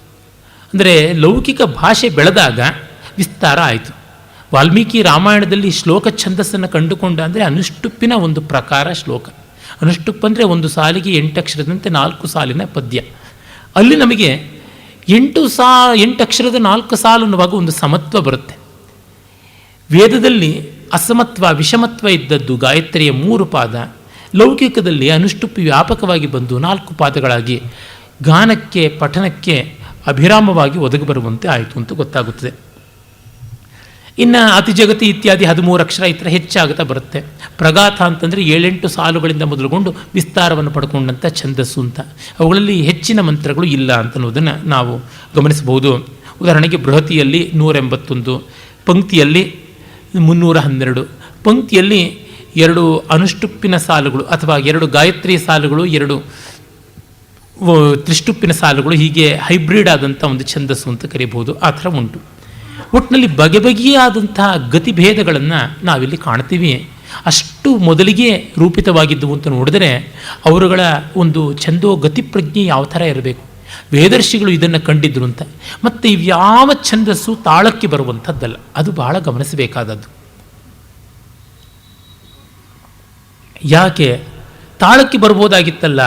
ಅಂದರೆ ಲೌಕಿಕ ಭಾಷೆ ಬೆಳೆದಾಗ ವಿಸ್ತಾರ ಆಯಿತು. ವಾಲ್ಮೀಕಿ ರಾಮಾಯಣದಲ್ಲಿ ಶ್ಲೋಕ ಛಂದಸ್ಸನ್ನು ಕಂಡುಕೊಂಡ ಅಂದರೆ ಅನುಷ್ಟುಪ್ಪಿನ ಒಂದು ಪ್ರಕಾರ ಶ್ಲೋಕ. ಅನುಷ್ಟುಪ್ ಅಂದರೆ ಒಂದು ಸಾಲಿಗೆ 8 ಅಕ್ಷರದಂತೆ 4 ಸಾಲಿನ ಪದ್ಯ. ಅಲ್ಲಿ ನಮಗೆ 8 ಅಕ್ಷರದ 4 ಸಾಲು ಅನ್ನುವಾಗ ಒಂದು ಸಮತ್ವ ಬರುತ್ತೆ. ವೇದದಲ್ಲಿ ಅಸಮತ್ವ ವಿಷಮತ್ವ ಇದ್ದದ್ದು ಗಾಯತ್ರಿಯ 3 ಪಾದ, ಲೌಕಿಕದಲ್ಲಿ ಅನುಷ್ಟುಪ್ಪಿ ವ್ಯಾಪಕವಾಗಿ ಬಂದು 4 ಪಾದಗಳಾಗಿ ಗಾನಕ್ಕೆ ಪಠನಕ್ಕೆ ಅಭಿರಾಮವಾಗಿ ಒದಗಿ ಬರುವಂತೆ ಆಯಿತು ಅಂತ ಗೊತ್ತಾಗುತ್ತದೆ. ಇನ್ನು ಅತಿಜಗತಿ ಇತ್ಯಾದಿ 13 ಅಕ್ಷರ ಈ ಥರ ಹೆಚ್ಚಾಗುತ್ತಾ ಬರುತ್ತೆ. ಪ್ರಗಾಥ ಅಂತಂದರೆ 7-8 ಸಾಲುಗಳಿಂದ ಮೊದಲುಗೊಂಡು ವಿಸ್ತಾರವನ್ನು ಪಡ್ಕೊಂಡಂಥ ಛಂದಸ್ಸು ಅಂತ. ಅವುಗಳಲ್ಲಿ ಹೆಚ್ಚಿನ ಮಂತ್ರಗಳು ಇಲ್ಲ ಅಂತನ್ನೋದನ್ನು ನಾವು ಗಮನಿಸಬಹುದು. ಉದಾಹರಣೆಗೆ ಬೃಹತಿಯಲ್ಲಿ 181, ಪಂಕ್ತಿಯಲ್ಲಿ 312, ಪಂಕ್ತಿಯಲ್ಲಿ 2 ಅನುಷ್ಟುಪ್ಪಿನ ಸಾಲುಗಳು ಅಥವಾ 2 ಗಾಯತ್ರಿ ಸಾಲುಗಳು, 2 ತ್ರಿಷ್ಟುಪ್ಪಿನ ಸಾಲುಗಳು, ಹೀಗೆ ಹೈಬ್ರಿಡ್ ಆದಂಥ ಒಂದು ಛಂದಸ್ಸು ಅಂತ ಕರೀಬಹುದು. ಆ ಥರ ಉಂಟು. ಒಟ್ಟಿನಲ್ಲಿ ಬಗೆ ಬಗೆಯಾದಂತಹ ಗತಿಭೇದಗಳನ್ನು ನಾವಿಲ್ಲಿ ಕಾಣ್ತೀವಿ. ಅಷ್ಟು ಮೊದಲಿಗೆ ರೂಪಿತವಾಗಿದ್ದವು ಅಂತ ನೋಡಿದರೆ ಅವರುಗಳ ಒಂದು ಛಂದೋ ಗತಿ ಪ್ರಜ್ಞೆ ಯಾವ ಥರ ಇರಬೇಕು, ವೇದರ್ಷಿಗಳು ಇದನ್ನು ಕಂಡಿದ್ರು ಅಂತ. ಮತ್ತು ಇವ್ಯಾವ ಛಂದಸ್ಸು ತಾಳಕ್ಕೆ ಬರುವಂಥದ್ದಲ್ಲ, ಅದು ಬಹಳ ಗಮನಿಸಬೇಕಾದದ್ದು. ಯಾಕೆ ತಾಳಕ್ಕೆ ಬರ್ಬೋದಾಗಿತ್ತಲ್ಲ,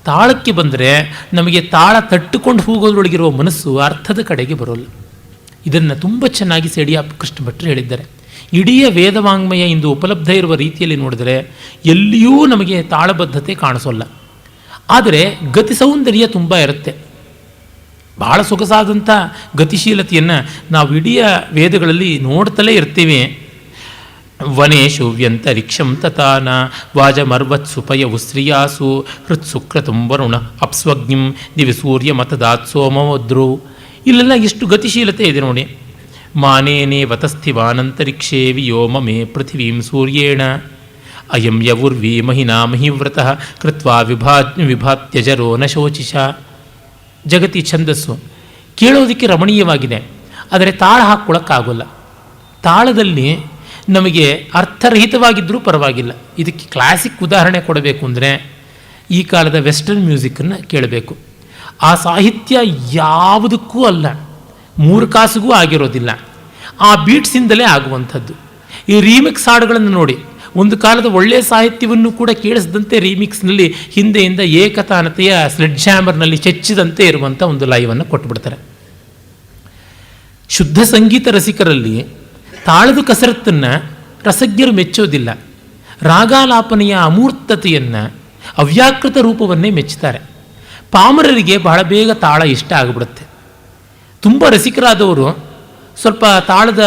ತಾಳಕ್ಕೆ ಬಂದರೆ ನಮಗೆ ತಾಳ ತಟ್ಟುಕೊಂಡು ಹೋಗೋದ್ರೊಳಗಿರುವ ಮನಸ್ಸು ಅರ್ಥದ ಕಡೆಗೆ ಬರೋಲ್ಲ. ಇದನ್ನು ತುಂಬ ಚೆನ್ನಾಗಿ ಸೇಡಿಯಾಪ್ ಕೃಷ್ಣ ಭಟ್ರು ಹೇಳಿದ್ದಾರೆ. ಇಡೀ ವೇದವಾಂಗ್ಮಯ ಇಂದು ಉಪಲಬ್ಧ ಇರುವ ರೀತಿಯಲ್ಲಿ ನೋಡಿದರೆ ಎಲ್ಲಿಯೂ ನಮಗೆ ತಾಳಬದ್ಧತೆ ಕಾಣಿಸೋಲ್ಲ. ಆದರೆ ಗತಿ ಸೌಂದರ್ಯ ತುಂಬ ಇರುತ್ತೆ. ಬಹಳ ಸೊಗಸಾದಂಥ ಗತಿಶೀಲತೆಯನ್ನು ನಾವು ಇಡೀ ವೇದಗಳಲ್ಲಿ ನೋಡ್ತಲೇ ಇರ್ತೀವಿ. ವನೇಶು ವ್ಯಂತರಿಕ್ಷಂ ತತಾನ ವಾಜಮರ್ವತ್ಸುಪಯ ಉಸ್ರಿಯಾಸು ಹೃತ್ಸುಕ್ರತುಂ ವರುಣ ಅಪ್ಸ್ವಗ್ನಿಂ ದಿವಿ ಸೂರ್ಯ ಮತದಾತ್ ಸೋಮವದ್ರು. ಇಲ್ಲೆಲ್ಲ ಎಷ್ಟು ಗತಿಶೀಲತೆ ಇದೆ ನೋಡಿ. ಮಾನೇನೇ ವತಸ್ಥಿವಾನಂತರಿಕ್ಷೇ ವ್ಯೋಮಮೇ ಪೃಥಿವೀಂ ಸೂರ್ಯೇಣ ಅಯಂ ಯವುರ್ವಿ ಮಹಿನಾ ಮಹಿವ್ರತಃ ಕೃತ್ವಾ ವಿಭಾತ್ಯಜರೋ ನ ಶೋಚಿಷ. ಜಗತಿ ಛಂದಸ್ಸು ಕೇಳೋದಕ್ಕೆ ರಮಣೀಯವಾಗಿದೆ, ಆದರೆ ತಾಳ ಹಾಕ್ಕೊಳ್ಳೋಕ್ಕಾಗೋಲ್ಲ. ತಾಳದಲ್ಲಿ ನಮಗೆ ಅರ್ಥರಹಿತವಾಗಿದ್ದರೂ ಪರವಾಗಿಲ್ಲ. ಇದಕ್ಕೆ ಕ್ಲಾಸಿಕ್ ಉದಾಹರಣೆ ಕೊಡಬೇಕು ಅಂದರೆ ಈ ಕಾಲದ ವೆಸ್ಟರ್ನ್ ಮ್ಯೂಸಿಕ್ಕನ್ನು ಕೇಳಬೇಕು. ಆ ಸಾಹಿತ್ಯ ಯಾವುದಕ್ಕೂ ಅಲ್ಲ, 3 ಕಾಸಿಗೂ ಆಗಿರೋದಿಲ್ಲ, ಆ ಬೀಟ್ಸಿಂದಲೇ ಆಗುವಂಥದ್ದು. ಈ ರೀಮಿಕ್ಸ್ ಹಾಡುಗಳನ್ನು ನೋಡಿ, ಒಂದು ಕಾಲದ ಒಳ್ಳೆಯ ಸಾಹಿತ್ಯವನ್ನು ಕೂಡ ಕೇಳಿಸಿದಂತೆ ರೀಮಿಕ್ಸ್ನಲ್ಲಿ ಹಿಂದೆಯಿಂದ ಏಕತಾನತೆಯ ಸ್ಲೆಡ್ಜ್ ಹ್ಯಾಮರ್ನಲ್ಲಿ ಚೆಚ್ಚಿದಂತೆ ಇರುವಂಥ ಒಂದು ಲೈವನ್ನು ಕೊಟ್ಟುಬಿಡ್ತಾರೆ. ಶುದ್ಧ ಸಂಗೀತ ರಸಿಕರಲ್ಲಿ ತಾಳದ ಕಸರತ್ತನ್ನು ರಸಜ್ಞರು ಮೆಚ್ಚೋದಿಲ್ಲ. ರಾಗಾಲಾಪನೆಯ ಅಮೂರ್ತತೆಯನ್ನು, ಅವ್ಯಾಕೃತ ರೂಪವನ್ನೇ ಮೆಚ್ಚುತ್ತಾರೆ. ಪಾಮರರಿಗೆ ಬಹಳ ಬೇಗ ತಾಳ ಇಷ್ಟ ಆಗಿಬಿಡುತ್ತೆ. ತುಂಬ ರಸಿಕರಾದವರು ಸ್ವಲ್ಪ ತಾಳದ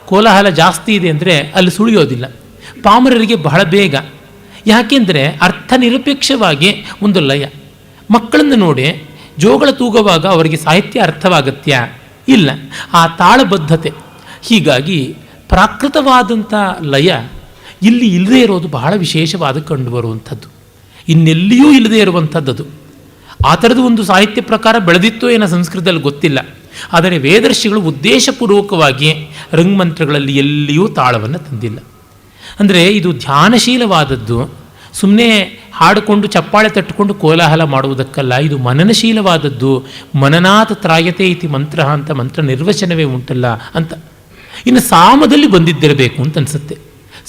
ಕೋಲಾಹಲ ಜಾಸ್ತಿ ಇದೆ ಅಂದರೆ ಅಲ್ಲಿ ಸುಳಿಯೋದಿಲ್ಲ. ಪಾಮರರಿಗೆ ಬಹಳ ಬೇಗ, ಯಾಕೆಂದರೆ ಅರ್ಥ ನಿರಪೇಕ್ಷವಾಗಿ ಒಂದು ಲಯ. ಮಕ್ಕಳನ್ನು ನೋಡಿ ಜೋಗಳ ತೂಗುವಾಗ ಅವರಿಗೆ ಸಾಹಿತ್ಯ ಅರ್ಥವಾಗತ್ಯ? ಇಲ್ಲ, ಆ ತಾಳಬದ್ಧತೆ. ಹೀಗಾಗಿ ಪ್ರಾಕೃತವಾದಂಥ ಲಯ ಇಲ್ಲಿ ಇಲ್ಲದೇ ಇರೋದು ಬಹಳ ವಿಶೇಷವಾದ ಕಂಡುಬರುವಂಥದ್ದು. ಇನ್ನೆಲ್ಲಿಯೂ ಇಲ್ಲದೆ ಇರುವಂಥದ್ದು. ಆ ಥರದ ಒಂದು ಸಾಹಿತ್ಯ ಪ್ರಕಾರ ಬೆಳೆದಿತ್ತೋ ಏನೋ ಸಂಸ್ಕೃತದಲ್ಲಿ ಗೊತ್ತಿಲ್ಲ. ಆದರೆ ವೇದರ್ಷಿಗಳು ಉದ್ದೇಶಪೂರ್ವಕವಾಗಿ ರಂಗಮಂತ್ರಗಳಲ್ಲಿ ಎಲ್ಲಿಯೂ ತಾಳವನ್ನು ತಂದಿಲ್ಲ. ಅಂದರೆ ಇದು ಧ್ಯಾನಶೀಲವಾದದ್ದು, ಸುಮ್ಮನೆ ಹಾಡಿಕೊಂಡು ಚಪ್ಪಾಳೆ ತಟ್ಟುಕೊಂಡು ಕೋಲಾಹಲ ಮಾಡುವುದಕ್ಕಲ್ಲ. ಇದು ಮನನಶೀಲವಾದದ್ದು. ಮನನಾಥ ತ್ರಾಯತೆ ಇತಿ ಮಂತ್ರ ಅಂತ ಮಂತ್ರ ನಿರ್ವಚನವೇ ಉಂಟಲ್ಲ ಅಂತ. ಇನ್ನು ಸಾಮದಲ್ಲಿ ಬಂದಿದ್ದಿರಬೇಕು ಅಂತ ಅನಿಸುತ್ತೆ.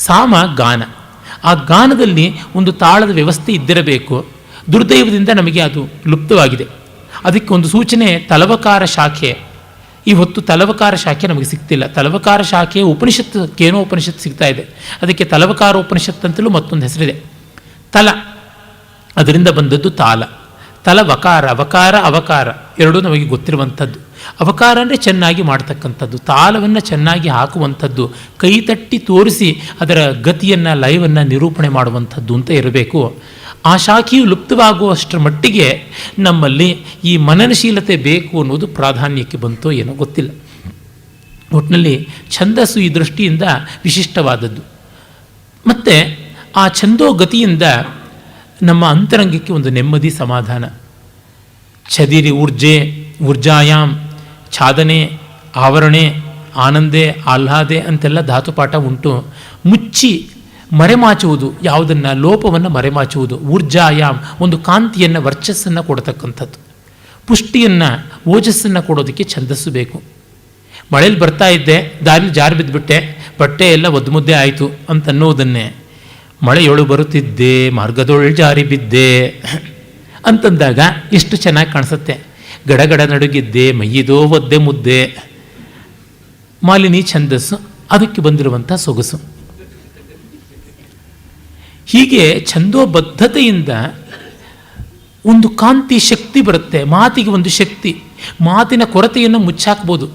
ಸಾಮ ಗಾನ, ಆ ಗಾನದಲ್ಲಿ ಒಂದು ತಾಳದ ವ್ಯವಸ್ಥೆ ಇದ್ದಿರಬೇಕು. ದುರ್ದೈವದಿಂದ ನಮಗೆ ಅದು ಲುಪ್ತವಾಗಿದೆ. ಅದಕ್ಕೆ ಒಂದು ಸೂಚನೆ ತಲವಕಾರ ಶಾಖೆ. ಈ ಹೊತ್ತು ತಲವಕಾರ ಶಾಖೆ ನಮಗೆ ಸಿಗ್ತಿಲ್ಲ. ತಲವಕಾರ ಶಾಖೆ ಉಪನಿಷತ್ತು, ಕೇನೋ ಉಪನಿಷತ್ತು ಸಿಗ್ತಾ ಇದೆ. ಅದಕ್ಕೆ ತಲವಕಾರ ಉಪನಿಷತ್ತು ಅಂತಲೂ ಮತ್ತೊಂದು ಹೆಸರಿದೆ. ತಲ, ಅದರಿಂದ ಬಂದದ್ದು ತಾಲ. ತಲ ವಕಾರ, ವಕಾರ ಅವಕಾರ ಎರಡೂ ನಮಗೆ ಗೊತ್ತಿರುವಂಥದ್ದು. ಅವಕಾರ ಅಂದರೆ ಚೆನ್ನಾಗಿ ಮಾಡ್ತಕ್ಕಂಥದ್ದು, ತಾಲವನ್ನು ಚೆನ್ನಾಗಿ ಹಾಕುವಂಥದ್ದು, ಕೈ ತಟ್ಟಿ ತೋರಿಸಿ ಅದರ ಗತಿಯನ್ನು, ಲಯವನ್ನು ನಿರೂಪಣೆ ಮಾಡುವಂಥದ್ದು ಅಂತ ಇರಬೇಕು. ಆ ಶಾಖೆಯು ಲುಪ್ತವಾಗುವಷ್ಟರ ಮಟ್ಟಿಗೆ ನಮ್ಮಲ್ಲಿ ಈ ಮನನಶೀಲತೆ ಬೇಕು ಅನ್ನೋದು ಪ್ರಾಧಾನ್ಯಕ್ಕೆ ಬಂತೋ ಏನೋ ಗೊತ್ತಿಲ್ಲ. ಒಟ್ಟಿನಲ್ಲಿ ಛಂದಸ್ಸು ಈ ದೃಷ್ಟಿಯಿಂದ ವಿಶಿಷ್ಟವಾದದ್ದು. ಮತ್ತು ಆ ಛಂದೋಗತಿಯಿಂದ ನಮ್ಮ ಅಂತರಂಗಕ್ಕೆ ಒಂದು ನೆಮ್ಮದಿ, ಸಮಾಧಾನ. ಛದಿರಿ ಊರ್ಜೆ, ಊರ್ಜಾಯಾಮ್, ಛಾದನೆ, ಆವರಣೆ, ಆನಂದೆ, ಆಹ್ಲಾದೆ ಅಂತೆಲ್ಲ ಧಾತುಪಾಠ ಉಂಟು. ಮುಚ್ಚಿ ಮರೆಮಾಚುವುದು, ಯಾವುದನ್ನು, ಲೋಪವನ್ನು ಮರೆಮಾಚುವುದು. ಊರ್ಜಾಯಾಮ್, ಒಂದು ಕಾಂತಿಯನ್ನು, ವರ್ಚಸ್ಸನ್ನು ಕೊಡತಕ್ಕಂಥದ್ದು. ಪುಷ್ಟಿಯನ್ನು, ಓಜಸ್ಸನ್ನು ಕೊಡೋದಕ್ಕೆ ಛಂದಸ್ಸು ಬೇಕು. ಮಳೇಲಿ ಬರ್ತಾ ಇದ್ದೆ, ದಾರಿಲಿ ಜಾರಿ ಬಿದ್ದುಬಿಟ್ಟೆ, ಬಟ್ಟೆ ಎಲ್ಲ ಒದ್ದು ಮುದ್ದೆ ಆಯಿತು ಅಂತನ್ನೋದನ್ನೇ ಮಳೆಯೊಳು ಬರುತ್ತಿದ್ದೆ, ಮಾರ್ಗದೊಳು ಜಾರಿ ಬಿದ್ದೆ ಅಂತಂದಾಗ ಎಷ್ಟು ಚೆನ್ನಾಗಿ ಕಾಣಿಸುತ್ತೆ. ಗಡಗಡ ನಡುಗಿದ್ದೆ, ಮೈಯಿದೋ ಒದ್ದೆ ಮುದ್ದೆ. ಮಾಲಿನಿ ಛಂದಸ್ಸು, ಅದಕ್ಕೆ ಬಂದಿರುವಂಥ ಸೊಗಸು. ಹೀಗೆ ಛಂದೋಬದ್ಧತೆಯಿಂದ ಒಂದು ಕಾಂತಿ, ಶಕ್ತಿ ಬರುತ್ತೆ. ಮಾತಿಗೆ ಒಂದು ಶಕ್ತಿ. ಮಾತಿನ ಕೊರತೆಯನ್ನು ಮುಚ್ಚಾಕ್ಬೋದು.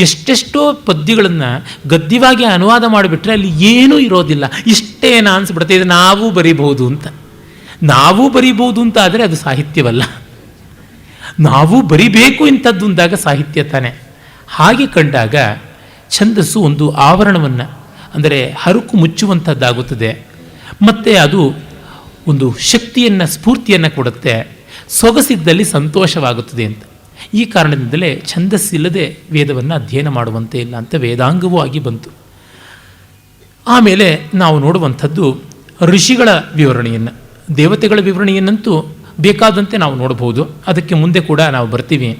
ಎಷ್ಟೆಷ್ಟೋ ಪದ್ಯಗಳನ್ನು ಗದ್ಯವಾಗಿ ಅನುವಾದ ಮಾಡಿಬಿಟ್ರೆ ಅಲ್ಲಿ ಏನೂ ಇರೋದಿಲ್ಲ. ಇಷ್ಟೇನ ಅನಿಸ್ಬಿಡುತ್ತೆ, ಇದು ನಾವು ಬರೀಬಹುದು ಅಂತ. ನಾವು ಬರೀಬಹುದು ಅಂತ ಆದರೆ ಅದು ಸಾಹಿತ್ಯವಲ್ಲ. ನಾವು ಬರಿಬೇಕು ಇಂಥದ್ದು ಅಂದಾಗ ಸಾಹಿತ್ಯ ತಾನೆ. ಹಾಗೆ ಕಂಡಾಗ ಛಂದಸ್ಸು ಒಂದು ಆವರಣವನ್ನು, ಅಂದರೆ ಹರುಕು ಮುಚ್ಚುವಂಥದ್ದಾಗುತ್ತದೆ. ಮತ್ತು ಅದು ಒಂದು ಶಕ್ತಿಯನ್ನು, ಸ್ಫೂರ್ತಿಯನ್ನು ಕೊಡುತ್ತೆ. ಸೊಗಸಿದ್ದಲ್ಲಿ ಸಂತೋಷವಾಗುತ್ತದೆ ಅಂತ. ಈ ಕಾರಣದಿಂದಲೇ ಛಂದಸ್ಸಿಲ್ಲದೆ ವೇದವನ್ನು ಅಧ್ಯಯನ ಮಾಡುವಂತೆ ಇಲ್ಲ ಅಂತ ವೇದಾಂಗವೂ ಆಗಿ ಬಂತು. ಆಮೇಲೆ ನಾವು ನೋಡುವಂಥದ್ದು ಋಷಿಗಳ ವಿವರಣೆಯನ್ನು. ದೇವತೆಗಳ ವಿವರಣೆಯನ್ನಂತೂ ಬೇಕಾದಂತೆ ನಾವು ನೋಡಬಹುದು. ಅದಕ್ಕೆ ಮುಂದೆ ಕೂಡ ನಾವು ಬರ್ತೀವಿ.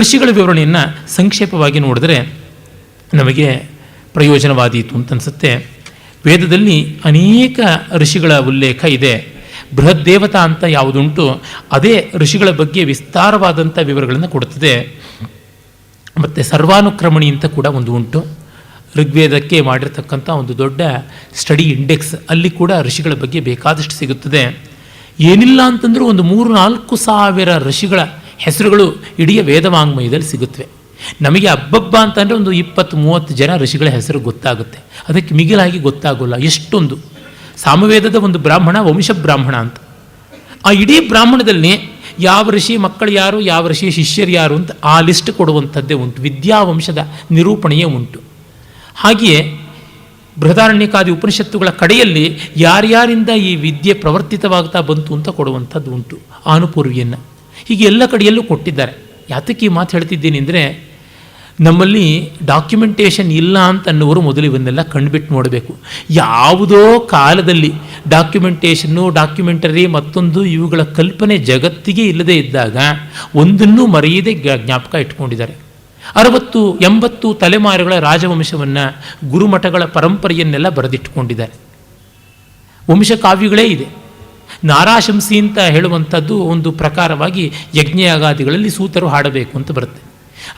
ಋಷಿಗಳ ವಿವರಣೆಯನ್ನು ಸಂಕ್ಷೇಪವಾಗಿ ನೋಡಿದ್ರೆ ನಮಗೆ ಪ್ರಯೋಜನವಾದೀತು ಅಂತ ಅನಿಸುತ್ತೆ. ವೇದದಲ್ಲಿ ಅನೇಕ ಋಷಿಗಳ ಉಲ್ಲೇಖ ಇದೆ. ಬೃಹದ್ದೇವತಾ ಅಂತ ಯಾವುದುಂಟು ಅದೇ ಋಷಿಗಳ ಬಗ್ಗೆ ವಿಸ್ತಾರವಾದಂಥ ವಿವರಗಳನ್ನು ಕೊಡುತ್ತದೆ. ಮತ್ತು ಸರ್ವಾನುಕ್ರಮಣಿ ಅಂತ ಕೂಡ ಒಂದು ಉಂಟು. ಋಗ್ವೇದಕ್ಕೆ ಮಾಡಿರ್ತಕ್ಕಂಥ ಒಂದು ದೊಡ್ಡ ಸ್ಟಡಿ ಇಂಡೆಕ್ಸ್. ಅಲ್ಲಿ ಕೂಡ ಋಷಿಗಳ ಬಗ್ಗೆ ಬೇಕಾದಷ್ಟು ಸಿಗುತ್ತದೆ. ಏನಿಲ್ಲ ಅಂತಂದರೂ ಒಂದು 3,000-4,000 ಋಷಿಗಳ ಹೆಸರುಗಳು ಇಡೀ ವೇದವಾಂಗ್ಮಯದಲ್ಲಿ ಸಿಗುತ್ತವೆ. ನಮಗೆ ಹಬ್ಬಬ್ಬ ಅಂತಂದರೆ ಒಂದು 20-30 ಜನ ಋಷಿಗಳ ಹೆಸರು ಗೊತ್ತಾಗುತ್ತೆ. ಅದಕ್ಕೆ ಮಿಗಿಲಾಗಿ ಗೊತ್ತಾಗೋಲ್ಲ. ಎಷ್ಟೊಂದು ಸಾಮವೇದದ ಒಂದು ಬ್ರಾಹ್ಮಣ ವಂಶಬ್ರಾಹ್ಮಣ ಅಂತ. ಆ ಇಡೀ ಬ್ರಾಹ್ಮಣದಲ್ಲಿ ಯಾವ ಋಷಿ ಮಕ್ಕಳು ಯಾರು, ಯಾವ ಋಷಿ ಶಿಷ್ಯರು ಯಾರು ಅಂತ ಆ ಲಿಸ್ಟ್ ಕೊಡುವಂಥದ್ದೇ ಉಂಟು. ವಿದ್ಯಾವಂಶದ ನಿರೂಪಣೆಯೇ ಉಂಟು. ಹಾಗೆಯೇ ಬೃಹದಾರಣ್ಯಕಾದಿ ಉಪನಿಷತ್ತುಗಳ ಕಡೆಯಲ್ಲಿ ಯಾರ್ಯಾರಿಂದ ಈ ವಿದ್ಯೆ ಪ್ರವರ್ತಿತವಾಗ್ತಾ ಬಂತು ಅಂತ ಕೊಡುವಂಥದ್ದು ಉಂಟು, ಆನುಪೂರ್ವಿಯನ್ನು. ಹೀಗೆ ಎಲ್ಲ ಕಡೆಯಲ್ಲೂ ಕೊಟ್ಟಿದ್ದಾರೆ. ಯಾತಕ್ಕೆ ಈ ಮಾತು ಹೇಳ್ತಿದ್ದೀನಿ ಅಂದರೆ, ನಮ್ಮಲ್ಲಿ ಡಾಕ್ಯುಮೆಂಟೇಷನ್ ಇಲ್ಲ ಅಂತ ಅನ್ನೋರು ಮೊದಲು ಇವನ್ನೆಲ್ಲ ಕಂಡುಬಿಟ್ಟು ನೋಡಬೇಕು. ಯಾವುದೋ ಕಾಲದಲ್ಲಿ ಡಾಕ್ಯುಮೆಂಟೇಷನ್ನು, ಡಾಕ್ಯುಮೆಂಟರಿ, ಮತ್ತೊಂದು ಇವುಗಳ ಕಲ್ಪನೆ ಜಗತ್ತಿಗೆ ಇಲ್ಲದೇ ಇದ್ದಾಗ ಒಂದನ್ನೂ ಮರೆಯದೆ ಜ್ಞಾಪಕ ಇಟ್ಕೊಂಡಿದ್ದಾರೆ. 60-80 ತಲೆಮಾರುಗಳ ರಾಜವಂಶವನ್ನು, ಗುರುಮಠಗಳ ಪರಂಪರೆಯನ್ನೆಲ್ಲ ಬರೆದಿಟ್ಟುಕೊಂಡಿದ್ದಾರೆ. ವಂಶಕಾವ್ಯಗಳೇ ಇದೆ. ನಾರಾಶಂಸಿ ಅಂತ ಹೇಳುವಂಥದ್ದು ಒಂದು ಪ್ರಕಾರವಾಗಿ ಯಜ್ಞಯಾಗಾದಿಗಳಲ್ಲಿ ಸೂತರು ಹಾಡಬೇಕು ಅಂತ ಬರುತ್ತೆ.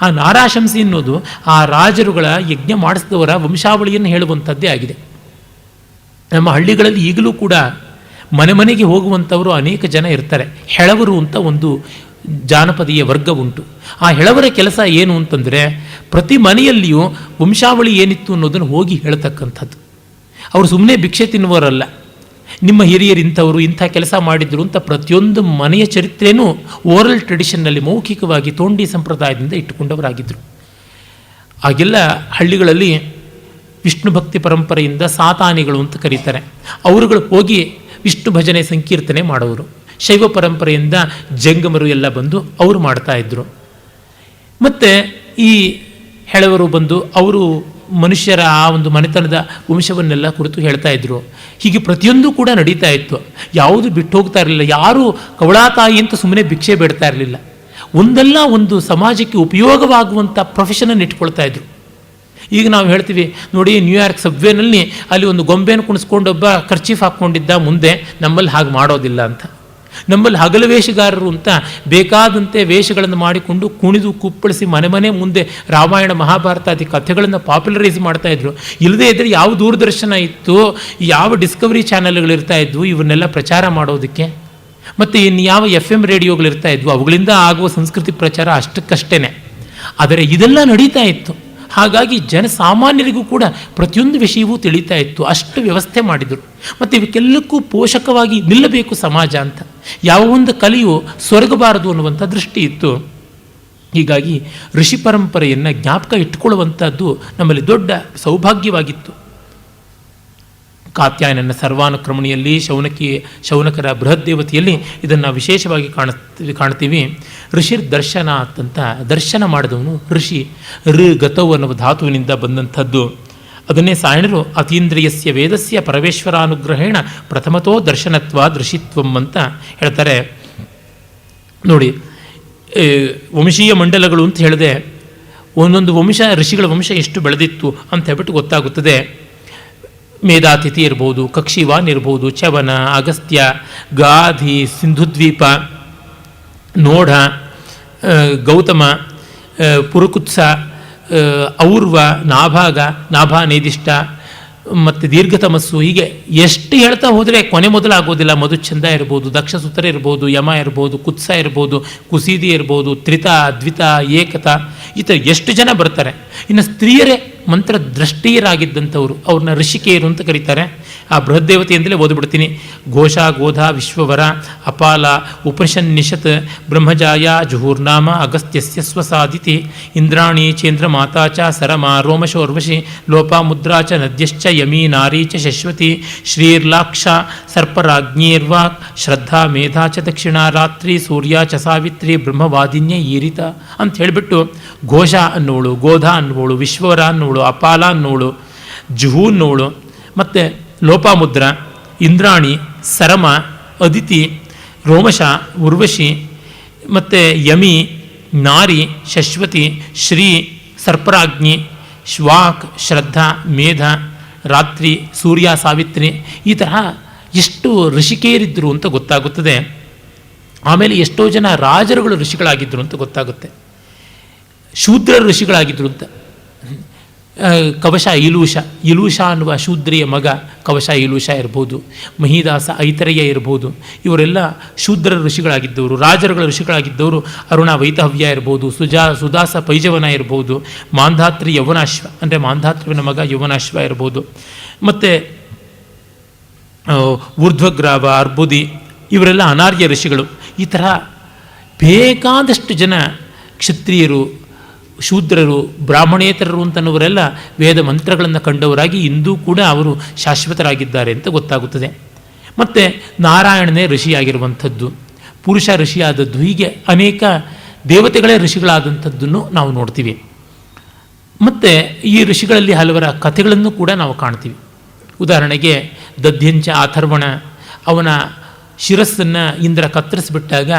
ಆ ನಾರಾಶಂಸಿ ಅನ್ನೋದು ಆ ರಾಜರುಗಳ ಯಜ್ಞ ಮಾಡಿಸಿದವರ ವಂಶಾವಳಿಯನ್ನು ಹೇಳುವಂಥದ್ದೇ ಆಗಿದೆ. ನಮ್ಮ ಹಳ್ಳಿಗಳಲ್ಲಿ ಈಗಲೂ ಕೂಡ ಮನೆ ಮನೆಗೆ ಹೋಗುವಂಥವರು ಅನೇಕ ಜನ ಇರ್ತಾರೆ. ಹೆಳವರು ಅಂತ ಒಂದು ಜಾನಪದೀಯ ವರ್ಗ ಉಂಟು. ಆ ಹೆಳವರ ಕೆಲಸ ಏನು ಅಂತಂದರೆ, ಪ್ರತಿ ಮನೆಯಲ್ಲಿಯೂ ವಂಶಾವಳಿ ಏನಿತ್ತು ಅನ್ನೋದನ್ನು ಹೋಗಿ ಹೇಳ್ತಕ್ಕಂಥದ್ದು. ಅವರು ಸುಮ್ಮನೆ ಭಿಕ್ಷೆ ತಿನ್ನುವರಲ್ಲ. ನಿಮ್ಮ ಹಿರಿಯರು ಇಂಥವರು ಇಂಥ ಕೆಲಸ ಮಾಡಿದ್ರು ಅಂತ ಪ್ರತಿಯೊಂದು ಮನೆಯ ಚರಿತ್ರೆಯೂ ಓರಲ್ ಟ್ರೆಡಿಷನ್ನಲ್ಲಿ ಮೌಖಿಕವಾಗಿ ತೋಂಡಿ ಸಂಪ್ರದಾಯದಿಂದ ಇಟ್ಟುಕೊಂಡವರಾಗಿದ್ದರು. ಆಗೆಲ್ಲ ಹಳ್ಳಿಗಳಲ್ಲಿ ವಿಷ್ಣು ಭಕ್ತಿ ಪರಂಪರೆಯಿಂದ ಸಾತಾನಿಗಳು ಅಂತ ಕರೀತಾರೆ. ಅವರುಗಳು ಹೋಗಿ ವಿಷ್ಣು ಭಜನೆ ಸಂಕೀರ್ತನೆ ಮಾಡೋರು. ಶೈವ ಪರಂಪರೆಯಿಂದ ಜಂಗಮರು ಎಲ್ಲ ಬಂದು ಅವರು ಮಾಡ್ತಾಯಿದ್ರು. ಮತ್ತು ಈ ಹೆಳವರು ಬಂದು ಅವರು ಮನುಷ್ಯರ ಆ ಒಂದು ಮನೆತನದ ವಂಶವನ್ನೆಲ್ಲ ಕುರಿತು ಹೇಳ್ತಾ ಇದ್ರು. ಹೀಗೆ ಪ್ರತಿಯೊಂದು ಕೂಡ ನಡೀತಾ ಇತ್ತು. ಯಾವುದು ಬಿಟ್ಟು ಹೋಗ್ತಾ ಇರಲಿಲ್ಲ. ಯಾರೂ ಕವಳಾತಾಯಿ ಅಂತ ಸುಮ್ಮನೆ ಭಿಕ್ಷೆ ಬೇಡ್ತಾ ಇರಲಿಲ್ಲ. ಒಂದಲ್ಲ ಒಂದು ಸಮಾಜಕ್ಕೆ ಉಪಯೋಗವಾಗುವಂಥ ಪ್ರೊಫೆಷನನ್ನು ಇಟ್ಕೊಳ್ತಾ ಇದ್ರು. ಈಗ ನಾವು ಹೇಳ್ತೀವಿ ನೋಡಿ, ನ್ಯೂಯಾರ್ಕ್ ಸಬ್ವೇನಲ್ಲಿ ಅಲ್ಲಿ ಒಂದು ಗೊಂಬೆಯನ್ನು ಕುಣಿಸ್ಕೊಂಡೊಬ್ಬ ಖರ್ಚೀಫ್ ಹಾಕ್ಕೊಂಡಿದ್ದ, ಮುಂದೆ ನಮ್ಮಲ್ಲಿ ಹಾಗೆ ಮಾಡೋದಿಲ್ಲ ಅಂತ. ನಮ್ಮಲ್ಲಿ ಹಗಲು ವೇಷಗಾರರು ಅಂತ ಬೇಕಾದಂತೆ ವೇಷಗಳನ್ನು ಮಾಡಿಕೊಂಡು ಕುಣಿದು ಕುಪ್ಪಳಿಸಿ ಮನೆ ಮನೆ ಮುಂದೆ ರಾಮಾಯಣ ಮಹಾಭಾರತಾದಿ ಕಥೆಗಳನ್ನು ಪಾಪ್ಯುಲರೈಸ್ ಮಾಡ್ತಾಯಿದ್ರು. ಇಲ್ಲದೇ ಇದ್ದರೆ ಯಾವ ದೂರದರ್ಶನ ಇತ್ತು, ಯಾವ ಡಿಸ್ಕವರಿ ಚಾನಲ್ಗಳಿರ್ತಾ ಇದ್ವು ಇವನ್ನೆಲ್ಲ ಪ್ರಚಾರ ಮಾಡೋದಕ್ಕೆ? ಮತ್ತು ಇನ್ನು ಯಾವ FM ರೇಡಿಯೋಗಳಿರ್ತಾ ಇದ್ವು, ಅವುಗಳಿಂದ ಆಗುವ ಸಂಸ್ಕೃತಿ ಪ್ರಚಾರ ಅಷ್ಟಕ್ಕಷ್ಟೇ. ಆದರೆ ಇದೆಲ್ಲ ನಡೀತಾ ಇತ್ತು. ಹಾಗಾಗಿ ಜನಸಾಮಾನ್ಯರಿಗೂ ಕೂಡ ಪ್ರತಿಯೊಂದು ವಿಷಯವೂ ತಿಳಿತಾ ಇತ್ತು. ಅಷ್ಟು ವ್ಯವಸ್ಥೆ ಮಾಡಿದರು. ಮತ್ತು ಇವಕ್ಕೆಲ್ಲಕ್ಕೂ ಪೋಷಕವಾಗಿ ನಿಲ್ಲಬೇಕು ಸಮಾಜ ಅಂತ. ಯಾವ ಒಂದು ಕಲೆಯು ಸೊರಗಬಾರದು ಅನ್ನುವಂಥ ದೃಷ್ಟಿ ಇತ್ತು. ಹೀಗಾಗಿ ಋಷಿ ಪರಂಪರೆಯನ್ನು ಜ್ಞಾಪಕ ಇಟ್ಟುಕೊಳ್ಳುವಂಥದ್ದು ನಮ್ಮಲ್ಲಿ ದೊಡ್ಡ ಸೌಭಾಗ್ಯವಾಗಿತ್ತು. ಕಾತ್ಯಾಯನನ ಸರ್ವಾನುಕ್ರಮಣಿಯಲ್ಲಿ, ಶೌನಕರ ಬೃಹದ್ದೇವತೆಯಲ್ಲಿ ಇದನ್ನು ವಿಶೇಷವಾಗಿ ಕಾಣ್ತೀವಿ. ಋಷಿರ್ ದರ್ಶನ ಅಂತ ದರ್ಶನ ಮಾಡಿದವನು ಋಷಿ. ಗತವು ಅನ್ನುವ ಧಾತುವಿನಿಂದ ಬಂದಂಥದ್ದು. ಅದನ್ನೇ ಸಾಯಣರು ಅತೀಂದ್ರಿಯಸ್ಯ ವೇದಸ್ಯ ಪರಮೇಶ್ವರಾನುಗ್ರಹೇಣ ಪ್ರಥಮತೋ ದರ್ಶನತ್ವ ಋಷಿತ್ವಂ ಅಂತ ಹೇಳ್ತಾರೆ. ನೋಡಿ, ವಂಶೀಯ ಮಂಡಲಗಳು ಅಂತ ಹೇಳಿದೆ. ಒಂದೊಂದು ವಂಶ, ಋಷಿಗಳ ವಂಶ ಎಷ್ಟು ಬೆಳೆದಿತ್ತು ಅಂತ ಹೇಳ್ಬಿಟ್ಟು ಗೊತ್ತಾಗುತ್ತದೆ. ಮೇಧಾತಿಥಿ ಇರ್ಬೋದು, ಕಕ್ಷಿವಾನ್ ಇರ್ಬೋದು, ಚವನ, ಅಗಸ್ತ್ಯ, ಗಾಧಿ, ಸಿಂಧುದ್ವೀಪ, ನೋಢ, ಗೌತಮ, ಪುರುಕುತ್ಸ, ಔರ್ವ, ನಾಭಾಗ, ನಾಭಾನೇದಿಷ್ಟ ಮತ್ತು ದೀರ್ಘತಮಸ್ಸು, ಹೀಗೆ ಎಷ್ಟು ಹೇಳ್ತಾ ಹೋದರೆ ಕೊನೆ ಮೊದಲಾಗೋದಿಲ್ಲ. ಮಧುಚ್ಛಂದ ಇರ್ಬೋದು, ದಕ್ಷಸೂತ್ರ ಇರ್ಬೋದು, ಯಮ ಇರ್ಬೋದು, ಕುತ್ಸ ಇರ್ಬೋದು, ಕುಸೀದಿ ಇರ್ಬೋದು, ತ್ರಿತ, ದ್ವಿತ, ಏಕತ, ಈ ಥರ ಎಷ್ಟು ಜನ ಬರ್ತಾರೆ. ಇನ್ನು ಸ್ತ್ರೀಯರೇ ಮಂತ್ರದೃಷ್ಟೀಯರಾಗಿದ್ದಂಥವ್ರು, ಅವ್ರನ್ನ ಋಷಿಕೆಯರು ಅಂತ ಕರೀತಾರೆ. ಆ ಬೃಹದ್ದೇವತೆಯಿಂದಲೇ ಓದ್ಬಿಡ್ತೀನಿ. ಘೋಷ, ಗೋಧ, ವಿಶ್ವವರ, ಅಪಾಲ, ಉಪನಿಷನ್ನಿಷತ್, ಬ್ರಹ್ಮಜಾಯ, ಜುಹೂರ್ನಾಮ, ಅಗಸ್ತ್ಯಸ್ಯ ಸ್ವಸಾದಿತಿ, ಇಂದ್ರಾಣಿ, ಚೇಂದ್ರ ಮಾತಾ ಚ, ಸರಮ, ರೋಮಶೋರ್ವಶಿ, ಲೋಪಾಮುದ್ರಾ ಚ, ನದ್ಯಶ್ಚ, ಯಮೀ, ನಾರೀ ಚ, ಶಶ್ವತಿ, ಶ್ರೀರ್ಲಾಕ್ಷ, ಸರ್ಪರಾಜ್ಞೀರ್ವಾಕ್, ಶ್ರದ್ಧಾ, ಮೇಧಾ ಚ, ದಕ್ಷಿಣ, ರಾತ್ರಿ, ಸೂರ್ಯ ಚ, ಸಾವಿತ್ರಿ, ಬ್ರಹ್ಮವಾದಿನ್ಯ ಈರಿತ ಅಂತ ಹೇಳಿಬಿಟ್ಟು ಘೋಷ ಅನ್ನೋಳು, ಗೋಧ ಅನ್ನೋಳು, ವಿಶ್ವವರ ಅನ್ನೋಳು, ಅಪಾಲ ಅನ್ನೋಳು, ಜುಹು ಅನ್ನೋಳು, ಮತ್ತು ಲೋಪಾಮುದ್ರ, ಇಂದ್ರಾಣಿ, ಸರಮ, ಅದಿತಿ, ರೋಮಶ, ಉರ್ವಶಿ, ಮತ್ತು ಯಮಿ, ನಾರಿ, ಶಶ್ವತಿ, ಶ್ರೀ, ಸರ್ಪರಾಜ್ಞಿ, ಶ್ವಾಕ್, ಶ್ರದ್ಧಾ, ಮೇಧ, ರಾತ್ರಿ, ಸೂರ್ಯ, ಸಾವಿತ್ರಿ, ಈ ತರಹ ಎಷ್ಟು ಋಷಿಕೆಯರಿದ್ದರು ಅಂತ ಗೊತ್ತಾಗುತ್ತದೆ. ಆಮೇಲೆ ಎಷ್ಟೋ ಜನ ರಾಜರುಗಳು ಋಷಿಗಳಾಗಿದ್ದರು ಅಂತ ಗೊತ್ತಾಗುತ್ತೆ. ಶೂದ್ರ ಋಷಿಗಳಾಗಿದ್ದರು ಅಂತ. ಕವಶ ಇಲೂಷ ಅನ್ನುವ ಶೂದ್ರಿಯ ಮಗ ಕವಶ ಇಲೂಷ ಇರ್ಬೋದು, ಮಹಿದಾಸ ಐತರೆಯ ಇರ್ಬೋದು, ಇವರೆಲ್ಲ ಶೂದ್ರ ಋಷಿಗಳಾಗಿದ್ದವರು, ರಾಜರುಗಳ ಋಷಿಗಳಾಗಿದ್ದವರು. ಅರುಣ ವೈತಹವ್ಯ ಇರ್ಬೋದು, ಸುದಾಸ ಪೈಜವನ ಇರ್ಬೋದು, ಮಾಂಧಾತ್ರಿ ಯೌವನಾಶ್ವ ಅಂದರೆ ಮಾಂಧಾತ್ರಿವಿನ ಮಗ ಯೌವನಾಶ್ವ ಇರ್ಬೋದು, ಮತ್ತು ಊರ್ಧ್ವಗ್ರಾವ, ಅರ್ಬುದಿ, ಇವರೆಲ್ಲ ಅನಾರ್ಯ ಋಷಿಗಳು. ಈ ಥರ ಬೇಕಾದಷ್ಟು ಜನ ಕ್ಷತ್ರಿಯರು, ಶೂದ್ರರು, ಬ್ರಾಹ್ಮಣೇತರರು ಅಂತನ್ನುವರೆಲ್ಲ ವೇದ ಮಂತ್ರಗಳನ್ನು ಕಂಡವರಾಗಿ ಇಂದೂ ಕೂಡ ಅವರು ಶಾಶ್ವತರಾಗಿದ್ದಾರೆ ಅಂತ ಗೊತ್ತಾಗುತ್ತದೆ. ಮತ್ತು ನಾರಾಯಣನೇ ಋಷಿಯಾಗಿರುವಂಥದ್ದು, ಪುರುಷ ಋಷಿಯಾದದ್ದು, ಹೀಗೆ ಅನೇಕ ದೇವತೆಗಳೇ ಋಷಿಗಳಾದಂಥದ್ದನ್ನು ನಾವು ನೋಡ್ತೀವಿ. ಮತ್ತು ಈ ಋಷಿಗಳಲ್ಲಿ ಹಲವರ ಕಥೆಗಳನ್ನು ಕೂಡ ನಾವು ಕಾಣ್ತೀವಿ. ಉದಾಹರಣೆಗೆ ದಧ್ಯಂಚ ಅಥರ್ವಣ, ಅವನ ಶಿರಸ್ಸನ್ನು ಇಂದ್ರ ಕತ್ತರಿಸಿಬಿಟ್ಟಾಗ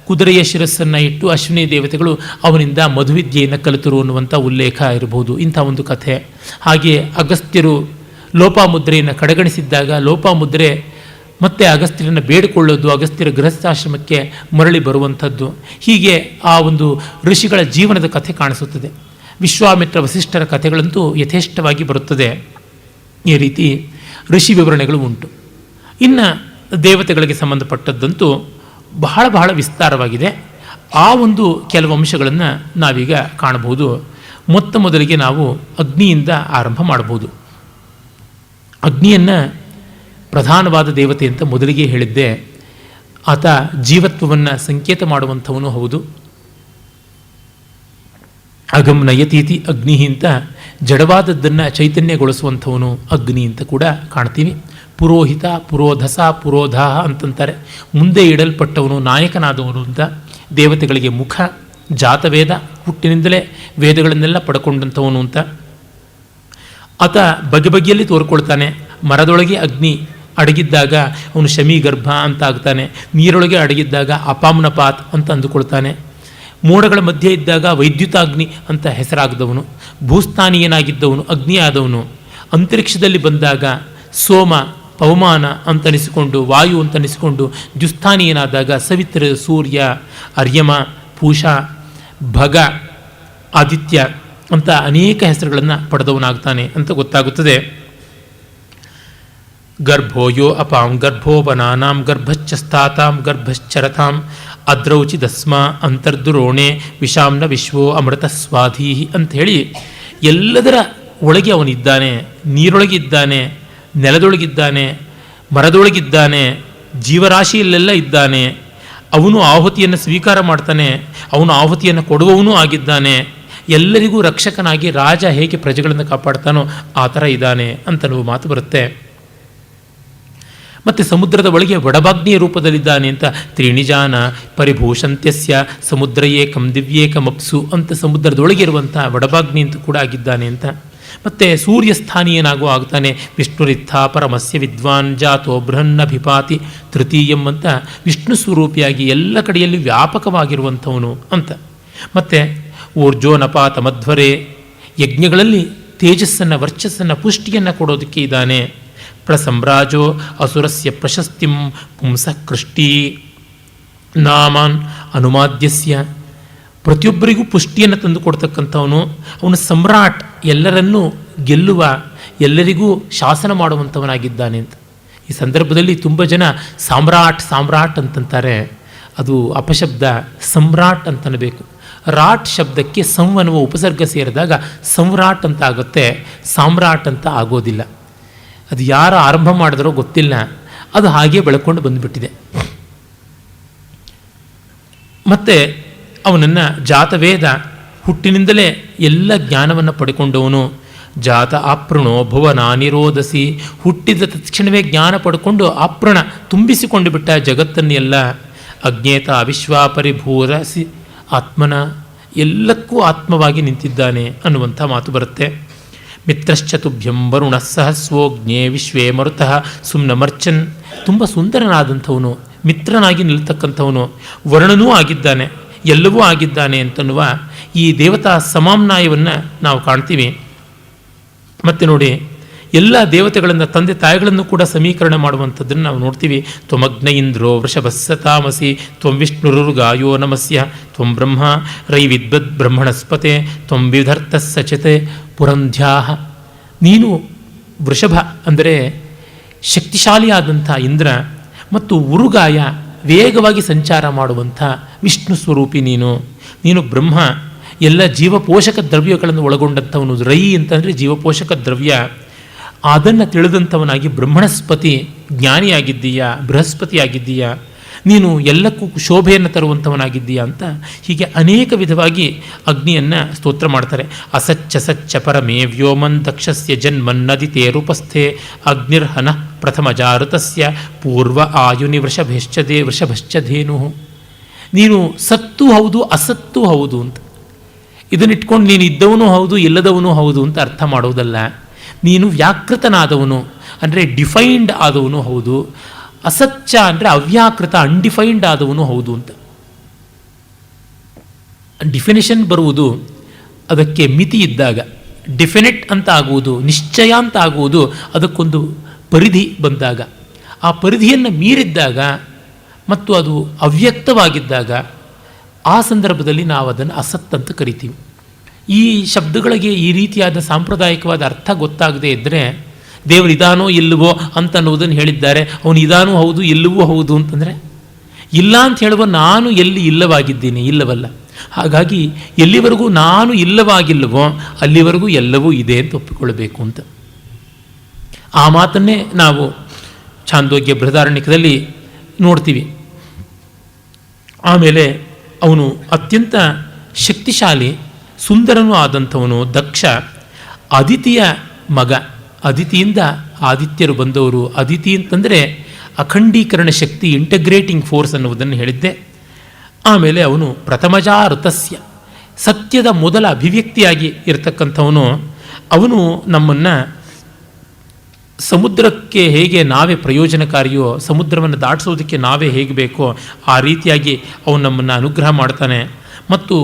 ಕುದುರೆಯ ಶಿರಸ್ಸನ್ನು ಇಟ್ಟು ಅಶ್ವಿನಿ ದೇವತೆಗಳು ಅವನಿಂದ ಮಧುವಿದ್ಯೆಯನ್ನು ಕಲಿತರು ಅನ್ನುವಂಥ ಉಲ್ಲೇಖ ಇರಬಹುದು. ಇಂಥ ಒಂದು ಕಥೆ. ಹಾಗೆ ಅಗಸ್ತ್ಯರು ಲೋಪಾಮುದ್ರೆಯನ್ನು ಕಡೆಗಣಿಸಿದ್ದಾಗ ಲೋಪಾಮುದ್ರೆ ಮತ್ತೆ ಅಗಸ್ತ್ಯರನ್ನು ಬೇಡಿಕೊಳ್ಳೋದು, ಅಗಸ್ತ್ಯರ ಗೃಹಸ್ಥಾಶ್ರಮಕ್ಕೆ ಮರಳಿ ಬರುವಂಥದ್ದು, ಹೀಗೆ ಆ ಒಂದು ಋಷಿಗಳ ಜೀವನದ ಕಥೆ ಕಾಣಿಸುತ್ತದೆ. ವಿಶ್ವಾಮಿತ್ರ ವಸಿಷ್ಠರ ಕಥೆಗಳಂತೂ ಯಥೇಷ್ಟವಾಗಿ ಬರುತ್ತದೆ. ಈ ರೀತಿ ಋಷಿ ವಿವರಣೆಗಳು ಉಂಟು. ಇನ್ನು ದೇವತೆಗಳಿಗೆ ಸಂಬಂಧಪಟ್ಟದ್ದಂತೂ ಬಹಳ ಬಹಳ ವಿಸ್ತಾರವಾಗಿದೆ. ಆ ಒಂದು ಕೆಲವು ಅಂಶಗಳನ್ನು ನಾವೀಗ ಕಾಣಬಹುದು. ಮೊದಲಿಗೆ ನಾವು ಅಗ್ನಿಯಿಂದ ಆರಂಭ ಮಾಡಬಹುದು. ಅಗ್ನಿಯನ್ನು ಪ್ರಧಾನವಾದ ದೇವತೆ ಅಂತ ಮೊದಲಿಗೆ ಹೇಳಿದ್ದೆ. ಆತ ಜೀವತ್ವವನ್ನು ಸಂಕೇತ ಮಾಡುವಂಥವನು ಹೌದು. ಅಗಮ್ ನಯತೀತಿ ಅಗ್ನಿ ಅಂತ ಜಡವಾದದ್ದನ್ನು ಚೈತನ್ಯಗೊಳಿಸುವಂಥವನು ಅಗ್ನಿ ಅಂತ ಕೂಡ ಕಾಣ್ತೀವಿ. ಪುರೋಹಿತ, ಪುರೋಧಸ, ಪುರೋಧ ಅಂತಂತಾರೆ. ಮುಂದೆ ಇಡಲ್ಪಟ್ಟವನು, ನಾಯಕನಾದವನು ಅಂತ. ದೇವತೆಗಳಿಗೆ ಮುಖ, ಜಾತವೇದ, ಹುಟ್ಟಿನಿಂದಲೇ ವೇದಗಳನ್ನೆಲ್ಲ ಪಡ್ಕೊಂಡಂಥವನು ಅಂತ. ಆತ ಬಗೆ ಬಗೆಯಲ್ಲಿ ತೋರ್ಕೊಳ್ತಾನೆ. ಮರದೊಳಗೆ ಅಗ್ನಿ ಅಡಗಿದ್ದಾಗ ಅವನು ಶಮೀಗರ್ಭ ಅಂತ ಆಗ್ತಾನೆ. ನೀರೊಳಗೆ ಅಡಗಿದ್ದಾಗ ಅಪಾಮ್ನಪಾತ್ ಅಂತ ಅಂದುಕೊಳ್ತಾನೆ. ಮೋಡಗಳ ಮಧ್ಯೆ ಇದ್ದಾಗ ವೈದ್ಯುತಾಗ್ನಿ ಅಂತ ಹೆಸರಾಗದವನು. ಭೂಸ್ಥಾನೀಯನಾಗಿದ್ದವನು ಅಗ್ನಿಯಾದವನು. ಅಂತರಿಕ್ಷದಲ್ಲಿ ಬಂದಾಗ ಸೋಮ, ಪವಮಾನ ಅಂತನಿಸಿಕೊಂಡು, ವಾಯು ಅಂತನಿಸಿಕೊಂಡು, ದ್ಯುಸ್ಥಾನೀಯನಾದಾಗ ಸವಿತ್ರ, ಸೂರ್ಯ, ಅರ್ಯಮ, ಪೂಷ, ಭಗ, ಆದಿತ್ಯ ಅಂತ ಅನೇಕ ಹೆಸರುಗಳನ್ನು ಪಡೆದವನಾಗ್ತಾನೆ ಅಂತ ಗೊತ್ತಾಗುತ್ತದೆ. ಗರ್ಭೋಯೋ ಅಪಾಂ ಗರ್ಭೋಪನಾನಾಂ ಗರ್ಭಶ್ಚಸ್ತಾತಾಂ ಗರ್ಭಶ್ಚರತಾಂ ಅದ್ರೌಚಿದಸ್ಮ ಅಂತರ್ದುರೋಣೆ ವಿಷಾಂನ ವಿಶ್ವೋ ಅಮೃತ ಸ್ವಾಧೀ ಅಂಥೇಳಿ ಎಲ್ಲದರ ಒಳಗೆ ಅವನಿದ್ದಾನೆ. ನೀರೊಳಗಿದ್ದಾನೆ, ನೆಲದೊಳಗಿದ್ದಾನೆ, ಮರದೊಳಗಿದ್ದಾನೆ, ಜೀವರಾಶಿಯಲ್ಲೆಲ್ಲ ಇದ್ದಾನೆ. ಅವನು ಆಹುತಿಯನ್ನು ಸ್ವೀಕಾರ ಮಾಡ್ತಾನೆ, ಅವನು ಆಹುತಿಯನ್ನು ಕೊಡುವವನೂ ಆಗಿದ್ದಾನೆ. ಎಲ್ಲರಿಗೂ ರಕ್ಷಕನಾಗಿ ರಾಜ ಹೇಗೆ ಪ್ರಜೆಗಳನ್ನು ಕಾಪಾಡ್ತಾನೋ ಆ ಥರ ಇದ್ದಾನೆ ಅಂತನ್ನುವ ಮಾತು ಬರುತ್ತೆ. ಮತ್ತು ಸಮುದ್ರದ ಒಳಗೆ ವಡಭಾಗ್ನಿಯ ರೂಪದಲ್ಲಿದ್ದಾನೆ ಅಂತ. ತ್ರೀಣಿಜಾನ ಪರಿಭೂಷಂತ್ಯಸ್ಯ ಸಮುದ್ರಯೇಕಂ ದಿವ್ಯೇಕಮಪ್ಸು ಅಂತ ಸಮುದ್ರದೊಳಗಿರುವಂಥ ವಡಭಾಗ್ನಿ ಅಂತ ಕೂಡ ಆಗಿದ್ದಾನೆ ಅಂತ. ಮತ್ತು ಸೂರ್ಯಸ್ಥಾನೀಯನಾಗೂ ಆಗ್ತಾನೆ. ವಿಷ್ಣುರಿತ್ಥ ಪರಮಸ್ಯ ವಿದ್ವಾನ್ ಜಾತೋ ಬೃಹನ್ನಭಿಪಾತಿ ತೃತೀಯಂ ಅಂತ ವಿಷ್ಣು ಸ್ವರೂಪಿಯಾಗಿ ಎಲ್ಲ ಕಡೆಯಲ್ಲಿ ವ್ಯಾಪಕವಾಗಿರುವಂಥವನು ಅಂತ. ಮತ್ತು ಊರ್ಜೋನಪಾತ ಮಧ್ವರೇ, ಯಜ್ಞಗಳಲ್ಲಿ ತೇಜಸ್ಸನ್ನು, ವರ್ಚಸ್ಸನ್ನು, ಪುಷ್ಟಿಯನ್ನು ಕೊಡೋದಕ್ಕೆ ಇದ್ದಾನೆ. ಪ್ರಸಮ್ರಾಜೋ ಅಸುರಸ್ಯ ಪ್ರಶಸ್ತಿಂ ಪುಂಸಃ ಕೃಷ್ಟಿ ನಾಮಾನ್ ಅನುಮಾದ್ಯಸ್ಯ, ಪ್ರತಿಯೊಬ್ಬರಿಗೂ ಪುಷ್ಟಿಯನ್ನು ತಂದು ಕೊಡ್ತಕ್ಕಂಥವನು. ಅವನು ಸಮ್ರಾಟ್, ಎಲ್ಲರನ್ನೂ ಗೆಲ್ಲುವ, ಎಲ್ಲರಿಗೂ ಶಾಸನ ಮಾಡುವಂಥವನಾಗಿದ್ದಾನೆ ಅಂತ. ಈ ಸಂದರ್ಭದಲ್ಲಿ ತುಂಬ ಜನ ಸಾಮ್ರಾಟ್ ಸಾಮ್ರಾಟ್ ಅಂತಂತಾರೆ. ಅದು ಅಪಶಬ್ದ, ಸಮ್ರಾಟ್ ಅಂತನಬೇಕು. ರಾಟ್ ಶಬ್ದಕ್ಕೆ ಸಂ ಅನ್ನುವ ಉಪಸರ್ಗ ಸೇರಿದಾಗ ಸಮ್ರಾಟ್ ಅಂತ ಆಗುತ್ತೆ, ಸಾಮ್ರಾಟ್ ಅಂತ ಆಗೋದಿಲ್ಲ. ಅದು ಯಾರು ಆರಂಭ ಮಾಡಿದ್ರೋ ಗೊತ್ತಿಲ್ಲ, ಅದು ಹಾಗೆ ಬೆಳ್ಕೊಂಡು ಬಂದುಬಿಟ್ಟಿದೆ. ಮತ್ತು ಅವನನ್ನು ಜಾತವೇದ, ಹುಟ್ಟಿನಿಂದಲೇ ಎಲ್ಲ ಜ್ಞಾನವನ್ನು ಪಡ್ಕೊಂಡವನು. ಜಾತ ಆಪ್ರಣೋ ಭುವನಾನಿರೋಧಸಿ, ಹುಟ್ಟಿದ ತಕ್ಷಣವೇ ಜ್ಞಾನ ಪಡ್ಕೊಂಡು ಆಪ್ರಣ ತುಂಬಿಸಿಕೊಂಡು ಬಿಟ್ಟ ಜಗತ್ತನ್ನೆಲ್ಲ. ಅಜ್ಞೇತ ಅವಿಶ್ವಾಪರಿಭೂರಸಿ ಆತ್ಮನ, ಎಲ್ಲಕ್ಕೂ ಆತ್ಮವಾಗಿ ನಿಂತಿದ್ದಾನೆ ಅನ್ನುವಂಥ ಮಾತು ಬರುತ್ತೆ. ಮಿತ್ರಶ್ಚತುಭ್ಯಂ ವರುಣ ಸಹಸ್ವೋಜ್ಞೆ ವಿಶ್ವೇ ಮರುತಃ ಸುಮ್ನಮರ್ಚನ್, ತುಂಬ ಸುಂದರನಾದಂಥವನು, ಮಿತ್ರನಾಗಿ ನಿಲ್ತಕ್ಕಂಥವನು, ವರ್ಣನೂ ಆಗಿದ್ದಾನೆ, ಎಲ್ಲವೂ ಆಗಿದ್ದಾನೆ ಅಂತನ್ನುವ ಈ ದೇವತಾ ಸಮಾಮ್ನಾಯವನ್ನು ನಾವು ಕಾಣ್ತೀವಿ. ಮತ್ತು ನೋಡಿ, ಎಲ್ಲ ದೇವತೆಗಳನ್ನು, ತಂದೆ ತಾಯಿಗಳನ್ನು ಕೂಡ ಸಮೀಕರಣ ಮಾಡುವಂಥದ್ದನ್ನು ನಾವು ನೋಡ್ತೀವಿ. ತ್ವಮಗ್ನ ಇಂದ್ರೋ ವೃಷಭಸ್ಸತಾಮಸಿ ತ್ವಂ ವಿಷ್ಣುರುಗಾಯೋ ನಮಸ್ಯ ತ್ವಂ ಬ್ರಹ್ಮ ರೈ ವಿದ್ವದ್ ಬ್ರಹ್ಮಣಸ್ಪತೆ ತ್ವಂ ವಿಧರ್ಥ ಸಚತೆ ಪುರಂಧ್ಯಾಹ. ನೀನು ವೃಷಭ ಅಂದರೆ ಶಕ್ತಿಶಾಲಿಯಾದಂಥ ಇಂದ್ರ, ಮತ್ತು ಉರುಗಾಯ ವೇಗವಾಗಿ ಸಂಚಾರ ಮಾಡುವಂಥ ವಿಷ್ಣು ಸ್ವರೂಪಿ ನೀನು ಬ್ರಹ್ಮ, ಎಲ್ಲ ಜೀವಪೋಷಕ ದ್ರವ್ಯಗಳನ್ನು ಒಳಗೊಂಡಂಥವನು. ರೈ ಅಂತಂದರೆ ಜೀವಪೋಷಕ ದ್ರವ್ಯ, ಅದನ್ನು ತಿಳಿದಂಥವನಾಗಿ ಬ್ರಹ್ಮಣಸ್ಪತಿ, ಜ್ಞಾನಿಯಾಗಿದ್ದೀಯಾ, ಬೃಹಸ್ಪತಿಯಾಗಿದ್ದೀಯಾ, ನೀನು ಎಲ್ಲಕ್ಕೂ ಶೋಭೆಯನ್ನು ತರುವಂಥವನಾಗಿದ್ದೀಯಾ ಅಂತ ಹೀಗೆ ಅನೇಕ ವಿಧವಾಗಿ ಅಗ್ನಿಯನ್ನು ಸ್ತೋತ್ರ ಮಾಡ್ತಾರೆ. ಅಸಚ್ಚ ಸಚ್ಚ ಪರಮೇ ವ್ಯೋಮನ್ ದಕ್ಷಸ್ಯ ಜನ್ಮನ್ನದಿತೇ ರೂಪಸ್ಥೆ ಅಗ್ನಿರ್ಹನ ಪ್ರಥಮ ಜಾಋತಸ್ಯ ಪೂರ್ವ ಆಯುನಿ ವೃಷಭಶ್ಚಧೇನು. ನೀನು ಸತ್ತು ಹೌದು, ಅಸತ್ತು ಹೌದು ಅಂತ. ಇದನ್ನಿಟ್ಕೊಂಡು ನೀನು ಇದ್ದವನು ಹೌದು, ಇಲ್ಲದವನು ಹೌದು ಅಂತ ಅರ್ಥ ಮಾಡೋದಲ್ಲ. ನೀನು ವ್ಯಾಕೃತನಾದವನು ಅಂದರೆ ಡಿಫೈನ್ಡ್ ಆದವನು ಹೌದು, ಅಸತ್ಯ ಅಂದರೆ ಅವ್ಯಾಕೃತ ಅನ್ಡಿಫೈನ್ಡ್ ಆದವನು ಹೌದು ಅಂತ. ಡಿಫಿನಿಷನ್ ಬರುವುದು ಅದಕ್ಕೆ ಮಿತಿ ಇದ್ದಾಗ, ಡೆಫಿನೆಟ್ ಅಂತ ಆಗುವುದು, ನಿಶ್ಚಯ ಅಂತ ಆಗುವುದು ಅದಕ್ಕೊಂದು ಪರಿಧಿ ಬಂದಾಗ. ಆ ಪರಿಧಿಯನ್ನು ಮೀರಿದ್ದಾಗ ಮತ್ತು ಅದು ಅವ್ಯಕ್ತವಾಗಿದ್ದಾಗ ಆ ಸಂದರ್ಭದಲ್ಲಿ ನಾವು ಅದನ್ನು ಅಸತ್ ಅಂತ ಕರಿತೀವಿ. ಈ ಶಬ್ದಗಳಿಗೆ ಈ ರೀತಿಯಾದ ಸಾಂಪ್ರದಾಯಿಕವಾದ ಅರ್ಥ ಗೊತ್ತಾಗದೇ ಇದ್ದರೆ ದೇವರು ಇದಾನೋ ಇಲ್ಲವೋ ಅಂತ ಅನ್ನೋದನ್ನು ಹೇಳಿದ್ದಾರೆ. ಅವನು ಇದಾನೂ ಹೌದು ಇಲ್ಲವೂ ಹೌದು ಅಂತಂದರೆ, ಇಲ್ಲ ಅಂತ ಹೇಳುವ ನಾನು ಎಲ್ಲಿ ಇಲ್ಲವಾಗಿದ್ದೀನಿ, ಇಲ್ಲವಲ್ಲ. ಹಾಗಾಗಿ ಎಲ್ಲಿವರೆಗೂ ನಾನು ಇಲ್ಲವಾಗಿಲ್ಲವೋ ಅಲ್ಲಿವರೆಗೂ ಎಲ್ಲವೂ ಇದೆ ಅಂತ ಒಪ್ಪಿಕೊಳ್ಳಬೇಕು ಅಂತ. ಆ ಮಾತನ್ನೇ ನಾವು ಛಾಂದೋಗ್ಯ ಬೃಹದಾರಣ್ಯಕದಲ್ಲಿ ನೋಡ್ತೀವಿ. ಆಮೇಲೆ ಅವನು ಅತ್ಯಂತ ಶಕ್ತಿಶಾಲಿ, ಸುಂದರನೂ ಆದಂಥವನು, ದಕ್ಷ, ಅದಿತಿಯ ಮಗ, ಅದಿತಿಯಿಂದ ಆದಿತ್ಯರು ಬಂದವರು. ಅದಿತಿ ಅಂತಂದರೆ ಅಖಂಡೀಕರಣ ಶಕ್ತಿ, ಇಂಟಗ್ರೇಟಿಂಗ್ ಫೋರ್ಸ್ ಅನ್ನುವುದನ್ನು ಹೇಳಿದ್ದೆ. ಆಮೇಲೆ ಅವನು ಪ್ರಥಮಜಾ ಋತಸ್ಯ, ಸತ್ಯದ ಮೊದಲ ಅಭಿವ್ಯಕ್ತಿಯಾಗಿ ಇರತಕ್ಕಂಥವನು. ಅವನು ನಮ್ಮನ್ನು ಸಮುದ್ರಕ್ಕೆ ಹೇಗೆ ನಾವೇ ಪ್ರಯೋಜನಕಾರಿಯೋ, ಸಮುದ್ರವನ್ನು ದಾಟಿಸೋದಕ್ಕೆ ನಾವೇ ಹೇಗೆ ಬೇಕೋ ಆ ರೀತಿಯಾಗಿ ಅವನು ನಮ್ಮನ್ನು ಅನುಗ್ರಹ ಮಾಡ್ತಾನೆ. ಮತ್ತು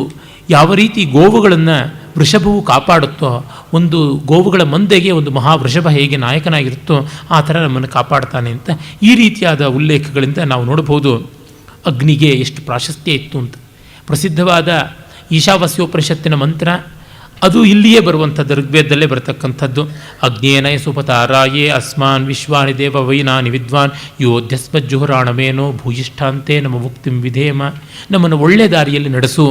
ಯಾವ ರೀತಿ ಗೋವುಗಳನ್ನು ವೃಷಭವು ಕಾಪಾಡುತ್ತೋ, ಒಂದು ಗೋವುಗಳ ಮಂದೆಗೆ ಒಂದು ಮಹಾವೃಷಭ ಹೇಗೆ ನಾಯಕನಾಗಿರುತ್ತೋ ಆ ಥರ ನಮ್ಮನ್ನು ಕಾಪಾಡ್ತಾನೆ ಅಂತ ಈ ರೀತಿಯಾದ ಉಲ್ಲೇಖಗಳಿಂದ ನಾವು ನೋಡಬಹುದು ಅಗ್ನಿಗೆ ಎಷ್ಟು ಪ್ರಾಶಸ್ತ್ಯ ಇತ್ತು ಅಂತ. ಪ್ರಸಿದ್ಧವಾದ ಈಶಾವಾಸ್ಯೋಪನಿಷತ್ತಿನ ಮಂತ್ರ ಅದು ಇಲ್ಲಿಯೇ ಬರುವಂಥದ್ದು, ಋಗ್ವೇದದಲ್ಲೇ ಬರತಕ್ಕಂಥದ್ದು. ಅಗ್ನೇನಯ ಸುಪತಾರಾಯೇ ಅಸ್ಮಾನ್ ವಿಶ್ವಾನಿ ದೇವ ವೈನಾನಿ ವಿದ್ವಾನ್ ಯೋಧ್ಯಸ್ಮಜ್ಜುಹುರಾಣಮೇನೋ ಭೂಯಿಷ್ಠಾಂತೆ ನಮ್ಮ ಮುಕ್ತಿಂ ವಿಧೇಮ. ನಮ್ಮನ್ನು ಒಳ್ಳೆಯ ದಾರಿಯಲ್ಲಿ ನಡೆಸು,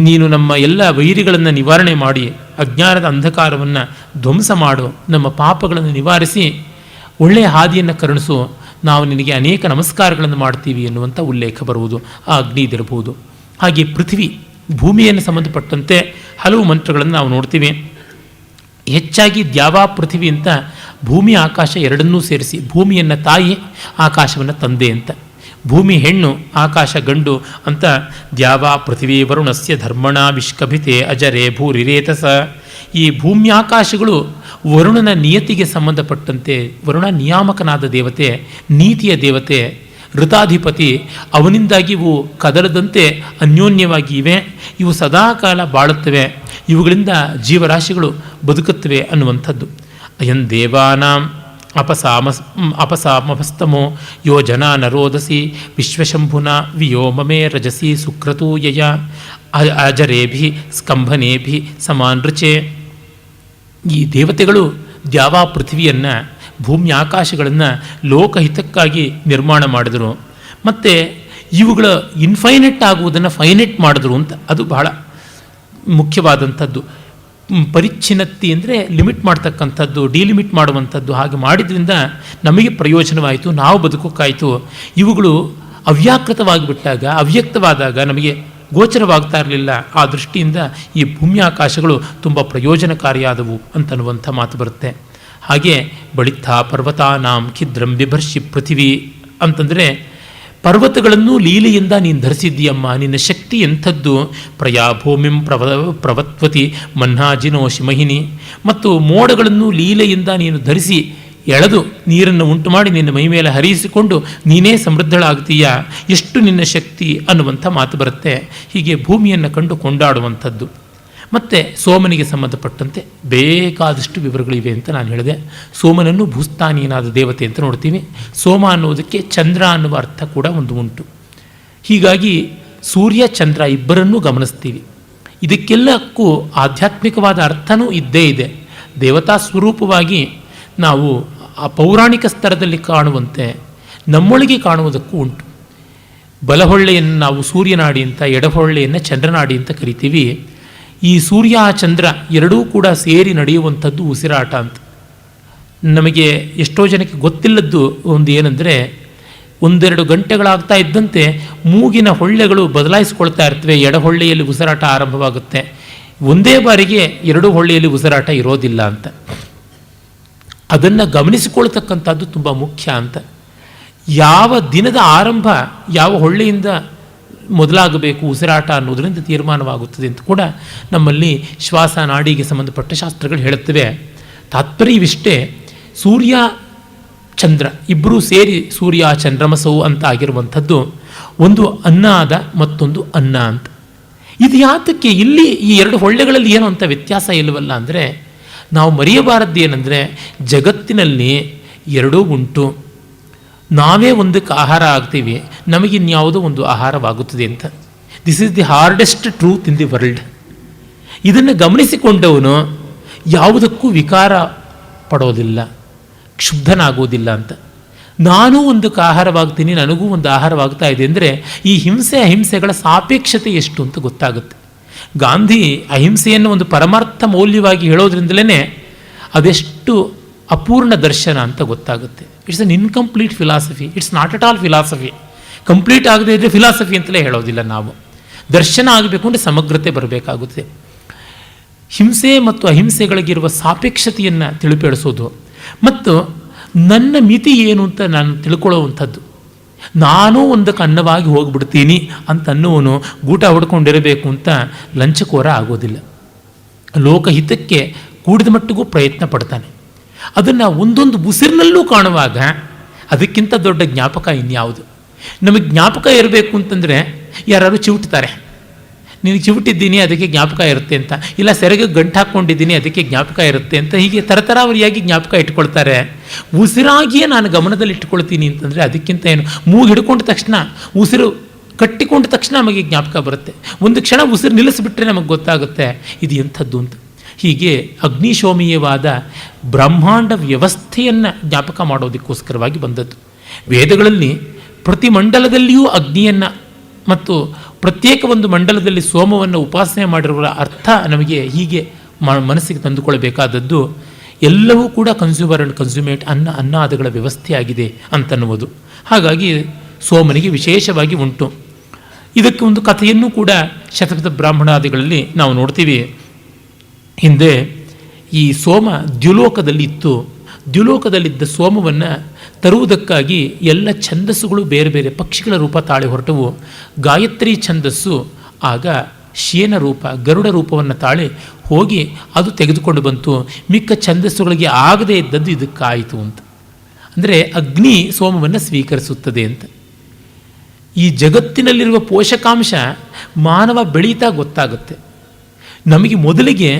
ನೀನು ನಮ್ಮ ಎಲ್ಲ ವೈರಿಗಳನ್ನು ನಿವಾರಣೆ ಮಾಡಿ ಅಜ್ಞಾನದ ಅಂಧಕಾರವನ್ನು ಧ್ವಂಸ ಮಾಡು, ನಮ್ಮ ಪಾಪಗಳನ್ನು ನಿವಾರಿಸಿ ಒಳ್ಳೆಯ ಹಾದಿಯನ್ನು ಕರುಣಿಸು, ನಾವು ನಿನಗೆ ಅನೇಕ ನಮಸ್ಕಾರಗಳನ್ನು ಮಾಡ್ತೀವಿ ಎನ್ನುವಂಥ ಉಲ್ಲೇಖ ಬರುವುದು ಆ ಅಗ್ನಿ ಇದಿರಬಹುದು. ಹಾಗೆ ಪೃಥ್ವಿ, ಭೂಮಿಯನ್ನು ಸಂಬಂಧಪಟ್ಟಂತೆ ಹಲವು ಮಂತ್ರಗಳನ್ನು ನಾವು ನೋಡ್ತೀವಿ. ಹೆಚ್ಚಾಗಿ ದ್ಯಾವಾ ಪೃಥ್ವಿ ಅಂತ ಭೂಮಿ ಆಕಾಶ ಎರಡನ್ನೂ ಸೇರಿಸಿ, ಭೂಮಿಯನ್ನು ತಾಯಿ, ಆಕಾಶವನ್ನು ತಂದೆ ಅಂತ, ಭೂಮಿ ಹೆಣ್ಣು ಆಕಾಶ ಗಂಡು ಅಂತ ದ್ಯಾವಾ ಪೃಥ್ವಿ ವರುಣಸ್ಯ ಧರ್ಮಣ ವಿಷ್ಕಭಿತೆ ಅಜರೇ ಭೂರಿರೇತಸ. ಈ ಭೂಮ್ಯಾಕಾಶಗಳು ವರುಣನ ನಿಯತಿಗೆ ಸಂಬಂಧಪಟ್ಟಂತೆ, ವರುಣ ನಿಯಾಮಕನಾದ ದೇವತೆ, ನೀತಿಯ ದೇವತೆ, ಋತಾಧಿಪತಿ, ಅವನಿಂದಾಗಿ ಇವು ಕದಲದಂತೆ ಅನ್ಯೋನ್ಯವಾಗಿ ಇವೆ, ಇವು ಸದಾಕಾಲ ಬಾಳುತ್ತವೆ, ಇವುಗಳಿಂದ ಜೀವರಾಶಿಗಳು ಬದುಕುತ್ತವೆ ಅನ್ನುವಂಥದ್ದು. ಅಯಂ ದೇವಾನಾಂ ಅಪಸಾಮಸ್ತಮೋ ಯೋ ಜನ ನರೋದಸಿ ವಿಶ್ವಶಂಭುನ ವಿಯೋಮಮೇ ರಜಸಿ ಸುಕ್ರತೂಯಯ ಅಜರೇಭಿ ಸ್ಕಂಭನೇಭಿ ಸಮಾನ್ ರುಚೆ. ಈ ದೇವತೆಗಳು ದ್ಯಾವಾ ಪೃಥ್ವಿಯನ್ನು, ಭೂಮಿ ಆಕಾಶಗಳನ್ನು ಲೋಕಹಿತಕ್ಕಾಗಿ ನಿರ್ಮಾಣ ಮಾಡಿದರು. ಮತ್ತು ಇವುಗಳ ಇನ್ಫೈನೆಟ್ ಆಗುವುದನ್ನು ಫೈನೆಟ್ ಮಾಡಿದ್ರು ಅಂತ, ಅದು ಬಹಳ ಮುಖ್ಯವಾದಂಥದ್ದು. ಪರಿಚ್ಛಿನ್ನತಿ ಅಂದರೆ ಲಿಮಿಟ್ ಮಾಡ್ತಕ್ಕಂಥದ್ದು, ಡಿಲಿಮಿಟ್ ಮಾಡುವಂಥದ್ದು. ಹಾಗೆ ಮಾಡಿದ್ರಿಂದ ನಮಗೆ ಪ್ರಯೋಜನವಾಯಿತು, ನಾವು ಬದುಕೋಕ್ಕಾಯಿತು. ಇವುಗಳು ಅವ್ಯಾಕೃತವಾಗಿಬಿಟ್ಟಾಗ, ಅವ್ಯಕ್ತವಾದಾಗ ನಮಗೆ ಗೋಚರವಾಗ್ತಾ ಇರಲಿಲ್ಲ. ಆ ದೃಷ್ಟಿಯಿಂದ ಈ ಭೂಮ್ಯಾಕಾಶಗಳು ತುಂಬ ಪ್ರಯೋಜನಕಾರಿಯಾದವು ಅಂತನ್ನುವಂಥ ಮಾತು ಬರುತ್ತೆ. ಹಾಗೆ ಬಳಿತ್ಥ ಪರ್ವತಾನಾಂ ಖಿದ್ರಂ ಬಿಭರ್ಷಿ ಪೃಥಿವಿ ಅಂತಂದರೆ, ಪರ್ವತಗಳನ್ನು ಲೀಲೆಯಿಂದ ನೀನು ಧರಿಸಿದ್ದೀಯಮ್ಮ, ನಿನ್ನ ಶಕ್ತಿ ಎಂಥದ್ದು. ಪ್ರಯಾ ಭೂಮಿಂ ಪ್ರವತ್ವತಿ ಮನ್ನಾಜಿನೋಶಿ ಮಹಿನಿ. ಮತ್ತು ಮೋಡಗಳನ್ನು ಲೀಲೆಯಿಂದ ನೀನು ಧರಿಸಿ ಎಳೆದು ನೀರನ್ನು ಉಂಟು ಮಾಡಿ ನಿನ್ನ ಮೈ ಮೇಲೆ ಹರಿಸಿಕೊಂಡು ನೀನೇ ಸಮೃದ್ಧಳಾಗ್ತೀಯ, ಎಷ್ಟು ನಿನ್ನ ಶಕ್ತಿ ಅನ್ನುವಂಥ ಮಾತು ಬರುತ್ತೆ. ಹೀಗೆ ಭೂಮಿಯನ್ನು ಕಂಡು ಕೊಂಡಾಡುವಂಥದ್ದು. ಮತ್ತು ಸೋಮನಿಗೆ ಸಂಬಂಧಪಟ್ಟಂತೆ ಬೇಕಾದಷ್ಟು ವಿವರಗಳಿವೆ ಅಂತ ನಾನು ಹೇಳಿದೆ. ಸೋಮನನ್ನು ಭೂಸ್ಥಾನೀಯನಾದ ದೇವತೆ ಅಂತ ನೋಡ್ತೀವಿ. ಸೋಮ ಅನ್ನೋದಕ್ಕೆ ಚಂದ್ರ ಅನ್ನುವ ಅರ್ಥ ಕೂಡ ಒಂದು ಉಂಟು. ಹೀಗಾಗಿ ಸೂರ್ಯ ಚಂದ್ರ ಇಬ್ಬರನ್ನೂ ಗಮನಿಸ್ತೀವಿ. ಇದಕ್ಕೆಲ್ಲಕ್ಕೂ ಆಧ್ಯಾತ್ಮಿಕವಾದ ಅರ್ಥನೂ ಇದ್ದೇ ಇದೆ. ದೇವತಾ ಸ್ವರೂಪವಾಗಿ ನಾವು ಆ ಪೌರಾಣಿಕ ಸ್ತರದಲ್ಲಿ ಕಾಣುವಂತೆ ನಮ್ಮೊಳಗೆ ಕಾಣುವುದಕ್ಕೂ ಉಂಟು. ಬಲಹೊಳ್ಳೆಯನ್ನು ನಾವು ಸೂರ್ಯನಾಡಿ ಅಂತ, ಎಡಹೊಳ್ಳೆಯನ್ನು ಚಂದ್ರನಾಡಿ ಅಂತ ಕರಿತೀವಿ. ಈ ಸೂರ್ಯ ಚಂದ್ರ ಎರಡೂ ಕೂಡ ಸೇರಿ ನಡೆಯುವಂಥದ್ದು ಉಸಿರಾಟ ಅಂತ. ನಮಗೆ ಎಷ್ಟೋ ಜನಕ್ಕೆ ಗೊತ್ತಿಲ್ಲದ್ದು ಒಂದು ಏನಂದರೆ, ಒಂದೆರಡು ಗಂಟೆಗಳಾಗ್ತಾ ಇದ್ದಂತೆ ಮೂಗಿನ ಹೊಳ್ಳೆಗಳು ಬದಲಾಯಿಸ್ಕೊಳ್ತಾ ಇರ್ತವೆ. ಎಡಹೊಳ್ಳೆಯಲ್ಲಿ ಉಸಿರಾಟ ಆರಂಭವಾಗುತ್ತೆ, ಒಂದೇ ಬಾರಿಗೆ ಎರಡೂ ಹೊಳ್ಳೆಯಲ್ಲಿ ಉಸಿರಾಟ ಇರೋದಿಲ್ಲ ಅಂತ. ಅದನ್ನು ಗಮನಿಸಿಕೊಳ್ತಕ್ಕಂಥದ್ದು ತುಂಬ ಮುಖ್ಯ ಅಂತ. ಯಾವ ದಿನದ ಆರಂಭ ಯಾವ ಹೊಳ್ಳೆಯಿಂದ ಮೊದಲಾಗಬೇಕು ಉಸಿರಾಟ ಅನ್ನೋದರಿಂದ ತೀರ್ಮಾನವಾಗುತ್ತದೆ ಅಂತ ಕೂಡ ನಮ್ಮಲ್ಲಿ ಶ್ವಾಸ ನಾಡಿಗೆ ಸಂಬಂಧಪಟ್ಟ ಶಾಸ್ತ್ರಗಳು ಹೇಳುತ್ತವೆ. ತಾತ್ಪರ್ಯವಿಷ್ಟೇ, ಸೂರ್ಯ ಚಂದ್ರ ಇಬ್ಬರೂ ಸೇರಿ ಸೂರ್ಯ ಚಂದ್ರಮಸವು ಅಂತ ಆಗಿರುವಂಥದ್ದು ಒಂದು ಅನ್ನಾದ ಮತ್ತೊಂದು ಅನ್ನ ಅಂತ. ಇದು ಯಾತಕ್ಕೆ ಇಲ್ಲಿ ಈ ಎರಡು ಹೊಳ್ಳೆಗಳಲ್ಲಿ ಏನೋ ಅಂತ ವ್ಯತ್ಯಾಸ ಇಲ್ಲವಲ್ಲ ಅಂದರೆ, ನಾವು ಮರೆಯಬಾರದ್ದು ಏನಂದರೆ, ಜಗತ್ತಿನಲ್ಲಿ ಎರಡೂ ಉಂಟು. ನಾವೇ ಒಂದಕ್ಕೆ ಆಹಾರ ಆಗ್ತೀವಿ, ನಮಗಿನ್ಯಾವುದೋ ಒಂದು ಆಹಾರವಾಗುತ್ತದೆ ಅಂತ. This is the hardest truth in the world. ಇದನ್ನು ಗಮನಿಸಿಕೊಂಡವನು ಯಾವುದಕ್ಕೂ ವಿಕಾರ ಪಡೋದಿಲ್ಲ, ಕ್ಷುಬ್ಧನಾಗೋದಿಲ್ಲ ಅಂತ. ನಾನೂ ಒಂದಕ್ಕೆ ಆಹಾರವಾಗ್ತೀನಿ, ನನಗೂ ಒಂದು ಆಹಾರವಾಗ್ತಾ ಇದೆ ಅಂದರೆ ಈ ಹಿಂಸೆ ಅಹಿಂಸೆಗಳ ಸಾಪೇಕ್ಷತೆ ಎಷ್ಟು ಅಂತ ಗೊತ್ತಾಗುತ್ತೆ. ಗಾಂಧಿ ಅಹಿಂಸೆಯನ್ನು ಒಂದು ಪರಮಾರ್ಥ ಮೌಲ್ಯವಾಗಿ ಹೇಳೋದ್ರಿಂದಲೇ ಅದೆಷ್ಟು ಅಪೂರ್ಣ ದರ್ಶನ ಅಂತ ಗೊತ್ತಾಗುತ್ತೆ. It's an incomplete philosophy, it's not at all philosophy. Complete ಆಗದೇ ಇದ್ದರೆ ಫಿಲಾಸಫಿ ಅಂತಲೇ ಹೇಳೋದಿಲ್ಲ ನಾವು. ದರ್ಶನ ಆಗಬೇಕು ಅಂದರೆ ಸಮಗ್ರತೆ ಬರಬೇಕಾಗುತ್ತೆ. ಹಿಂಸೆ ಮತ್ತು ಅಹಿಂಸೆಗಳಿಗಿರುವ ಸಾಪೇಕ್ಷತೆಯನ್ನು ತಿಳಿಪಡಿಸೋದು, ಮತ್ತು ನನ್ನ ಮಿತಿ ಏನು ಅಂತ ನಾನು ತಿಳ್ಕೊಳ್ಳುವಂಥದ್ದು. ನಾನೂ ಒಂದಕ್ಕೆ ಅನ್ನವಾಗಿ ಹೋಗಿಬಿಡ್ತೀನಿ ಅಂತ ಅನ್ನುವನು ಗೂಟ ಹೊಡ್ಕೊಂಡಿರಬೇಕು ಅಂತ ಲಂಚಕೋರ ಆಗೋದಿಲ್ಲ. ಲೋಕಹಿತಕ್ಕೆ ಕೂಡಿದ ಮಟ್ಟಿಗೂ ಪ್ರಯತ್ನ ಪಡ್ತಾನೆ. ಅದನ್ನು ಒಂದೊಂದು ಉಸಿರಿನಲ್ಲೂ ಕಾಣುವಾಗ ಅದಕ್ಕಿಂತ ದೊಡ್ಡ ಜ್ಞಾಪಕ ಇನ್ಯಾವುದು? ನಮಗೆ ಜ್ಞಾಪಕ ಇರಬೇಕು ಅಂತಂದರೆ ಯಾರು ಚಿವುಟ್ತಾರೆ, ನಿನಗೆ ಚಿವುಟಿದ್ದೀನಿ ಅದಕ್ಕೆ ಜ್ಞಾಪಕ ಇರುತ್ತೆ ಅಂತ, ಇಲ್ಲ ಸೆರಗೆ ಗಂಟು ಹಾಕ್ಕೊಂಡಿದ್ದೀನಿ ಅದಕ್ಕೆ ಜ್ಞಾಪಕ ಇರುತ್ತೆ ಅಂತ, ಹೀಗೆ ತರತರಾವರಿಯಾಗಿ ಜ್ಞಾಪಕ ಇಟ್ಕೊಳ್ತಾರೆ. ಉಸಿರಾಗಿಯೇ ನಾನು ಗಮನದಲ್ಲಿ ಇಟ್ಕೊಳ್ತೀನಿ ಅಂತಂದರೆ ಅದಕ್ಕಿಂತ ಏನು? ಮೂಗು ಹಿಡ್ಕೊಂಡ ತಕ್ಷಣ, ಉಸಿರು ಕಟ್ಟಿಕೊಂಡ ತಕ್ಷಣ ನಮಗೆ ಜ್ಞಾಪಕ ಬರುತ್ತೆ. ಒಂದು ಕ್ಷಣ ಉಸಿರು ನಿಲ್ಲಿಸಿಬಿಟ್ರೆ ನಮಗೆ ಗೊತ್ತಾಗುತ್ತೆ ಇದು ಎಂಥದ್ದು ಅಂತ. ಹೀಗೆ ಅಗ್ನಿಶೋಮೀಯವಾದ ಬ್ರಹ್ಮಾಂಡ ವ್ಯವಸ್ಥೆಯನ್ನು ಜ್ಞಾಪಕ ಮಾಡೋದಕ್ಕೋಸ್ಕರವಾಗಿ ಬಂದದ್ದು. ವೇದಗಳಲ್ಲಿ ಪ್ರತಿ ಮಂಡಲದಲ್ಲಿಯೂ ಅಗ್ನಿಯನ್ನು ಮತ್ತು ಪ್ರತ್ಯೇಕ ಒಂದು ಮಂಡಲದಲ್ಲಿ ಸೋಮವನ್ನು ಉಪಾಸನೆ ಮಾಡಿರುವ ಅರ್ಥ ನಮಗೆ ಹೀಗೆ ಮನಸ್ಸಿಗೆ ತಂದುಕೊಳ್ಬೇಕಾದದ್ದು. ಎಲ್ಲವೂ ಕೂಡ ಕನ್ಸ್ಯೂಮರ್ ಆ್ಯಂಡ್ ಕನ್ಸ್ಯೂಮೇಟ್ ಅನ್ನಾದಗಳ ವ್ಯವಸ್ಥೆಯಾಗಿದೆ ಅಂತನ್ನುವುದು. ಹಾಗಾಗಿ ಸೋಮನಿಗೆ ವಿಶೇಷವಾಗಿ ಉಂಟು. ಇದಕ್ಕೆ ಒಂದು ಕಥೆಯನ್ನು ಕೂಡ ಶತಪಥ ಬ್ರಾಹ್ಮಣಾದಿಗಳಲ್ಲಿ ನಾವು ನೋಡ್ತೀವಿ. ಹಿಂದೆ ಈ ಸೋಮ ದ್ಯುಲೋಕದಲ್ಲಿ ಇತ್ತು. ದ್ಯುಲೋಕದಲ್ಲಿದ್ದ ಸೋಮವನ್ನು ತರುವುದಕ್ಕಾಗಿ ಎಲ್ಲ ಛಂದಸ್ಸುಗಳು ಬೇರೆ ಬೇರೆ ಪಕ್ಷಿಗಳ ರೂಪ ತಾಳಿ ಹೊರಟವು. ಗಾಯತ್ರಿ ಛಂದಸ್ಸು ಆಗ ಶೇನ ರೂಪ, ಗರುಡ ರೂಪವನ್ನು ತಾಳಿ ಹೋಗಿ ಅದು ತೆಗೆದುಕೊಂಡು ಬಂತು. ಮಿಕ್ಕ ಛಂದಸ್ಸುಗಳಿಗೆ ಆಗದೇ ಇದ್ದದ್ದು ಇದಕ್ಕಾಯಿತು ಅಂತ. ಅಂದರೆ ಅಗ್ನಿ ಸೋಮವನ್ನು ಸ್ವೀಕರಿಸುತ್ತದೆ ಅಂತ. ಈ ಜಗತ್ತಿನಲ್ಲಿರುವ ಪೋಷಕಾಂಶ ಮಾನವ ಬೆಳೀತಾ ಗೊತ್ತಾಗುತ್ತೆ. ನಮಗೆ ಮೊದಲಿಗೆ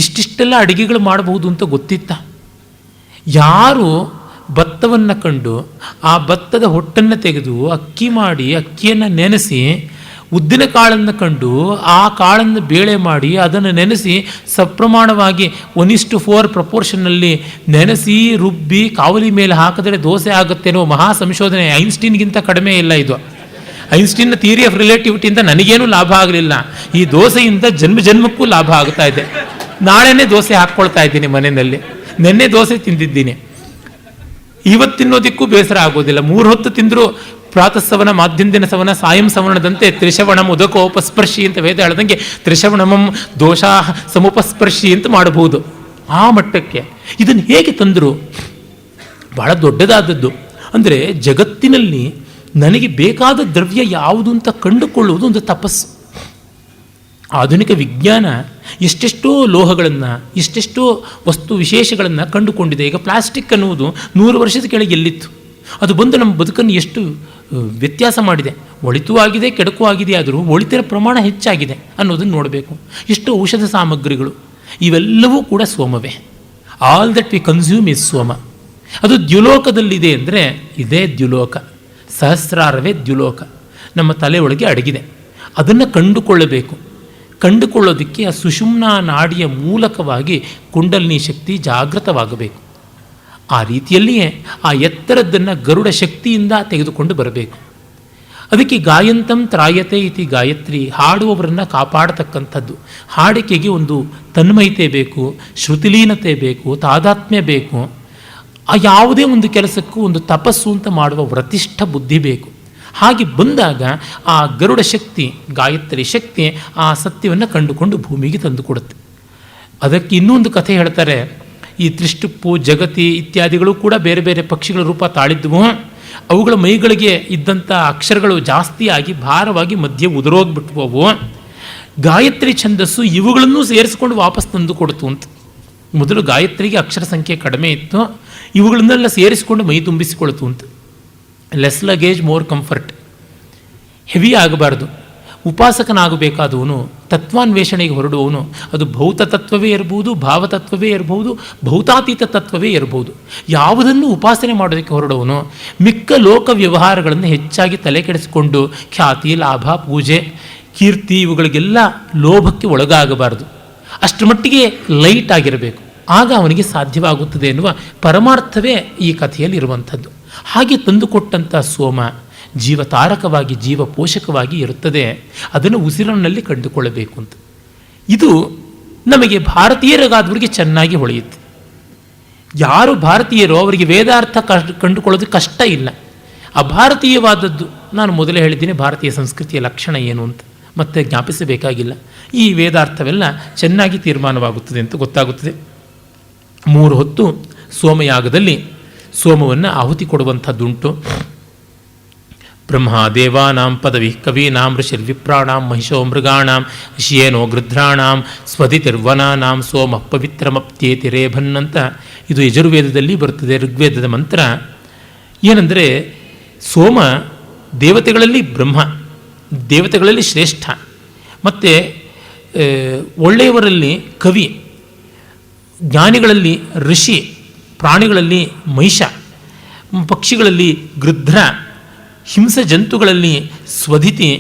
ಇಷ್ಟಿಷ್ಟೆಲ್ಲ ಅಡುಗೆಗಳು ಮಾಡಬಹುದು ಅಂತ ಗೊತ್ತಿತ್ತ? ಯಾರು ಭತ್ತವನ್ನು ಕಂಡು ಆ ಭತ್ತದ ಹೊಟ್ಟನ್ನು ತೆಗೆದು ಅಕ್ಕಿ ಮಾಡಿ ಅಕ್ಕಿಯನ್ನು ನೆನೆಸಿ, ಉದ್ದಿನ ಕಾಳನ್ನು ಕಂಡು ಆ ಕಾಳನ್ನು ಬೇಳೆ ಮಾಡಿ ಅದನ್ನು ನೆನೆಸಿ ಸಪ್ರಮಾಣವಾಗಿ 1:4 ಪ್ರಪೋರ್ಷನ್ನಲ್ಲಿ ನೆನೆಸಿ ರುಬ್ಬಿ ಕಾವಲಿ ಮೇಲೆ ಹಾಕಿದ್ರೆ ದೋಸೆ ಆಗುತ್ತೆ ಅನ್ನೋ ಮಹಾ ಸಂಶೋಧನೆ ಐನ್ಸ್ಟೀನ್ಗಿಂತ ಕಡಿಮೆ ಇಲ್ಲ ಇದು. ಐನ್ಸ್ಟೀನ್ನ ಥಿಯರಿ ಆಫ್ ರಿಲೇಟಿವಿಟಿಯಿಂದ ನನಗೇನು ಲಾಭ ಆಗಲಿಲ್ಲ, ಈ ದೋಸೆಯಿಂದ ಜನ್ಮಕ್ಕೂ ಲಾಭ ಆಗ್ತಾ ಇದೆ. ನಾಳೆನೇ ದೋಸೆ ಹಾಕ್ಕೊಳ್ತಾ ಇದ್ದೀನಿ ಮನೆಯಲ್ಲಿ. ನೆನ್ನೆ ದೋಸೆ ತಿಂದಿದ್ದೀನಿ, ಇವತ್ತು ತಿನ್ನೋದಕ್ಕೂ ಬೇಸರ ಆಗೋದಿಲ್ಲ. 3 ಹೊತ್ತು ತಿಂದರೂ ಪ್ರಾತಃ ಸವನ, ಮಾಧ್ಯಂದಿನ ಸವನ, ಸಾಯಂ ಸವನದಂತೆ ತ್ರಿಶವಣಂ ಉದಕೋಪಸ್ಪರ್ಶಿ ಅಂತ ವೇದ ಹೇಳ್ದಂಗೆ ತ್ರಿಶವಣಮಂ ದೋಷಾ ಸಮುಪಸ್ಪರ್ಶಿ ಅಂತ ಮಾಡಬಹುದು. ಆ ಮಟ್ಟಕ್ಕೆ ಇದನ್ನು ಹೇಗೆ ತಂದರು? ಬಹಳ ದೊಡ್ಡದಾದದ್ದು. ಅಂದರೆ ಜಗತ್ತಿನಲ್ಲಿ ನನಗೆ ಬೇಕಾದ ದ್ರವ್ಯ ಯಾವುದು ಅಂತ ಕಂಡುಕೊಳ್ಳುವುದು ಒಂದು ತಪಸ್ಸು. ಆಧುನಿಕ ವಿಜ್ಞಾನ ಎಷ್ಟೆಷ್ಟೋ ಲೋಹಗಳನ್ನು, ಎಷ್ಟೆಷ್ಟೋ ವಸ್ತು ವಿಶೇಷಗಳನ್ನು ಕಂಡುಕೊಂಡಿದೆ. ಈಗ ಪ್ಲಾಸ್ಟಿಕ್ ಅನ್ನುವುದು 100 ವರ್ಷದ ಕೆಳಗೆ ಎಲ್ಲಿತ್ತು? ಅದು ಬಂದು ನಮ್ಮ ಬದುಕನ್ನು ಎಷ್ಟು ವ್ಯತ್ಯಾಸ ಮಾಡಿದೆ. ಒಳಿತೂ ಆಗಿದೆ, ಕೆಡಕೂ ಆಗಿದೆ. ಆದರೂ ಒಳಿತಿನ ಪ್ರಮಾಣ ಹೆಚ್ಚಾಗಿದೆ ಅನ್ನೋದನ್ನು ನೋಡಬೇಕು. ಎಷ್ಟು ಔಷಧ ಸಾಮಗ್ರಿಗಳು, ಇವೆಲ್ಲವೂ ಕೂಡ ಸೋಮವೇ. All that we consume is Soma. ಅದು ದ್ಯುಲೋಕದಲ್ಲಿದೆ ಅಂದರೆ ಇದೇ ದ್ಯುಲೋಕ, ಸಹಸ್ರಾರವೇ ದ್ಯುಲೋಕ ನಮ್ಮ ತಲೆ ಒಳಗೆ ಅಡಗಿದೆ. ಅದನ್ನು ಕಂಡುಕೊಳ್ಳಬೇಕು. ಕಂಡುಕೊಳ್ಳೋದಕ್ಕೆ ಆ ಸುಷುಮ್ನಾ ನಾಡಿಯ ಮೂಲಕವಾಗಿ ಕುಂಡಲಿನಿ ಶಕ್ತಿ ಜಾಗೃತವಾಗಬೇಕು. ಆ ರೀತಿಯಲ್ಲಿಯೇ ಆ ಎತ್ತರದ್ದನ್ನು ಗರುಡ ಶಕ್ತಿಯಿಂದ ತೆಗೆದುಕೊಂಡು ಬರಬೇಕು. ಅದಕ್ಕೆ ಗಾಯಂತಂ ತ್ರಾಯತೆ ಇತಿ ಗಾಯತ್ರಿ, ಹಾಡುವವರನ್ನು ಕಾಪಾಡತಕ್ಕಂಥದ್ದು. ಹಾಡಿಕೆಗೆ ಒಂದು ತನ್ಮಯತೆ ಬೇಕು, ಶ್ರುತಿಲೀನತೆ ಬೇಕು, ತಾದಾತ್ಮ್ಯ ಬೇಕು. ಆ ಯಾವುದೇ ಒಂದು ಕೆಲಸಕ್ಕೂ ಒಂದು ತಪಸ್ಸು ಅಂತ ಮಾಡುವ ವ್ರತಿಷ್ಠ ಬುದ್ಧಿ ಬೇಕು. ಹಾಗೆ ಬಂದಾಗ ಆ ಗರುಡ ಶಕ್ತಿ, ಗಾಯತ್ರಿ ಶಕ್ತಿ ಆ ಸತ್ಯವನ್ನು ಕಂಡುಕೊಂಡು ಭೂಮಿಗೆ ತಂದುಕೊಡುತ್ತೆ. ಅದಕ್ಕೆ ಇನ್ನೊಂದು ಕಥೆ ಹೇಳ್ತಾರೆ. ಈ ತ್ರಿಷ್ಟುಪ್ಪು, ಜಗತಿ ಇತ್ಯಾದಿಗಳು ಕೂಡ ಬೇರೆ ಬೇರೆ ಪಕ್ಷಿಗಳ ರೂಪ ತಾಳಿದ್ವು. ಅವುಗಳ ಮೈಗಳಿಗೆ ಇದ್ದಂಥ ಅಕ್ಷರಗಳು ಜಾಸ್ತಿಯಾಗಿ ಭಾರವಾಗಿ ಮಧ್ಯೆ ಉದುರೋಗ್ಬಿಟ್ವು. ಗಾಯತ್ರಿ ಛಂದಸ್ಸು ಇವುಗಳನ್ನೂ ಸೇರಿಸ್ಕೊಂಡು ವಾಪಸ್ ತಂದು ಕೊಡ್ತು ಅಂತ. ಮೊದಲು ಗಾಯತ್ರಿಗೆ ಅಕ್ಷರ ಸಂಖ್ಯೆ ಕಡಿಮೆ ಇತ್ತು, ಇವುಗಳನ್ನೆಲ್ಲ ಸೇರಿಸಿಕೊಂಡು ಮೈ ತುಂಬಿಸಿಕೊಳ್ತು ಅಂತ. Less luggage more comfort. Heavy ಆಗಬಾರ್ದು. ಉಪಾಸಕನಾಗಬೇಕಾದವನು, ತತ್ವಾನ್ವೇಷಣೆಗೆ ಹೊರಡುವವನು, ಅದು ಭೌತ ತತ್ವವೇ ಇರಬಹುದು, ಭಾವತತ್ವವೇ ಇರಬಹುದು, ಭೌತಾತೀತ ತತ್ವವೇ ಇರಬಹುದು. ಯಾವುದನ್ನು ಉಪಾಸನೆ ಮಾಡೋದಕ್ಕೆ ಹೊರಡುವವನು ಮಿಕ್ಕ ಲೋಕ ವ್ಯವಹಾರಗಳನ್ನು ಹೆಚ್ಚಾಗಿ ತಲೆ ಕೆಡಿಸಿಕೊಂಡು ಖ್ಯಾತಿ, ಲಾಭ, ಪೂಜೆ, ಕೀರ್ತಿ ಇವುಗಳಿಗೆಲ್ಲ ಲೋಭಕ್ಕೆ ಒಳಗಾಗಬಾರದು. ಅಷ್ಟರ ಮಟ್ಟಿಗೆ ಲೈಟ್ ಆಗಿರಬೇಕು. ಆಗ ಅವನಿಗೆ ಸಾಧ್ಯವಾಗುತ್ತದೆ ಎನ್ನುವ ಪರಮಾರ್ಥವೇ ಈ ಕಥೆಯಲ್ಲಿ ಇರುವಂಥದ್ದು. ಹಾಗೆ ತಂದುಕೊಟ್ಟಂಥ ಸೋಮ ಜೀವತಾರಕವಾಗಿ, ಜೀವ ಪೋಷಕವಾಗಿ ಇರುತ್ತದೆ. ಅದನ್ನು ಉಸಿರಿನಲ್ಲಿ ಕಂಡುಕೊಳ್ಳಬೇಕು ಅಂತ. ಇದು ನಮಗೆ ಭಾರತೀಯರಿಗಾದವರಿಗೆ ಚೆನ್ನಾಗಿ ಹೊಳೆಯುತ್ತೆ. ಯಾರು ಭಾರತೀಯರೋ ಅವರಿಗೆ ವೇದಾರ್ಥ ಕಂಡುಕೊಳ್ಳೋದು ಕಷ್ಟ ಇಲ್ಲ. ಅಭಾರತೀಯವಾದದ್ದು ನಾನು ಮೊದಲೇ ಹೇಳಿದ್ದೀನಿ, ಭಾರತೀಯ ಸಂಸ್ಕೃತಿಯ ಲಕ್ಷಣ ಏನು ಅಂತ ಮತ್ತೆ ಜ್ಞಾಪಿಸಬೇಕಾಗಿಲ್ಲ. ಈ ವೇದಾರ್ಥವೆಲ್ಲ ಚೆನ್ನಾಗಿ ತೀರ್ಮಾನವಾಗುತ್ತದೆ ಅಂತ ಗೊತ್ತಾಗುತ್ತದೆ. 3 ಹೊತ್ತು ಸೋಮಯಾಗದಲ್ಲಿ ಸೋಮವನ್ನು ಆಹುತಿ ಕೊಡುವಂಥದ್ದುಂಟು. ಬ್ರಹ್ಮ ದೇವಾನಾಂ ಪದವಿ ಕವೀನಾಂ ಋಷಿರ್ವಿಪ್ರಾಣಾಂ ಮಹಿಷೋ ಮೃಗಾಣಾಂ ಶಿಯೇನೋ ಗೃಧ್ರಾಣಾಂ ಸ್ವದಿತಿರ್ವನಾನಾಂ ಸೋಮ ಪವಿತ್ರಮಪ್ತೇತಿ ರೇಭನ್ ಅಂತ ಇದು ಯಜುರ್ವೇದದಲ್ಲಿ ಬರುತ್ತದೆ, ಋಗ್ವೇದದ ಮಂತ್ರ. ಏನಂದರೆ ಸೋಮ ದೇವತೆಗಳಲ್ಲಿ ಬ್ರಹ್ಮ, ದೇವತೆಗಳಲ್ಲಿ ಶ್ರೇಷ್ಠ, ಮತ್ತು ಒಳ್ಳೆಯವರಲ್ಲಿ ಕವಿ, ಜ್ಞಾನಿಗಳಲ್ಲಿ ಋಷಿ, ಪ್ರಾಣಿಗಳಲ್ಲಿ ಮಹಿಷ, ಪಕ್ಷಿಗಳಲ್ಲಿ ಗೃಧ್ರ, ಹಿಂಸ ಜಂತುಗಳಲ್ಲಿ ಸ್ವಧಿತಿ,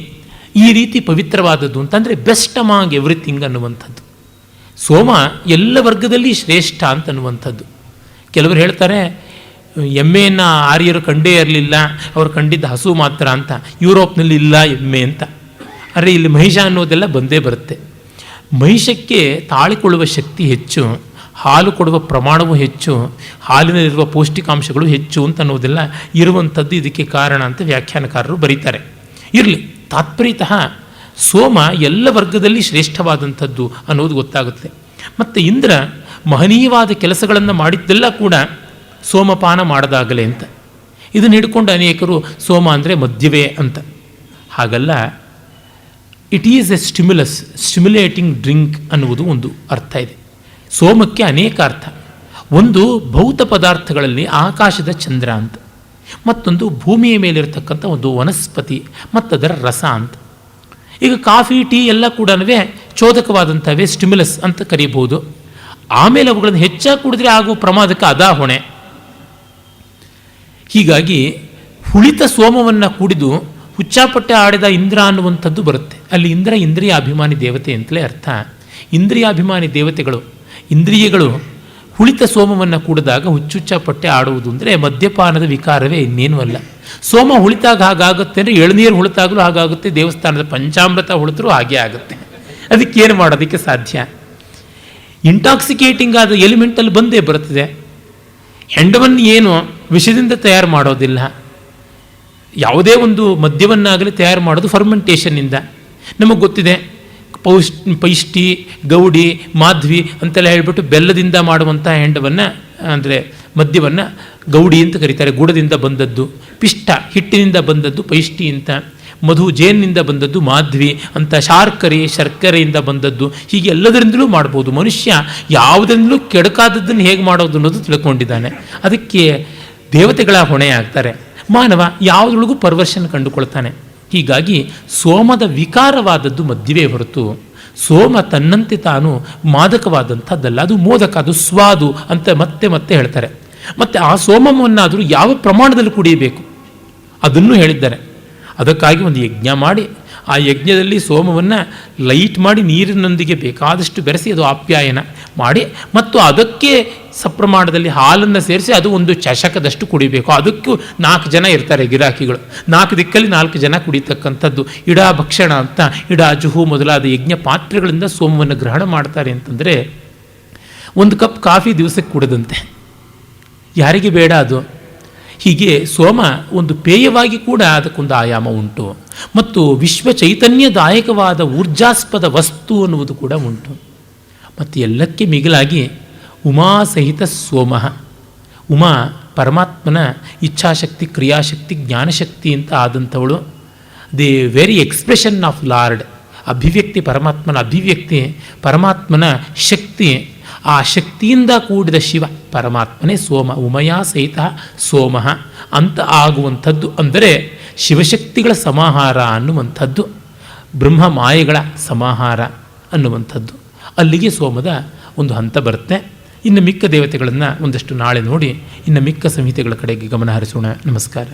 ಈ ರೀತಿ ಪವಿತ್ರವಾದದ್ದು ಅಂತಂದರೆ ಬೆಸ್ಟ್ ಅಮಾಂಗ್ ಎವ್ರಿಥಿಂಗ್ ಅನ್ನುವಂಥದ್ದು. ಸೋಮ ಎಲ್ಲ ವರ್ಗದಲ್ಲಿ ಶ್ರೇಷ್ಠ ಅಂತನ್ನುವಂಥದ್ದು. ಕೆಲವರು ಹೇಳ್ತಾರೆ ಎಮ್ಮೆಯನ್ನು ಆರ್ಯರು ಕಂಡೇ ಇರಲಿಲ್ಲ, ಅವರು ಕಂಡಿದ್ದ ಹಸು ಮಾತ್ರ ಅಂತ. ಯುರೋಪ್ನಲ್ಲಿ ಇಲ್ಲ ಎಮ್ಮೆ ಅಂತ. ಆದರೆ ಇಲ್ಲಿ ಮಹಿಷ ಅನ್ನೋದೆಲ್ಲ ಬಂದೇ ಬರುತ್ತೆ. ಮಹಿಷಕ್ಕೆ ತಾಳಿಕೊಳ್ಳುವ ಶಕ್ತಿ ಹೆಚ್ಚು, ಹಾಲು ಕೊಡುವ ಪ್ರಮಾಣವೂ ಹೆಚ್ಚು, ಹಾಲಿನಲ್ಲಿರುವ ಪೌಷ್ಟಿಕಾಂಶಗಳು ಹೆಚ್ಚು ಅಂತ ಅನ್ನೋದೆಲ್ಲ ಇರುವಂಥದ್ದು ಇದಕ್ಕೆ ಕಾರಣ ಅಂತ ವ್ಯಾಖ್ಯಾನಕಾರರು ಬರೀತಾರೆ. ಇರಲಿ, ತಾತ್ಪರ್ಯತಃ ಸೋಮ ಎಲ್ಲ ವರ್ಗದಲ್ಲಿ ಶ್ರೇಷ್ಠವಾದಂಥದ್ದು ಅನ್ನೋದು ಗೊತ್ತಾಗುತ್ತೆ. ಮತ್ತು ಇಂದ್ರ ಮಹನೀಯವಾದ ಕೆಲಸಗಳನ್ನು ಮಾಡಿದ್ದೆಲ್ಲ ಕೂಡ ಸೋಮಪಾನ ಮಾಡದಾಗಲೇ ಅಂತ. ಇದನ್ನು ಹಿಡ್ಕೊಂಡು ಅನೇಕರು ಸೋಮ ಅಂದರೆ ಮದ್ಯವೇ ಅಂತ. ಹಾಗಲ್ಲ, it is A stimulating drink ಅನ್ನುವುದು ಒಂದು ಅರ್ಥ ಇದೆ. ಸೋಮಕ್ಕೆ ಅನೇಕ ಅರ್ಥ. ಒಂದು ಭೌತ ಪದಾರ್ಥಗಳಲ್ಲಿ ಆಕಾಶದ ಚಂದ್ರ ಅಂತ, ಮತ್ತೊಂದು ಭೂಮಿಯ ಮೇಲಿರತಕ್ಕಂಥ ಒಂದು ವನಸ್ಪತಿ ಮತ್ತದರ ರಸ ಅಂತ. ಈಗ ಕಾಫಿ ಟೀ ಎಲ್ಲ ಕೂಡ ಚೋದಕವಾದಂಥವೇ, ಸ್ಟಿಮ್ಯುಲಸ್ ಅಂತ ಕರೀಬಹುದು. ಆಮೇಲೆ ಅವುಗಳನ್ನು ಹೆಚ್ಚಾಗಿ ಕುಡಿದ್ರೆ ಆಗುವ ಪ್ರಮಾದಕ್ಕೆ ಅದಾ ಹೊಣೆ. ಹೀಗಾಗಿ ಹುಳಿತ ಸೋಮವನ್ನು ಕುಡಿದು ಹುಚ್ಚಾಪಟ್ಟೆ ಆಡಿದ ಇಂದ್ರ ಅನ್ನುವಂಥದ್ದು ಬರುತ್ತೆ. ಅಲ್ಲಿ ಇಂದ್ರ ಇಂದ್ರಿಯ ಅಭಿಮಾನಿ ದೇವತೆ ಅಂತಲೇ ಅರ್ಥ. ಇಂದ್ರಿಯಾಭಿಮಾನಿ ದೇವತೆಗಳು, ಇಂದ್ರಿಯಗಳು ಹುಳಿತ ಸೋಮವನ್ನು ಕುಡಿದಾಗ ಹುಚ್ಚುಚ್ಚಾಪಟ್ಟೆ ಆಡುವುದು ಅಂದರೆ ಮದ್ಯಪಾನದ ವಿಕಾರವೇ ಇನ್ನೇನೂ ಅಲ್ಲ. ಸೋಮ ಹುಳಿತಾಗ ಹಾಗಾಗುತ್ತೆ ಅಂದರೆ ಎಳನೀರು ಹುಳಿತಾಗಲೂ ಹಾಗಾಗುತ್ತೆ, ದೇವಸ್ಥಾನದ ಪಂಚಾಮೃತ ಹುಳಿತರೂ ಹಾಗೇ ಆಗುತ್ತೆ. ಅದಕ್ಕೇನು ಮಾಡೋದಕ್ಕೆ ಸಾಧ್ಯ? ಇಂಟಾಕ್ಸಿಕೇಟಿಂಗ್ ಆದ ಎಲಿಮೆಂಟಲ್ಲಿ ಬಂದೇ ಬರುತ್ತದೆ. ಹೆಂಡವನ್ನು ಏನು ವಿಷದಿಂದ ತಯಾರು ಮಾಡೋದಿಲ್ಲ. ಯಾವುದೇ ಒಂದು ಮದ್ಯವನ್ನಾಗಲಿ ತಯಾರು ಮಾಡೋದು ಫರ್ಮೆಂಟೇಷನ್ನಿಂದ. ನಮಗೆ ಗೊತ್ತಿದೆ, ಪೈಷ್ಟಿ, ಗೌಡಿ, ಮಾಧ್ವಿ ಅಂತೆಲ್ಲ ಹೇಳ್ಬಿಟ್ಟು ಬೆಲ್ಲದಿಂದ ಮಾಡುವಂಥ ಹೆಂಡವನ್ನು ಅಂದರೆ ಮದ್ಯವನ್ನು ಗೌಡಿ ಅಂತ ಕರೀತಾರೆ, ಗುಡದಿಂದ ಬಂದದ್ದು. ಪಿಷ್ಟ ಹಿಟ್ಟಿನಿಂದ ಬಂದದ್ದು ಪೈಷ್ಟಿ ಅಂತ, ಮಧು ಜೇನಿನಿಂದ ಬಂದದ್ದು ಮಾಧ್ವಿ ಅಂತ, ಶರ್ಕರೆಯಿಂದ ಬಂದದ್ದು, ಹೀಗೆ ಎಲ್ಲದರಿಂದಲೂ ಮಾಡ್ಬೋದು. ಮನುಷ್ಯ ಯಾವುದರಿಂದಲೂ ಕೆಡಕಾದದ್ದನ್ನು ಹೇಗೆ ಮಾಡೋದು ಅನ್ನೋದು ತಿಳ್ಕೊಂಡಿದ್ದಾನೆ. ಅದಕ್ಕೆ ದೇವತೆಗಳ ಹೊಣೆ ಆಗ್ತಾರೆ. ಮಾನವ ಯಾವುದ್ರೊಳಗೂ ಪರ್ವರ್ಷನ್ ಕಂಡುಕೊಳ್ತಾನೆ. ಹೀಗಾಗಿ ಸೋಮದ ವಿಕಾರವಾದದ್ದು ಮದ್ಯವೇ ಹೊರತು ಸೋಮ ತನ್ನಂತೆ ತಾನು ಮಾದಕವಾದಂಥದ್ದಲ್ಲ. ಅದು ಮೋದಕ, ಅದು ಸ್ವಾದು ಅಂತ ಮತ್ತೆ ಮತ್ತೆ ಹೇಳ್ತಾರೆ. ಮತ್ತು ಆ ಸೋಮವನ್ನಾದರೂ ಯಾವ ಪ್ರಮಾಣದಲ್ಲಿ ಕುಡಿಯಬೇಕು ಅದನ್ನು ಹೇಳಿದ್ದಾರೆ. ಅದಕ್ಕಾಗಿ ಒಂದು ಯಜ್ಞ ಮಾಡಿ ಆ ಯಜ್ಞದಲ್ಲಿ ಸೋಮವನ್ನು ಲೈಟ್ ಮಾಡಿ ನೀರಿನೊಂದಿಗೆ ಬೇಕಾದಷ್ಟು ಬೆರೆಸಿ ಅದು ಆಪ್ಯಾಯನ ಮಾಡಿ ಮತ್ತು ಅದಕ್ಕೆ ಸಪ್ರಮಾಣದಲ್ಲಿ ಹಾಲನ್ನು ಸೇರಿಸಿ ಅದು ಒಂದು ಚಷಕದಷ್ಟು ಕುಡಿಬೇಕು. ಅದಕ್ಕೂ 4 ಜನ ಇರ್ತಾರೆ ಗಿರಾಕಿಗಳು. 4 ದಿಕ್ಕಲ್ಲಿ 4 ಜನ ಕುಡಿತಕ್ಕಂಥದ್ದು. ಇಡಾ ಭಕ್ಷಣ ಅಂತ ಇಡಾ ಜುಹು ಮೊದಲಾದ ಯಜ್ಞ ಪಾತ್ರೆಗಳಿಂದ ಸೋಮವನ್ನು ಗ್ರಹಣ ಮಾಡ್ತಾರೆ ಅಂತಂದರೆ 1 ಕಪ್ ಕಾಫಿ ದಿವಸಕ್ಕೆ ಕುಡಿದಂತೆ. ಯಾರಿಗೆ ಬೇಡ ಅದು? ಹೀಗೆ ಸೋಮ ಒಂದು ಪೇಯವಾಗಿ ಕೂಡ ಅದಕ್ಕೊಂದು ಆಯಾಮ ಉಂಟು ಮತ್ತು ವಿಶ್ವ ಚೈತನ್ಯದಾಯಕವಾದ ಊರ್ಜಾಸ್ಪದ ವಸ್ತು ಅನ್ನುವುದು ಕೂಡ ಉಂಟು. ಮತ್ತು ಎಲ್ಲಕ್ಕೆ ಮಿಗಿಲಾಗಿ ಉಮಾ ಸಹಿತ ಸೋಮ. ಉಮಾ ಪರಮಾತ್ಮನ ಇಚ್ಛಾಶಕ್ತಿ, ಕ್ರಿಯಾಶಕ್ತಿ, ಜ್ಞಾನಶಕ್ತಿ ಅಂತ ಆದಂಥವಳು. The very expression of Lord. ಅಭಿವ್ಯಕ್ತಿ, ಪರಮಾತ್ಮನ ಅಭಿವ್ಯಕ್ತಿ, ಪರಮಾತ್ಮನ ಶಕ್ತಿ. ಆ ಶಕ್ತಿಯಿಂದ ಕೂಡಿದ ಶಿವ ಪರಮಾತ್ಮನೇ ಸೋಮ. ಉಮಯಾ ಸಹಿತ ಸೋಮ ಅಂತ ಆಗುವಂಥದ್ದು ಅಂದರೆ ಶಿವಶಕ್ತಿಗಳ ಸಮಾಹಾರ ಅನ್ನುವಂಥದ್ದು, ಬ್ರಹ್ಮ ಮಾಯೆಗಳ ಸಮಾಹಾರ ಅನ್ನುವಂಥದ್ದು. ಅಲ್ಲಿಗೆ ಸೋಮದ ಒಂದು ಹಂತ ಬರುತ್ತೆ. ಇನ್ನು ಮಿಕ್ಕ ದೇವತೆಗಳನ್ನು ಒಂದಷ್ಟು ನಾಳೆ ನೋಡಿ ಇನ್ನು ಮಿಕ್ಕ ಸಂಹಿತೆಗಳ ಕಡೆಗೆ ಗಮನ ಹರಿಸೋಣ. ನಮಸ್ಕಾರ.